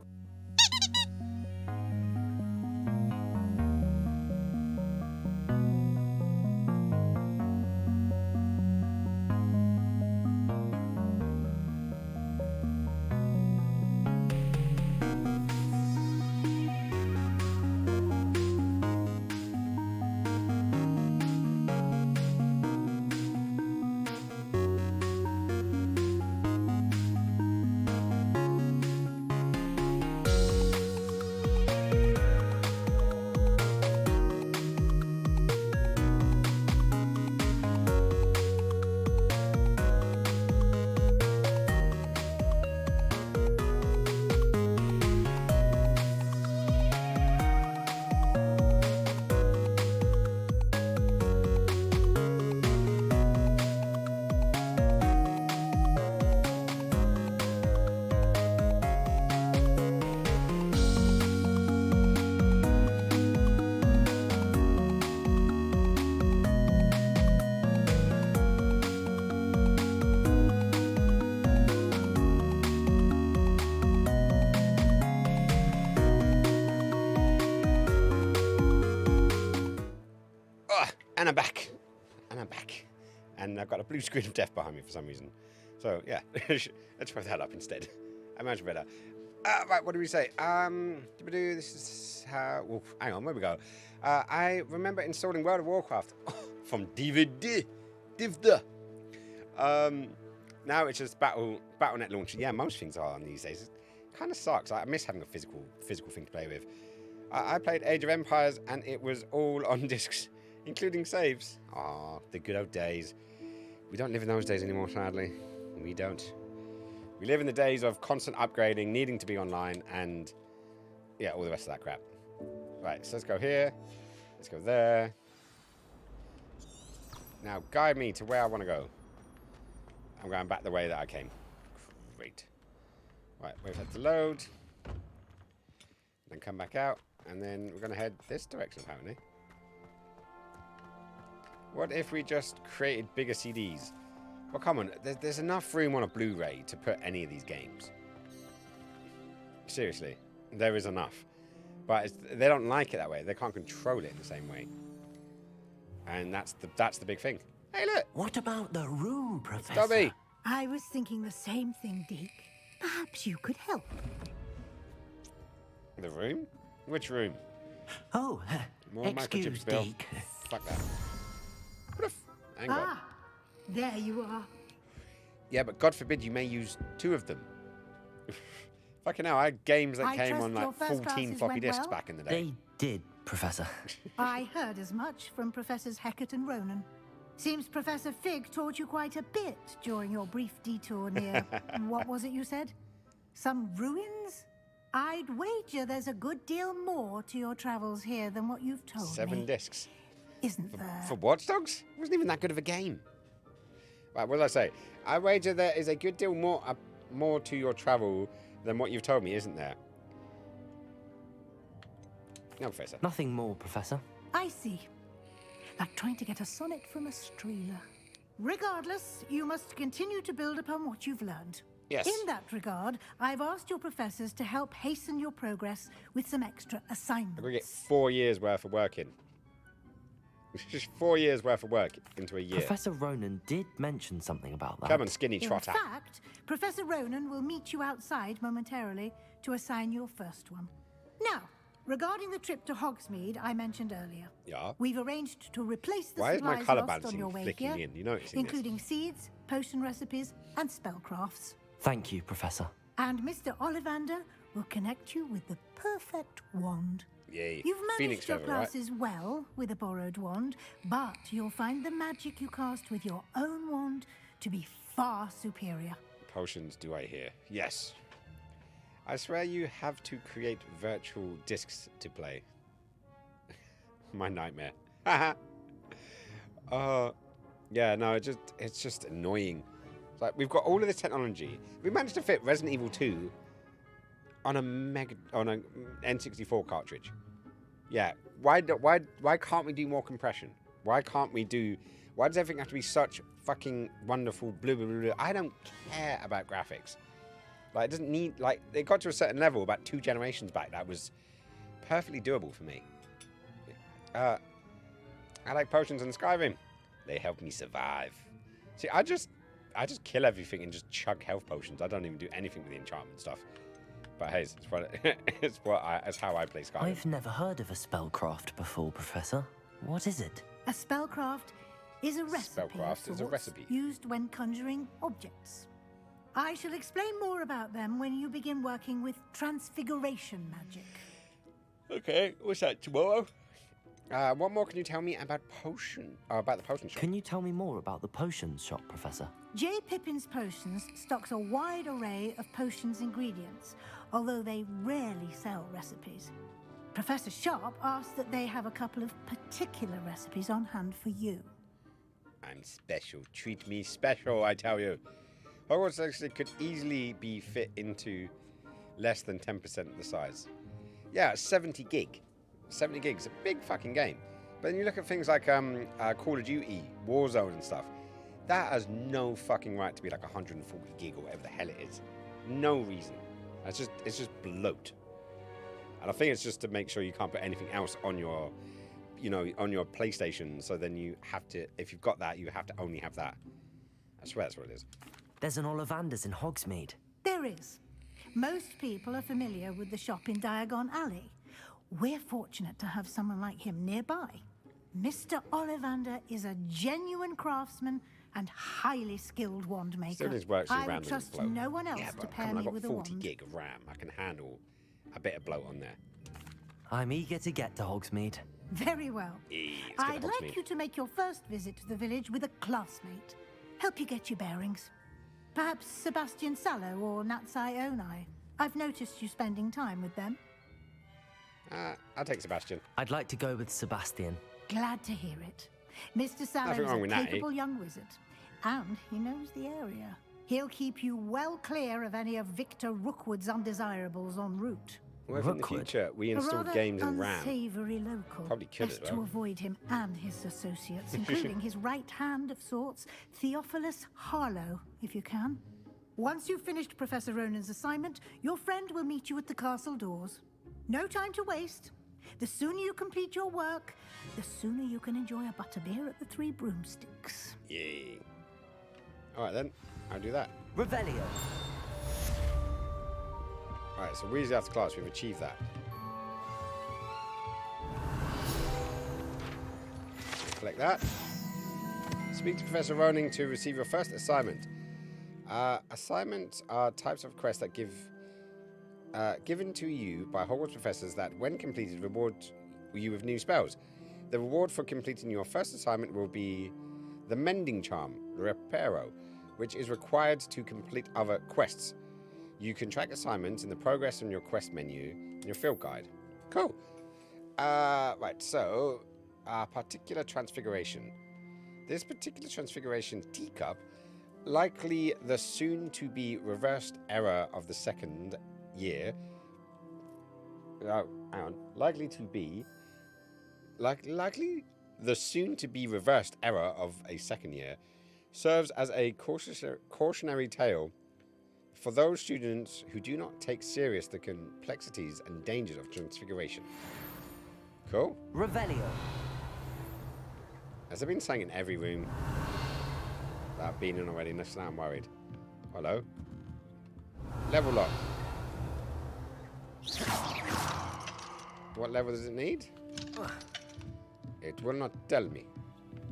And I'm back. And I'm back. And I've got a blue screen of death behind me for some reason. So, yeah. Let's throw that up instead. I imagine better. Right, what do we say? This is how... Well, hang on, where we go? I remember installing World of Warcraft from DVD. Now it's just Battle.net launcher. Yeah, most things are on these days. It kind of sucks. I miss having a physical thing to play with. I played Age of Empires, and it was all on discs, including saves. Ah, the good old days. We don't live in those days anymore, sadly. We don't. We live in the days of constant upgrading, needing to be online, and yeah, all the rest of that crap. Right, so let's go here. Let's go there. Now, guide me to where I want to go. I'm going back the way that I came. Great. Right, wait for it to load. Then come back out. And then we're going to head this direction, apparently. What if we just created bigger CDs? Well, come on. There's enough room on a Blu-ray to put any of these games. Seriously. There is enough. But they don't like it that way. They can't control it in the same way. And that's the big thing. Hey, look! What about the room, Professor? Dobby! I was thinking the same thing, Deke. Perhaps you could help. The room? Which room? Oh, More excuse microchips, Bill. Deke. Fuck that. Hang on. There you are. Yeah, but God forbid you may use 2 of them. Fucking hell, I had games that came on like 14 floppy disks back in the day. They did, Professor. I heard as much from Professors Hecat and Ronan. Seems Professor Fig taught you quite a bit during your brief detour near... what was it you said? Some ruins? I'd wager there's a good deal more to your travels here than what you've told me. 7 discs. Isn't there? For Watch Dogs? It wasn't even that good of a game. Right, what did I say? I wager there is a good deal more to your travel than what you've told me, isn't there? No, Professor. Nothing more, Professor. I see. Like trying to get a sonnet from a streeler. Regardless, you must continue to build upon what you've learned. Yes. In that regard, I've asked your professors to help hasten your progress with some extra assignments. We're going to get 4 years worth of work in. Just 4 years worth of work into a year. Professor Ronan did mention something about that. Come on, skinny trotter. In fact, Professor Ronan will meet you outside momentarily to assign your first one. Now, regarding the trip to Hogsmeade I mentioned earlier. Yeah. We've arranged to replace the Why is my supplies colour lost on balancing your way flicking here, in? You noticing including seeds, potion recipes, and spellcrafts. Thank you, Professor. And Mr. Ollivander will connect you with the perfect wand. Yay. You've managed Phoenix your feather, right? classes well with a borrowed wand, but you'll find the magic you cast with your own wand to be far superior. Potions, do I hear? Yes. I swear you have to create virtual discs to play. My nightmare. Yeah, no, it's just annoying. It's like we've got all of this technology. We managed to fit Resident Evil 2 on an N64 cartridge. Yeah, why can't we do more compression? Why does everything have to be such fucking wonderful blah blah blah blah? I don't care about graphics. Like, it doesn't need, like, it got to a certain level about 2 generations back that was perfectly doable for me. I like potions in Skyrim. They help me survive. See, I just kill everything and just chug health potions. I don't even do anything with the enchantment stuff. But hey, it's how I play Skyrim. I've never heard of a spellcraft before, Professor. What is it? A spellcraft is a recipe, Spellcraft is a recipe. used when conjuring objects. I shall explain more about them when you begin working with transfiguration magic. Okay, what's that, tomorrow? What more can you tell me about about the potion shop? Can you tell me more about the potions shop, Professor? J. Pippin's Potions stocks a wide array of potions ingredients, although they rarely sell recipes. Professor Sharp asked that they have a couple of particular recipes on hand for you. I'm special. Treat me special, I tell you. Hogwarts actually could easily be fit into less than 10% of the size. Yeah, 70 gig. 70 gigs, a big fucking game. But then you look at things like Call of Duty, Warzone and stuff. That has no fucking right to be like 140 gig or whatever the hell it is. No reason. It's just bloat. And I think it's just to make sure you can't put anything else on your you know, on your PlayStation. So then you have to, if you've got that, you have to only have that. I swear that's what it is. There's an Ollivander's in Hogsmeade. There is. Most people are familiar with the shop in Diagon Alley. We're fortunate to have someone like him nearby. Mr. Ollivander is a genuine craftsman and highly skilled wand maker. Still his works I RAM would trust bloat. no one else Yeah, to but pair come on, me I've got with a 40 wand. gig of RAM. I can handle a bit of bloat on there. I'm eager to get to Hogsmeade. Very well. Let's get I'd to like Hogsmeade. you to make your first visit to the village with a classmate. Help you get your bearings. Perhaps Sebastian Sallow or Natsai Onai. I've noticed you spending time with them. I'll take Sebastian. I'd like to go with Sebastian. Glad to hear it. Mr. Sallow Nothing is wrong a with that, capable young wizard, and he knows the area. He'll keep you well clear of any of Victor Rookwood's undesirables en route. What if in the future we installed games in RAM? Unsavory local. Probably could as Best to well. avoid him and his associates, including his right hand of sorts, Theophilus Harlow, if you can. Once you've finished Professor Ronan's assignment, your friend will meet you at the castle doors. No time to waste. The sooner you complete your work, the sooner you can enjoy a butterbeer at the Three Broomsticks. Yay. Alright then, I'll do that. Revelio. Alright, so Weasley after class, we've achieved that. Collect that. Speak to Professor Roning to receive your first assignment. Assignments are types of quests that given to you by Hogwarts professors that, when completed, reward you with new spells. The reward for completing your first assignment will be the Mending Charm, Reparo, which is required to complete other quests. You can track assignments in the progress on your quest menu in your field guide. Cool. Right, so, particular transfiguration. This particular transfiguration teacup, likely the soon-to-be reversed error of the second year. Oh, hang on. Likely the soon-to-be reversed error of a second year serves as a cautionary tale for those students who do not take serious the complexities and dangers of transfiguration. Cool. Revelio. Has there been something in every room that I've been in already? Now I'm worried. Hello? Level up. What level does it need? It will not tell me.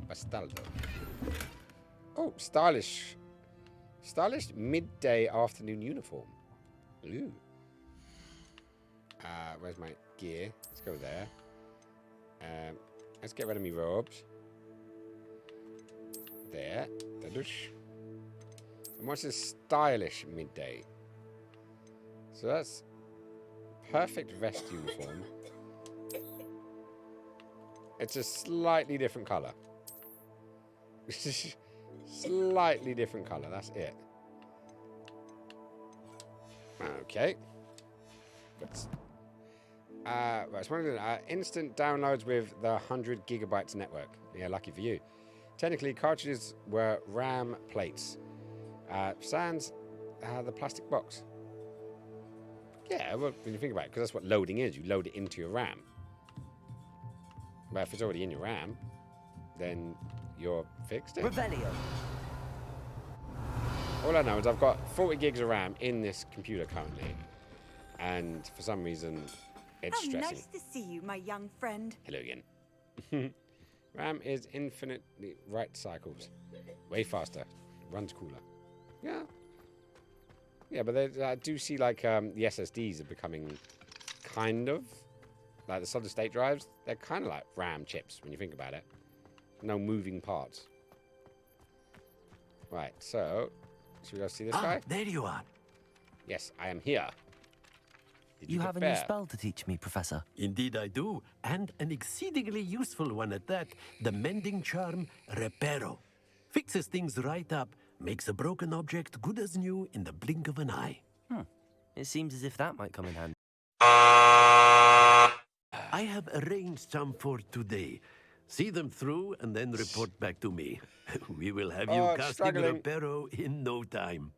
Bastardo. Oh, stylish. Stylish midday afternoon uniform. Ooh. Where's my gear? Let's go there. Let's get rid of me robes. There. And what's this stylish midday? So that's perfect vest uniform. It's a slightly different colour. Slightly different colour, that's it. Okay. Right, so instant downloads with the 100 gigabytes network. Yeah, lucky for you. Technically, cartridges were RAM plates. Sans the plastic box. Yeah, well, when you think about it, because that's what loading is. You load it into your RAM. But if it's already in your RAM, then you're fixed it. Revelio. All I know is I've got 40 gigs of RAM in this computer currently. And for some reason, it's How stressing. nice to see you, my young friend. Hello again. RAM is infinitely right cycles. Way faster. Runs cooler. Yeah. Yeah, but I do see like the SSDs are becoming kind of like the solid state drives. They're kind of like RAM chips when you think about it. No moving parts. Right, so should we go see this guy? There you are. Yes, I am here. Did You have a new prepare? spell to teach me, Professor. Indeed I do, and an exceedingly useful one at that. The Mending Charm Reparo. Fixes things right up, makes a broken object good as new in the blink of an eye. It seems as if that might come in handy. I have arranged some for today. See them through and then report back to me. We will have you casting struggling. Reparo in no time.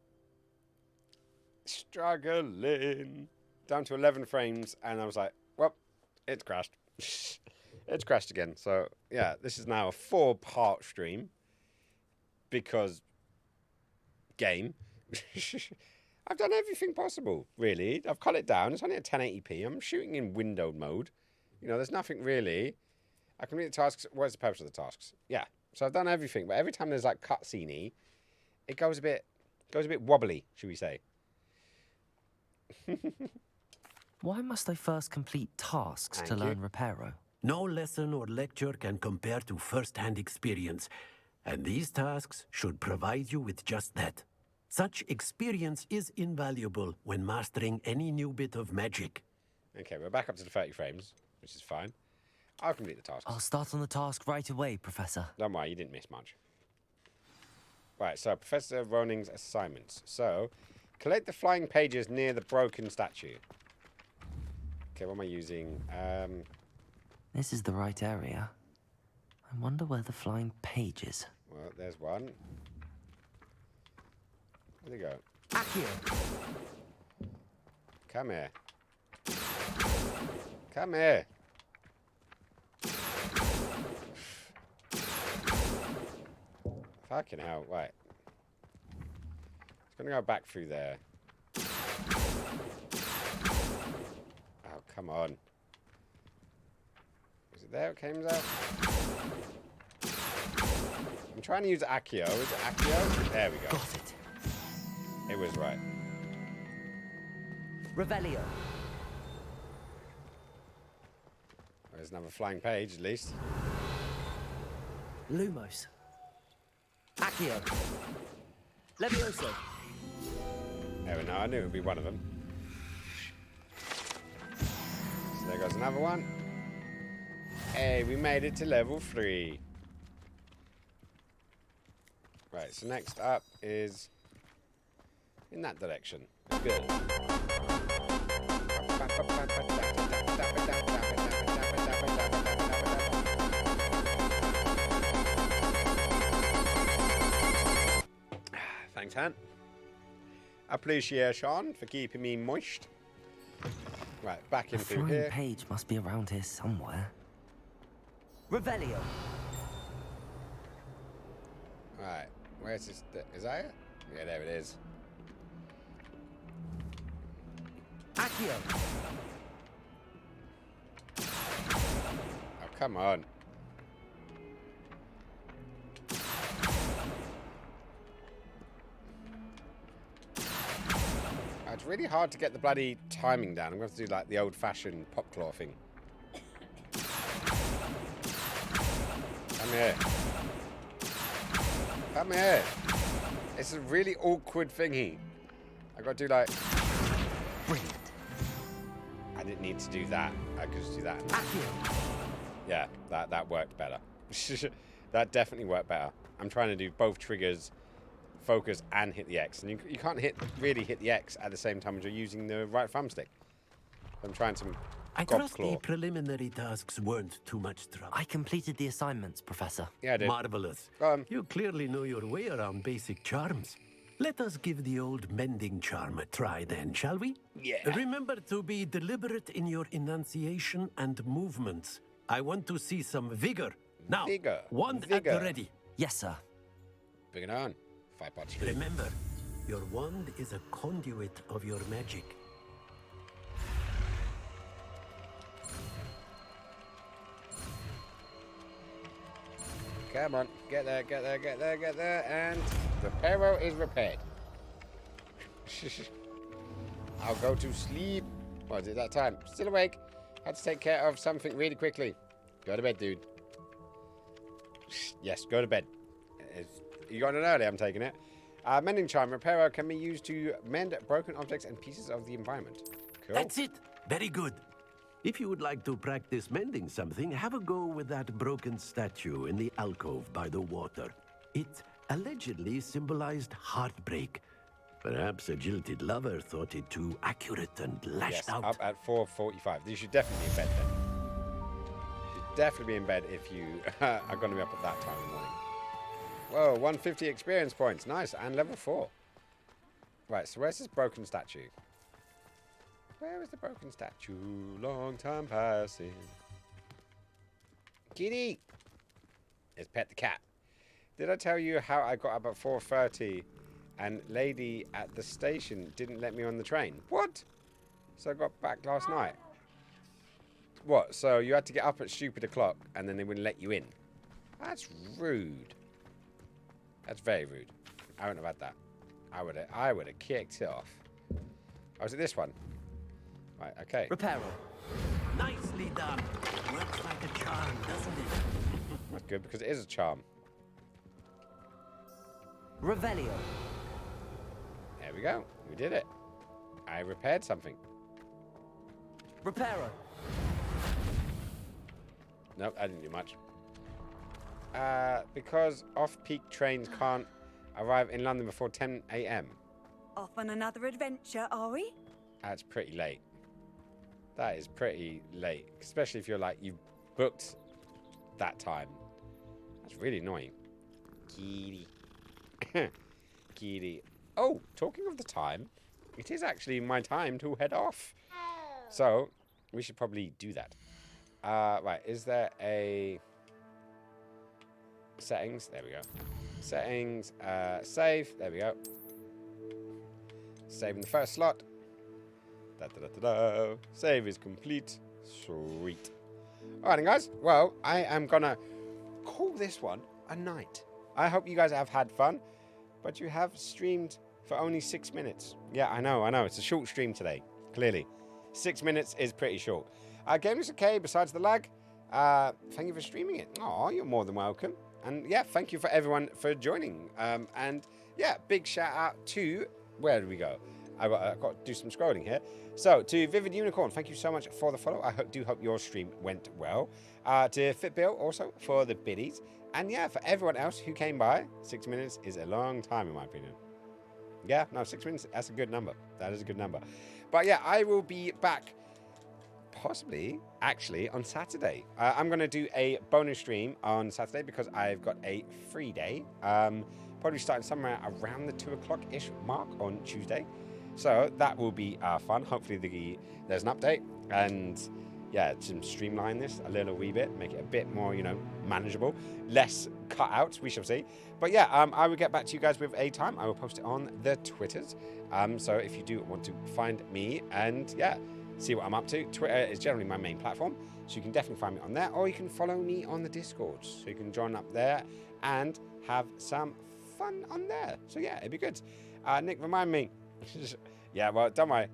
Struggling. Down to 11 frames, and I was like, well, it's crashed. It's crashed again. So, yeah, this is now a 4-part stream. Because game. I've done everything possible, really. I've cut it down. It's only at 1080p. I'm shooting in windowed mode. You know, there's nothing really. I complete the tasks. What's the purpose of the tasks? Yeah. So I've done everything, but every time there's like cutscene-y, it goes a bit wobbly, should we say. Why must I first complete tasks to learn Reparo? No lesson or lecture can compare to first-hand experience, and these tasks should provide you with just that. Such experience is invaluable when mastering any new bit of magic. Okay, we're back up to the 30 frames, which is fine. I'll complete the tasks. I'll start on the task right away, Professor. Don't worry, you didn't miss much. Right, so Professor Roning's assignments. So, collect the flying pages near the broken statue. Okay, what am I using? This is the right area. I wonder where the flying page is. Well, there's one. Where'd they go? Accio! Come here. Come here. Fucking hell, right. It's gonna go back through there. Oh, come on. Is it there it came out? I'm trying to use Accio. Is it Accio? There we go. Got it. It was right. Revelio. There's another flying page, at least. Lumos. Accio. Levioso. There we go. I knew it would be one of them. So there goes another one. Hey, we made it to level 3. Right, so next up is in that direction. Let's go. Thanks, Han. Appreciation for keeping me moist. Right, back in through here. The page must be around here somewhere. Revelio. Right, where's this? Is that it? Yeah, there it is. Accio. Oh, come on. It's really hard to get the bloody timing down. I'm going to have to do like the old-fashioned pop claw thing. Come here. Come here. It's a really awkward thingy. I've got to do like... Brilliant. I didn't need to do that. I could just do that. Yeah, that worked better. That definitely worked better. I'm trying to do both triggers, focus, and hit the X. And you can't really hit the X at the same time as you're using the right thumbstick. I'm trying some I trust the preliminary tasks weren't too much trouble. I completed the assignments, Professor. Yeah, I did. Marvelous. You clearly know your way around basic charms. Let us give the old mending charm a try then, shall we? Yeah. Remember to be deliberate in your enunciation and movements. I want to see some vigor. Now, wand at the ready. Yes, sir. Bring it on. 5-part stream. Remember, your wand is a conduit of your magic. Come on, get there, get there, get there, get there, and the Reparo is repaired. I'll go to sleep. What is it that time? Still awake. Had to take care of something really quickly. Go to bed, dude. Yes, go to bed. You got it early, I'm taking it. Mending charm. Reparo can be used to mend broken objects and pieces of the environment. Cool. That's it. Very good. If you would like to practice mending something, have a go with that broken statue in the alcove by the water. It allegedly symbolized heartbreak. Perhaps a jilted lover thought it too accurate and lashed out. Up at 4:45. You should definitely be in bed then. You should definitely be in bed if you are going to be up at that time in the morning. Whoa, 150 experience points. Nice. And level 4. Right, so where's this broken statue? Where is the broken statue? Long time passing. Kitty! Let's pet the cat. Did I tell you how I got up at 4:30 and lady at the station didn't let me on the train? What? So I got back last night. What? So you had to get up at stupid o'clock and then they wouldn't let you in? That's rude. That's very rude. I wouldn't have had that. I would have kicked it off. Oh, is it this one? Right, okay. Reparo. Nicely done. Works like a charm, doesn't it? That's good because it is a charm. Revelio. There we go. We did it. I repaired something. Reparo. Nope, I didn't do much. Because off-peak trains can't arrive in London before 10 a.m. Off on another adventure, are we? That's pretty late. That is pretty late. Especially if you're like, you've booked that time. That's really annoying. Kitty. Kitty. Oh, talking of the time, it is actually my time to head off. So, we should probably do that. Right, is there a... Settings? There we go. Settings. Save. There we go. Save in the first slot. Da, da, da, da, da. Save is complete. Sweet. Alright, then, guys. Well, I am going to call this one a night. I hope you guys have had fun, but you have streamed for only 6 minutes. Yeah, I know. It's a short stream today, clearly. 6 minutes is pretty short. Game is okay besides the lag. Thank you for streaming it. Oh, you're more than welcome. And yeah, thank you for everyone for joining. And yeah, big shout out to, where did we go? I've got to do some scrolling here. So to Vivid Unicorn, thank you so much for the follow. I do hope your stream went well. To FitBill also for the biddies. And yeah, for everyone else who came by, 6 minutes is a long time in my opinion. Yeah, no, 6 minutes, that's a good number. That is a good number. But yeah, I will be back possibly, actually, on Saturday. I'm going to do a bonus stream on Saturday because I've got a free day. Probably starting somewhere around the 2 o'clock-ish mark on Tuesday. So that will be fun. Hopefully there's an update. And yeah, to streamline this a little wee bit, make it a bit more, manageable. Less cutouts, we shall see. But yeah, I will get back to you guys with a time. I will post it on the Twitters. So if you do want to find me and yeah, see what I'm up to. Twitter is generally my main platform, so you can definitely find me on there, or you can follow me on the Discord, so you can join up there and have some fun on there. So yeah, it'd be good. Nick, remind me. Yeah, well, don't worry.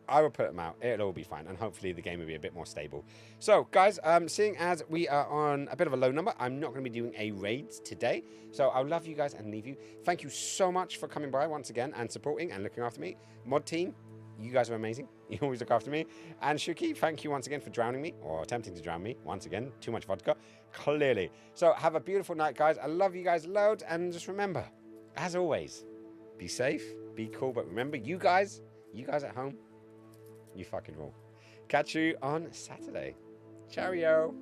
I will put them out. It'll all be fine, and hopefully the game will be a bit more stable. So, guys, seeing as we are on a bit of a low number, I'm not going to be doing a raids today. So I'll love you guys and leave you. Thank you so much for coming by once again and supporting and looking after me. Mod team, you guys are amazing. You always look after me. And Shuki, thank you once again for drowning me, or attempting to drown me. Once again, too much vodka, clearly. So have a beautiful night, guys. I love you guys loads. And just remember, as always, be safe, be cool. But remember, you guys at home, you fucking rule. Catch you on Saturday. Cheerio.